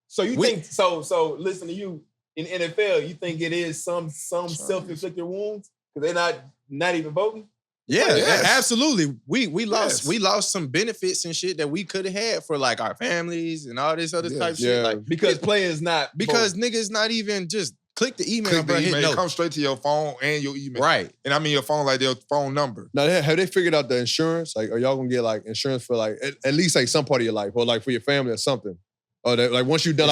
so you think so listen to you in NFL, you think it is some self-inflicted wounds because they're not even voting? Yeah, absolutely. We lost some benefits and shit that we could have had for like our families and all this other type shit. Like because players not niggas not even just click the email, click bro. The email. Hit no. Come straight to your phone and your email. Right. And I mean your phone like their phone number. Now have they figured out the insurance? Like, are y'all gonna get like insurance for like at least like some part of your life, or like for your family or something? Or like once you done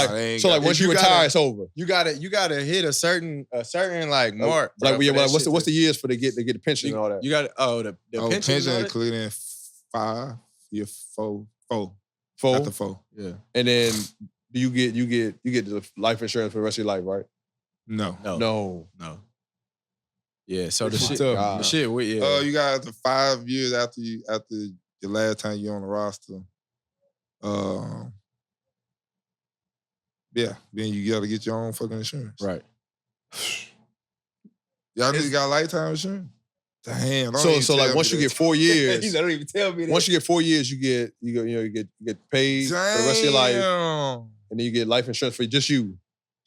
once you retire, it's over. You gotta hit a certain like mark. Like what's the years for to get the pension and all that? You got the pension included in 5 year 4. After 4. Yeah. And then you get the life insurance for the rest of your life, right? No. Yeah, so the shit. You got after 5 years after your last time you're on the roster, Yeah, then you gotta get your own fucking insurance. Right. Y'all niggas got lifetime insurance? Damn. So like once you get 4 years, don't even tell me that. once you get 4 years, you get paid for the rest of your life, and then you get life insurance for just you.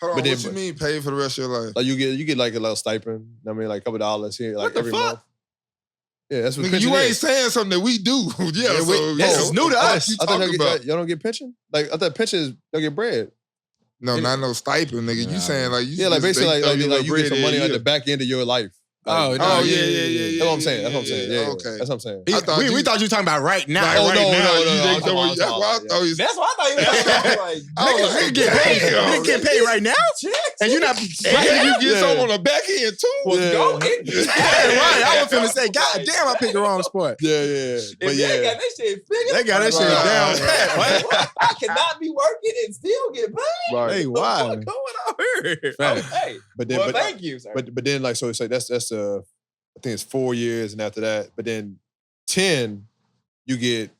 Hold on, what you mean paid for the rest of your life? Like you get like a little stipend. I mean, like a couple dollars here, like every month. Yeah, that's what Nigga, pension you ain't is. saying something that we do. This is new to us. I thought y'all don't get pension. Like I thought pension is y'all get bread. No, not no stipend, nigga. You saying like you like basically like you get some money at at the back end of your life. Yeah. That's what I'm saying. That's what I'm saying. Yeah, okay. That's what I'm saying. We thought you were talking about right now. No. That's what I thought you That's what I thought you were talking about. Nigga get paid right now? And you're not... And you get some on the back end too? Go right. I was finna say, God damn, I picked the wrong sport. Yeah. But They got that shit figured. They got that shit down pat. I cannot be working and still get paid. Right. Hey, What's wow. going on here? Okay. But then, Well, thank you, sir. But then, like, so it's like that's I think it's 4 years, and after that, but then 10, you get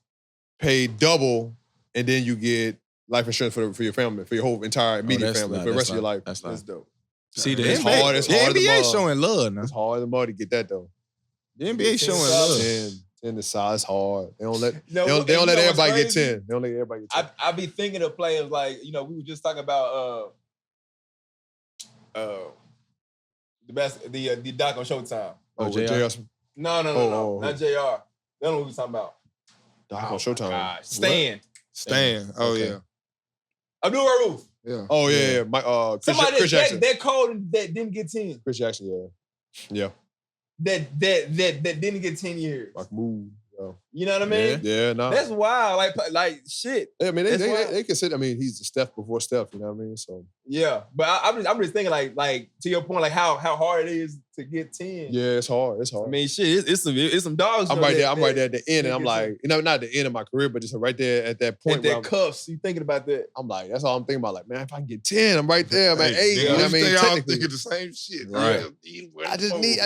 paid double, and then you get life insurance for your family, for your whole entire immediate family, for the rest of your life. That's dope. See, the It's NBA, hard. It's the hard. NBA showing love now. It's hard as mud to get that though. The NBA showing love. 10 the size hard. They don't let No, they don't let everybody get crazy? 10. They don't let everybody get 10. I be thinking of players like, we were just talking about the doc on Showtime. JR. No, not JR. That's what we was talking about. Doc on Showtime. God. Stan. Oh Okay. yeah. Abdul Rauf. Yeah. Oh yeah. My Somebody Chris Jackson. that cold that didn't get 10. Chris Jackson, yeah. That didn't get 10 years. Like move. You know what I mean? Yeah, no. That's wild. Like shit. I mean, That's wild. they consider. I mean, he's the Steph before Steph. You know what I mean? So Yeah, but I'm just thinking like to your point, like how hard it is to get 10. yeah, it's hard. It's hard. I mean, shit, it's some dogs. I'm right there. I'm right there at the end, and I'm like, not the end of my career, but just right there at that point. At that cuffs, you thinking about that? I'm like, that's all I'm thinking about. Like, man, if I can get 10, I'm right there. I'm at 8. You know what I mean? Y'all Technically, thinking the same shit. Right. I just need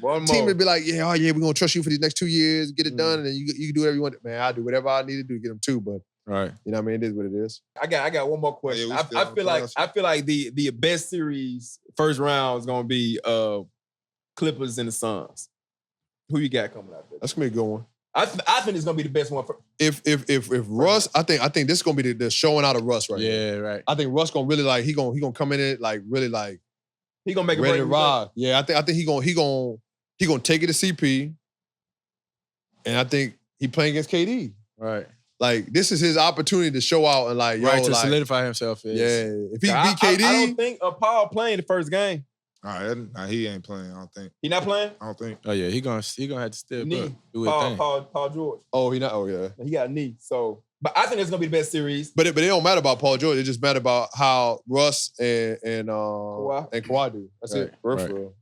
One team more. to be like, yeah, we're gonna trust you for these next 2 years, get it done, and then you can do whatever you want. Man, I'll do whatever I need to do to get them 2, but Right. you know what I mean? It is what it is. I got one more question. Yeah, we I still feel on like the class. the best series first round is gonna be Clippers and the Suns. Who you got coming out there? That's gonna be a good one. I think it's gonna be the best one. If Russ, I think this is gonna be the showing out of Russ right here. Yeah, right. I think Russ gonna really like he gonna come in it like really like He gonna make a ready break. to ride. Yeah, I think he gonna take it to CP, and I think he playing against KD. Right. Like this is his opportunity to show out and like Right, to like, solidify himself. Yeah, Is. if he beat I KD, don't think Paul playing the first game. All right, nah, he ain't playing. I don't think. He not playing. I don't think. Oh yeah, he gonna have to step up. Knee. Do his thing. Paul George. oh he not. Oh yeah. He got a knee. So, but I think it's gonna be the best series. But it don't matter about Paul George. It just matter about how Russ and Kawhi do. That's it. For real.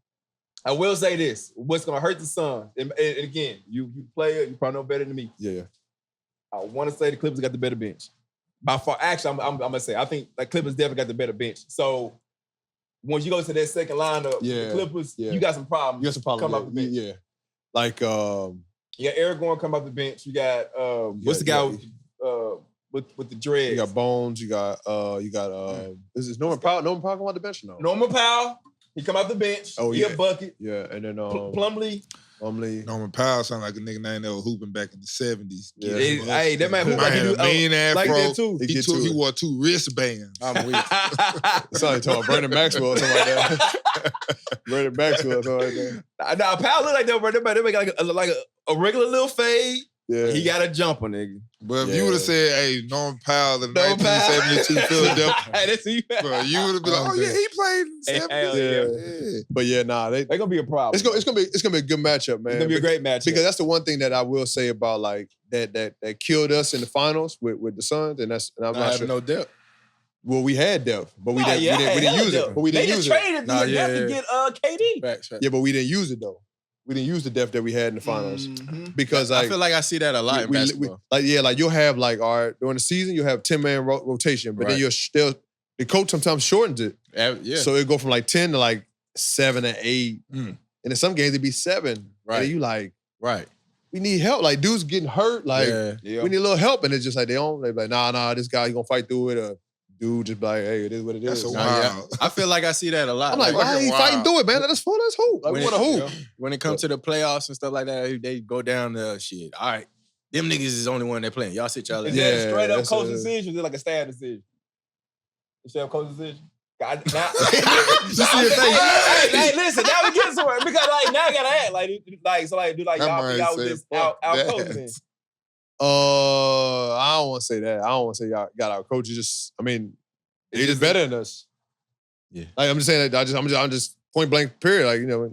I will say this: what's gonna hurt the Suns? And again, you player, you probably know better than me. Yeah. I want to say the Clippers got the better bench. By far, actually, I'm gonna say I think like Clippers definitely got the better bench. So once you go to that second lineup, the Clippers, you got some problems. You got some problems. Come off the bench. Yeah. Like you got Eric Gordon come off the bench. You got what's the guy with the dreads? You got Bones. You got is this Norman Powell? Norman Powell come off the bench or no? Norman Powell. He come off the bench. Oh, he yeah. a bucket. Yeah, and then Plumlee. Norman Powell sound like a nigga named that was hooping back in the 70s. Yeah. Hey, that man hoop Might like he have do a mean afro. like that too. He wore 2 wristbands. I'm weak. Somebody talking Brandon Maxwell or something like that. Brandon Maxwell or something like that. Nah, Powell look like that, bro. They make like a regular little fade. Yeah. He got a jumper, nigga. But if you would have said, hey, Norman Powell in Norman Powell. 1972 Philadelphia, That's who you bro, you would have been like, oh yeah, he played in the 70s. hell Yeah. But yeah, nah, They're gonna be a problem. it's gonna be a good matchup, man. It's gonna be a great match. Because that's the one thing that I will say about like that killed us in the finals with the Suns, and I'm not sure. No depth. Well, we had depth, but we didn't use it. But we didn't use it. They just traded the depth to get KD. Facts. Yeah, but we didn't use it though. We didn't use the depth that we had in the finals because I like feel like I see that a lot in basketball. like you'll have like during the season you'll have 10-man rotation, but then you're still the coach sometimes shortens it. Yeah. So it go from like 10 to like 7 or 8, and in some games it'd be 7. Right. And you like Right. we need help. Like, dudes getting hurt. Like, we need a little help. And it's just like, they're like, nah, this guy, he gonna fight through it. Or dude just be like, hey, it is what it is. That's wild. I feel like I see that a lot. I'm like, why he fighting through it, man? Let's hoop. Like, we want to hoop. When it comes to the playoffs and stuff like that, they go down the shit. All right, them niggas is the only one that playing. Y'all sit y'all. Is that a straight up coach decision? Or is it like a staff decision? Straight up coach decision. Hey, listen, now we get somewhere because like now I gotta act like do y'all with this out coaching. I don't want to say that. I don't want to say y'all got our coaches. Just, I mean, they just better than us. Yeah. Like I'm just saying that. I'm just point blank. Period. Like, you know,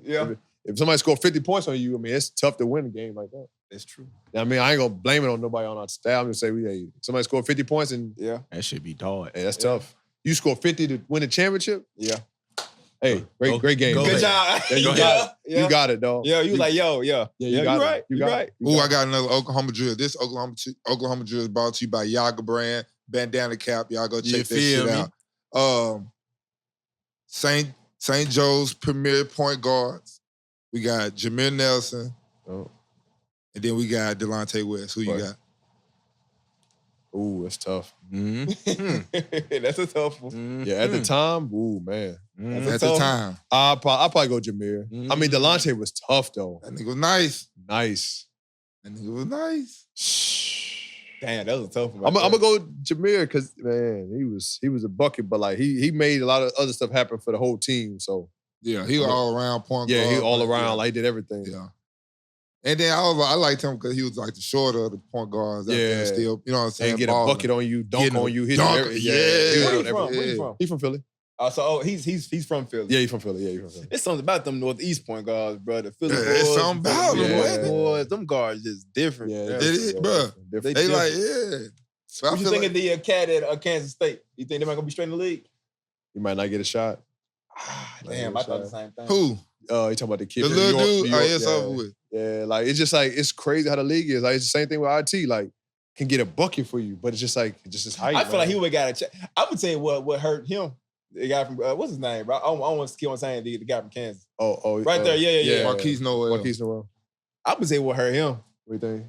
if somebody score 50 points on you, I mean, it's tough to win a game like that. That's true. I mean, I ain't gonna blame it on nobody on our staff. I'm gonna say somebody scored 50 points and that should be dog. Hey, that's tough. You score 50 to win a championship? Yeah. Hey, great game. Good job. You got it, dog. Yeah, you like, you right. You right. Ooh, I got another Oklahoma drill. This Oklahoma drill is brought to you by Yaga Brand, bandana cap. Y'all go check that shit out. St. Joe's premier point guards. We got Jameer Nelson. Oh. And then we got Delonte West. Who you got? Ooh, that's tough. Mm-hmm. That's a tough one. Mm-hmm. Yeah, at the time, ooh, man. At the time. I'll probably go Jameer. I mean, Delonte was tough, though. That nigga was nice. That nigga was nice. Damn, that was a tough one. I'm gonna go Jameer because, man, he was a bucket, but like he made a lot of other stuff happen for the whole team. So yeah, he was all around point guard. Yeah, he all around. Like, he did everything. Yeah. And then I liked him because he was like the shorter of the point guards. Yeah. Still, you know what I'm saying? And get a bucket on you, dunk on you, hit dunk, everything. Where you from? He from Philly. He's from Philly. Yeah, he's from Philly. It's something about them Northeast point guards, bro. The Philly boys. It's something about them, boys. Them guards just different. Yeah, it is, bro. They like, So what you think of the cat at Kansas State? You think they might gonna be straight in the league? He might not get a shot. Damn, I thought the same thing. Who? You talking about the kid? The little dude? Oh, it's over with. Yeah, like it's just like it's crazy how the league is. Like it's the same thing with IT. Like can get a bucket for you, but it's just like his height. I feel like he would got a check. I would tell you what hurt him. The guy from what's his name, bro? I don't want to keep on saying the guy from Kansas. Right there, yeah. Marquise Noel. I would say what hurt him. What do you think?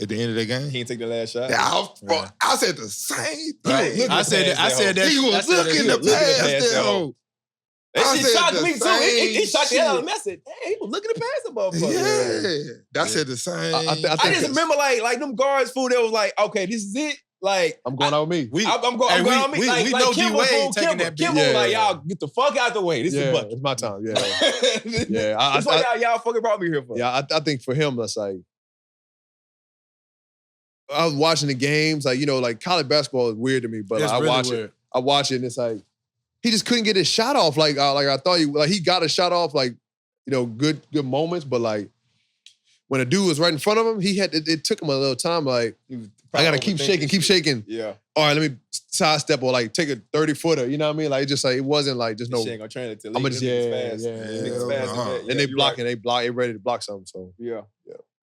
At the end of the game, he didn't take the last shot. Yeah, I said the same thing. I said that. He was looking to pass that hoe. That shit shocked me too. It shocked the hell out of me. I said, damn, he was looking to pass the motherfucker. Yeah. That said the same. I just remember like them guards food that was like, okay, this is it. Like I'm going out with me. I'm going out with me. We know D-Wade taking that beat. Kimble like, y'all get the fuck out the way. This is bucket. It's my time. Yeah. That's what y'all fucking brought me here for. Yeah, I think for him, that's like I was watching the games, like, you know, like college basketball is weird to me, but like, I watch it and it's like he just couldn't get his shot off. Like I thought he got a shot off, like, you know, good moments, but like when a dude was right in front of him, it took him a little time. Like I gotta keep shaking. Yeah. All right, let me sidestep or like take a 30-footer. You know what I mean? Like just like it wasn't like just no. She ain't gonna train it till I'm just fast. And they blocking, they ready to block something. So yeah.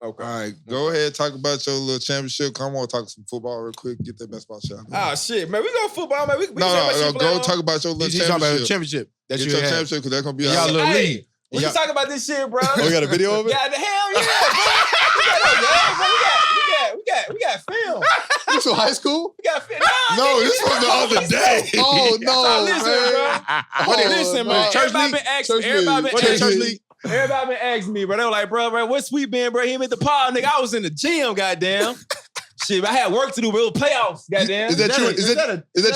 Okay. All right, go ahead, talk about your little championship. Come on, talk some football real quick. Get that best ball shot. Ah, shit, man. We go football, man. No, go talk about your little championship. Talk about the championship. Get your championship, because that's going to be y'all little league. We can talk about this shit, bro. Oh, you got a video of it? Yeah, the hell yeah, bro. We got film. This was high school? We got film. No, this was the other day. Oh, no, Listen, man. Everybody been asking. Everybody been asking me, bro. They were like, bro, what's Sweet been, bro? He hit the pod, nigga. I was in the gym, goddamn. Shit, I had work to do, but it was playoffs, goddamn. Is that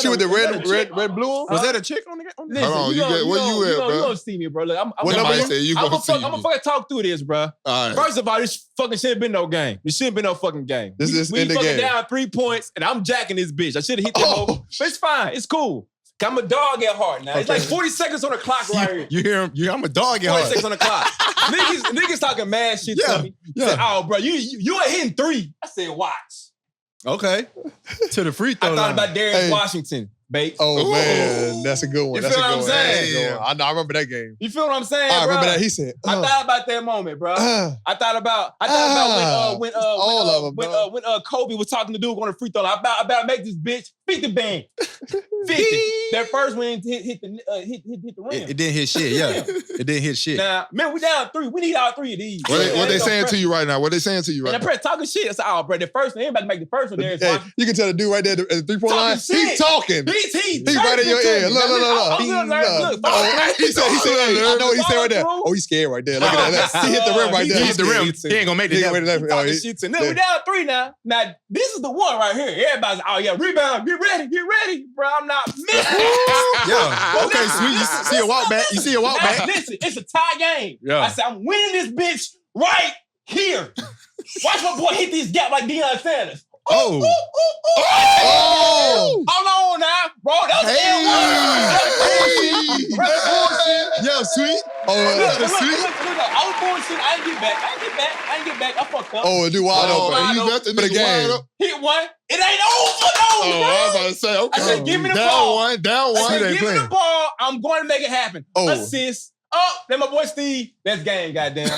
you with the red blue on? Was that a chick on the Listen, hold on, where you at, bro? You gonna see me, bro. Look, I'm gonna fucking talk through this, bro. All right. First of all, this fucking shouldn't been no game. This shouldn't been no fucking game. We fucking game. down 3 points, and I'm jacking this bitch. I should have hit the hole. But it's fine. It's cool. I'm a dog at heart now. It's like 40 seconds on the clock right here. You hear him? I'm a dog at heart. 40 seconds on the clock. niggas talking mad shit to me. Said, oh, bro, you ain't hitting 3. I said, watch. Okay. To the free throw I thought about Daren Washington, babe. Oh, man. That's a good one. You feel what I'm saying? I remember that game. You feel what I'm saying, I bro? remember that. He said, I thought about that moment, bro. I thought about when all of them. When Kobe was talking to dude on the free throw, I about to make this bitch 50 bang. 50. That first one hit the rim. It didn't hit shit, yeah. It didn't hit shit. Now, man, we down 3. We need all 3 of these. What they saying to you right now? What they saying to you right now? And the press talking shit. I said, oh, bro, the first one, anybody make the first one there. Hey, you can tell the dude right there at the 3-point line. He's talking. He's right in your ear. Look. He said, I know what he said right there. Oh, he's scared right there. Look at that. He hit the rim right there. He hit the rim. He ain't gonna make it. We down 3 now. Now, this is the one right here. Everybody's, oh, yeah, rebound. Get ready. Bro, I'm not missing. Yeah. Okay, sweet. You see a walk back. Listen, it's a tie game. Yeah. I said, I'm winning this bitch right here. Watch my boy hit these gap like Dion Sanders. Oh. Hold on now, bro. That was bullshit. Yo, sweet. Look, I was bullshit. I ain't get back. I fucked up. Oh, dude, wide open. You left the nigga wide open. Hit one. It ain't over, though. I was about to say, okay. I said, give me the ball. Down one. I said, give me the ball. I'm going to make it happen. Oh. Assist. Oh, then my boy Steve. That's game, goddamn.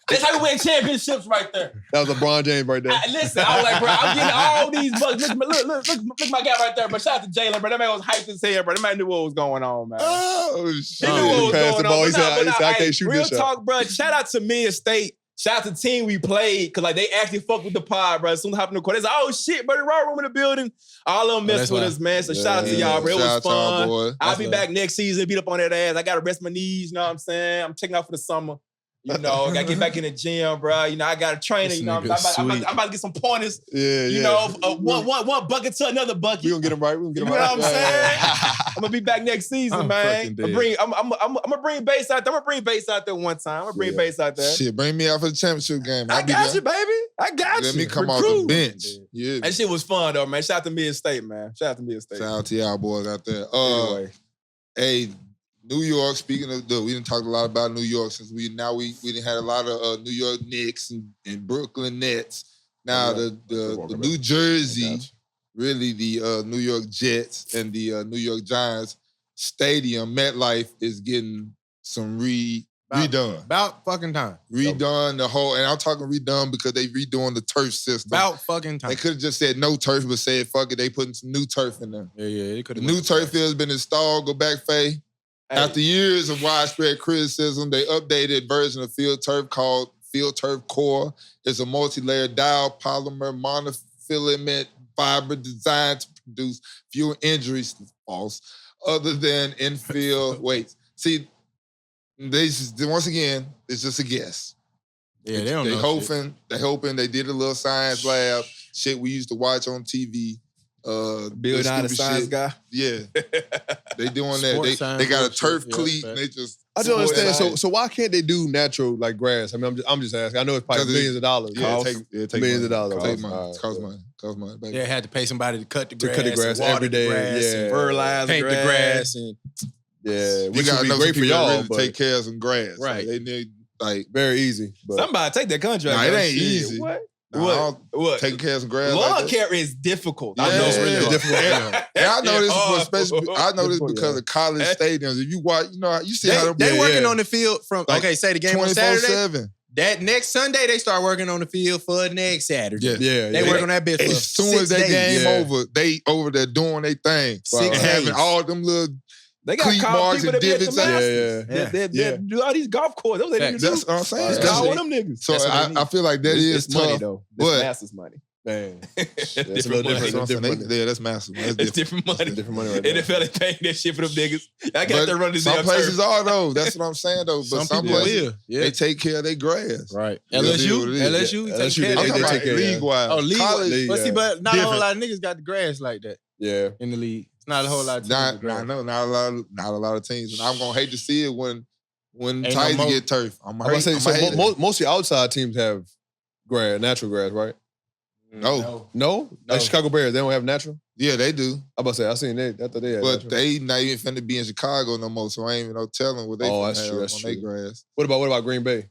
That's how we win championships right there. That was LeBron James right there. Listen, I was like, bro, I'm getting all these bucks. Look my guy right there, bro. Shout out to Jalen, bro. That man was hyped as hell, bro. That man knew what was going on, man. Oh, shit. He knew what was going on. He said, I can't shoot real this shot. talk, bro. Shout out to Mid-State. Shout out to the team we played, because like they actually fucked with the pod, bro. As soon as I hopped in the court, they said, oh shit, bro, the raw room in the building. All of them messed with us, man. So shout out to y'all, bro. It was fun. I'll be back next season, beat up on that ass. I got to rest my knees, you know what I'm saying? I'm checking out for the summer. You know, I got to get back in the gym, bro. You know, I got a trainer, you know. I'm about to get some pointers. Yeah. You know, one bucket to another bucket. We gonna get them right. You know what I'm saying? I'm gonna be back next season, man. I'm gonna bring bass out there. I'm gonna bring bass out there one time. I'm gonna bring bass out there. Shit, bring me out for the championship game. I got you, baby. I got you. Let me come off the bench. Yeah. That shit was fun though, man. Shout out to Mid-State, man. Shout out to y'all boys out there. Anyway. Hey, New York, speaking of, we didn't talk a lot about New York since we didn't had a lot of New York Knicks and Brooklyn Nets. Now the New Jersey, really the New York Jets and the New York Giants stadium, MetLife, is getting some redone. About fucking time. Redone the whole, and I'm talking redone because they redoing the turf system. About fucking time. They could have just said no turf, but said fuck it, they putting some new turf in there. Yeah, they could have. The new turf field's been installed. Go back, Faye. After years of widespread criticism, they updated version of Field Turf called Field Turf Core. It's a multi-layered dial polymer monofilament fiber designed to produce fewer injuries, false, other than infield weights. See, once again, it's just a guess. Yeah, they don't know. They hoping they did a little science lab, shit we used to watch on TV. Bill Nye, the science guy. Yeah, they doing that. They got a turf cleat. And they just. I don't understand. So why can't they do natural like grass? I mean, I'm just asking. I know it's probably millions of dollars. Yeah, take millions of dollars. Cost money. Baby. They had to pay somebody to cut the grass, every day. And fertilize paint the grass, and which would be great for y'all. Really take care of some grass, right? So they need very easy. But. Somebody take that contract. Nah, it ain't easy. What? Taking care of some grass. Lawn care is difficult. I know it's really difficult. And I know this because of college stadiums. If you watch, you see how they working on the field from say the game on Saturday. 24/7. That next Sunday they start working on the field for next Saturday. Yeah. They work on that bitch for as soon as that game over, they over there doing their thing. And having all them little. They got called people that be at the Masters. Yeah. Do all these golf courses. That's what I'm saying. That's all them niggas. So I feel like that is tough. Money though. That's Masters money. Man, that's a little different. Yeah, that's massive. That's different money. Different money right there. NFL is paying that shit for them niggas. I got to run this. Some places are though. That's what I'm saying though. But some places they take care of their grass. Right. LSU take care of their grass. League-wise. Oh, league. But see, but not a whole lot of niggas got the grass like that. Yeah. In the league, it's not a whole lot of teams. I know, not a lot of teams, and I'm gonna hate to see it when Titans get turf. I'm gonna say most of the outside teams have grass, natural grass, right? No. Like Chicago Bears, they don't have natural? Yeah, they do. I'm about to say, I seen they. I thought they had but natural. they not even finna be in Chicago no more, so I ain't even telling what they that's have true. on their grass. What about Green Bay?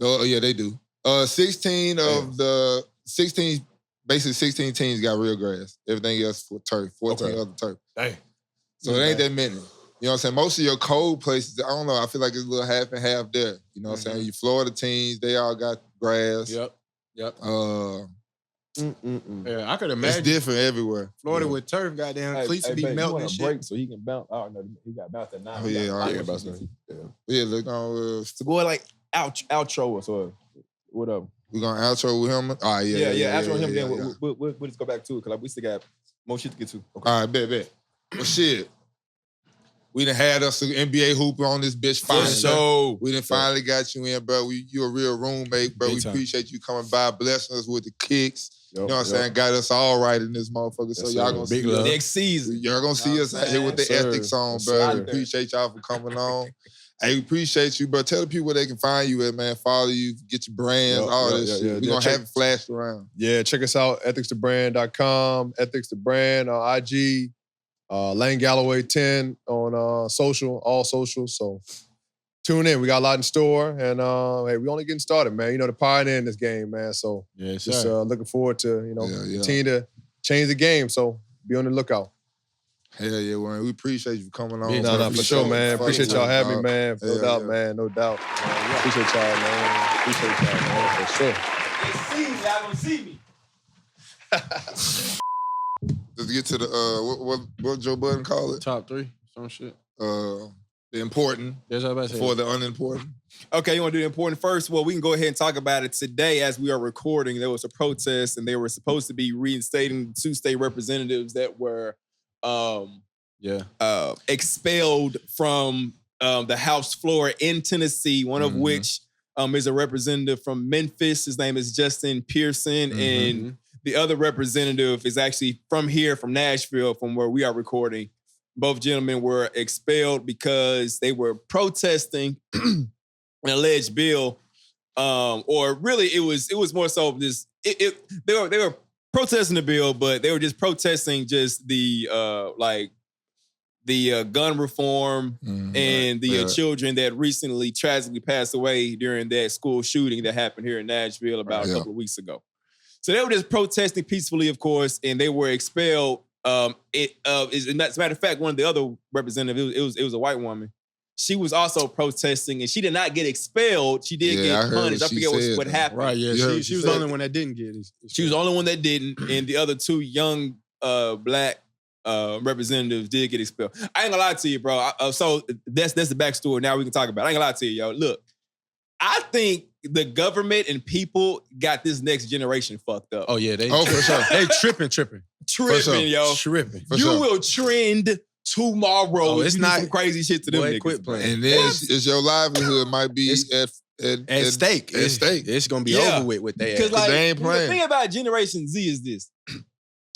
Oh, yeah, they do. 16 of the 16, basically 16 teams got real grass. Everything else for turf. 14 other turf. Dang. So it ain't that many. You know what I'm saying? Most of your cold places, I don't know, I feel like it's a little half and half there. You know what I'm saying? Your Florida teams, they all got grass. Yep. Yeah, I could imagine. It's different everywhere. Florida with turf, goddamn cleats would be melting and shit. Break so he can bounce. Oh no, he got bounced at 9. Oh yeah, I got bounced. Yeah, look on. So go like outro us or whatever. We gonna outro with him. All right, yeah. Outro him. Then we'll just go back to it because we still got more shit to get to. Okay. All right, bet. Well, shit. We done had us an NBA hooper on this bitch finally. So we done finally got you in, bro. You a real roommate, bro. We appreciate you coming by, blessing us with the kicks. You know what I'm saying? Got us all right in this motherfucker. So y'all gonna see us next season. Y'all gonna see us out here with the ethics on, bro. We appreciate y'all for coming on. Hey, we appreciate you, bro. Tell the people where they can find you at, man. Follow you, get your brands, all this shit. We gonna have it flashed around. Yeah, check us out, ethicsthebrand.com, ethicsthebrand on IG. Lane Galloway 10 on all socials. So tune in. We got a lot in store. And hey, we only getting started, man. You know, the pioneer in this game, man. So just looking forward to, continue to change the game. So be on the lookout. Hell yeah, man. We appreciate you for coming on. No, for sure, man. Appreciate y'all having me, man. No doubt, man. No doubt. Appreciate y'all, man. Appreciate y'all, man. For sure. Y'all gonna see me. Let's get to the what Joe Budden call it? Top 3, some shit. The important for the unimportant. Okay, you want to do the important first? Well, we can go ahead and talk about it today as we are recording. There was a protest, and they were supposed to be reinstating 2 state representatives that were expelled from the House floor in Tennessee. One of which is a representative from Memphis. His name is Justin Pearson, and the other representative is actually from here, from Nashville, from where we are recording. Both gentlemen were expelled because they were protesting an alleged bill, or really it was more so this. They were protesting the bill, but they were just protesting just the gun reform and the children that recently tragically passed away during that school shooting that happened here in Nashville about a couple of weeks ago. So they were just protesting peacefully, of course, and they were expelled. As a matter of fact, one of the other representatives, it was a white woman. She was also protesting, and she did not get expelled. She did get punished. I forget what happened. Right, she was the only one that didn't get it. She was the only one that didn't, and the other 2 young black representatives did get expelled. I ain't gonna lie to you, bro. So that's the backstory. Now we can talk about it. I ain't gonna lie to you, yo. Look, I think the government and people got this next generation fucked up. Oh yeah, for sure. They tripping, yo. Tripping. You will trend tomorrow. It's not some crazy shit to them niggas. Quit playing. And then it's your livelihood might be at stake. At stake. It's gonna be over with they. Because they ain't playing. The thing about Generation Z is this.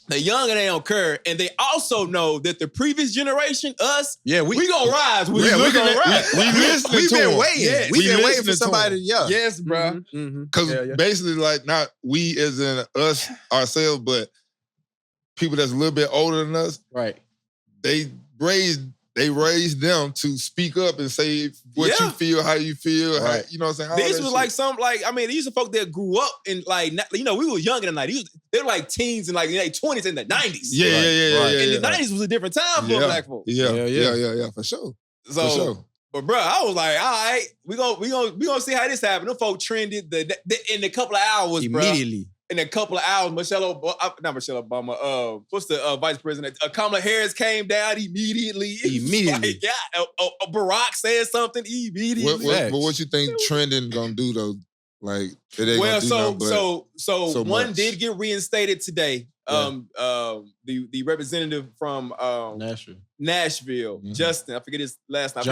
They're young and they don't care, and they also know that the previous generation, us, we gonna rise. We gonna rise. We've been waiting. Yeah, we've been waiting for somebody. Yes, bro. Because basically, like, not we as in us ourselves, but people that's a little bit older than us. Right. They raised them to speak up and say what you feel, how you feel. Right. How, you know what I'm saying? These was like these are folk that grew up in we were younger than that. They were like teens and like in their 20s in the 90s. Yeah. And the 90s was a different time for black folks. Yeah, for sure. But bro, I was like, all right, we gonna see how this happened. Them folk trended in a couple of hours, immediately. Bro. In a couple of hours, not Michelle Obama. What's the vice president? Kamala Harris came down immediately. Immediately. Barack said something immediately. But what you think trending gonna do though? Like, it ain't gonna do nothing so one much. did get reinstated today. The representative from Nashville, Justin, I forget his last name.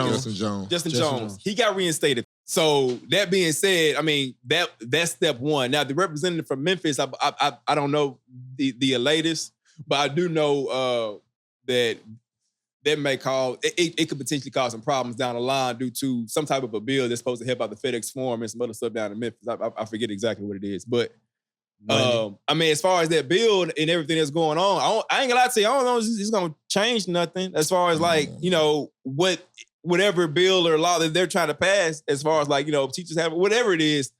Justin Jones. He got reinstated. So that being said, I mean that's step one. Now the representative from Memphis, I don't know the latest, but I do know that may cause it could potentially cause some problems down the line due to some type of a bill that's supposed to help out the FedEx Forum and some other stuff down in Memphis. I forget exactly what it is, but I mean, as far as that bill and everything that's going on, I ain't gonna lie to you. I don't know if it's gonna change nothing as far as like whatever bill or law that they're trying to pass. As far as like teachers have whatever it is.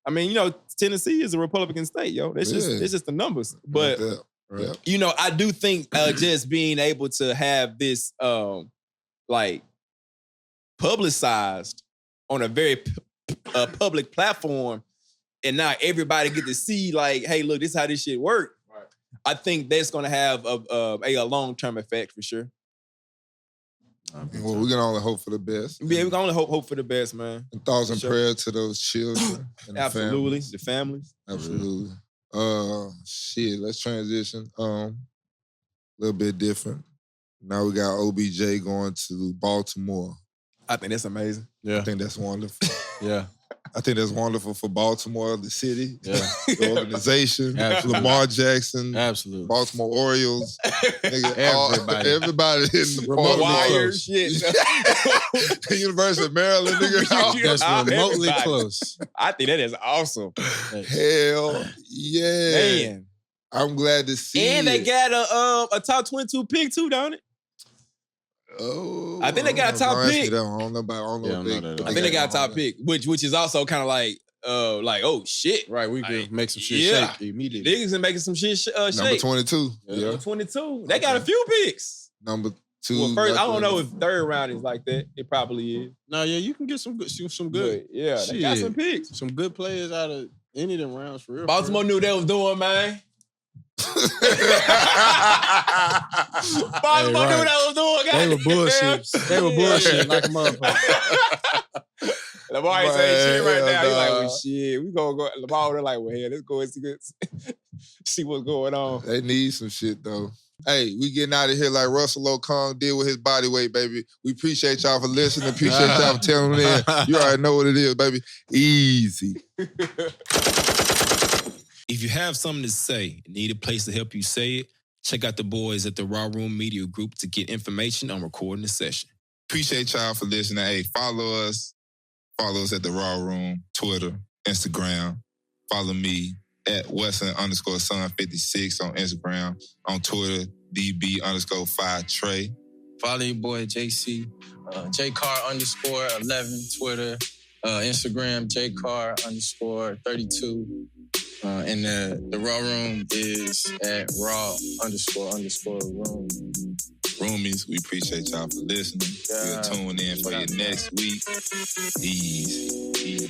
I mean, Tennessee is a Republican state, yo. It's just the numbers, but. I do think just being able to have this publicized on a very public platform and now everybody get to see like, hey, look, this is how this shit work. Right. I think that's gonna have a long-term effect for sure. Well, we can only hope for the best. Yeah, we can only hope for the best, man. And thoughts and prayers to those children. And Absolutely, the families. Absolutely. Shit, let's transition. A little bit different. Now we got OBJ going to Baltimore. I think that's amazing. Yeah. I think that's wonderful. Yeah. I think that's wonderful for Baltimore, the city, yeah, the organization, Lamar Jackson, absolutely, Baltimore Orioles, nigga, everybody in the remote wire shit. University of Maryland, nigga, that's remotely close. I think that is awesome. Hell yeah, man! I'm glad to see. And they got a top 22 pick too, don't it? Oh, I think they got a top pick. I don't know about. I think they got a top pick, which is also kind of like oh shit, right? We can make some shit shake immediately. Niggas are making some shit shake. Number 22. Yeah. Number 22. They got a few picks. Number 2. Well, first, I don't know if third round is like that. It probably is. No, yeah, you can get some good. But, yeah, shit. They got some picks. Some good players out of any of them rounds for real. Baltimore knew they was doing, man. Baltimore knew they was doing. They were bullshit. They were bullshit like a motherfucker. Lamar ain't saying shit right now. He's like, well, shit, we gonna go. Lamar was like, well, hey, let's go and see what's going on. They need some shit though. Hey, we getting out of here like Russell Okung did with his body weight, baby. We appreciate y'all for listening. Appreciate y'all for telling in. You already know what it is, baby. Easy. If you have something to say and need a place to help you say it, check out the boys at the Raw Room Media Group to get information on recording the session. Appreciate y'all for listening. Hey, follow us. Follow us at the Raw Room, Twitter, Instagram. Follow me at Wesson_son56 on Instagram. On Twitter, DB_5Trey. Follow your boy JC, JCar_11, Twitter, Instagram, JCar_32. And the Raw Room is at raw__room. Roomies, we appreciate y'all for listening. We'll tune in for your next week. Easy.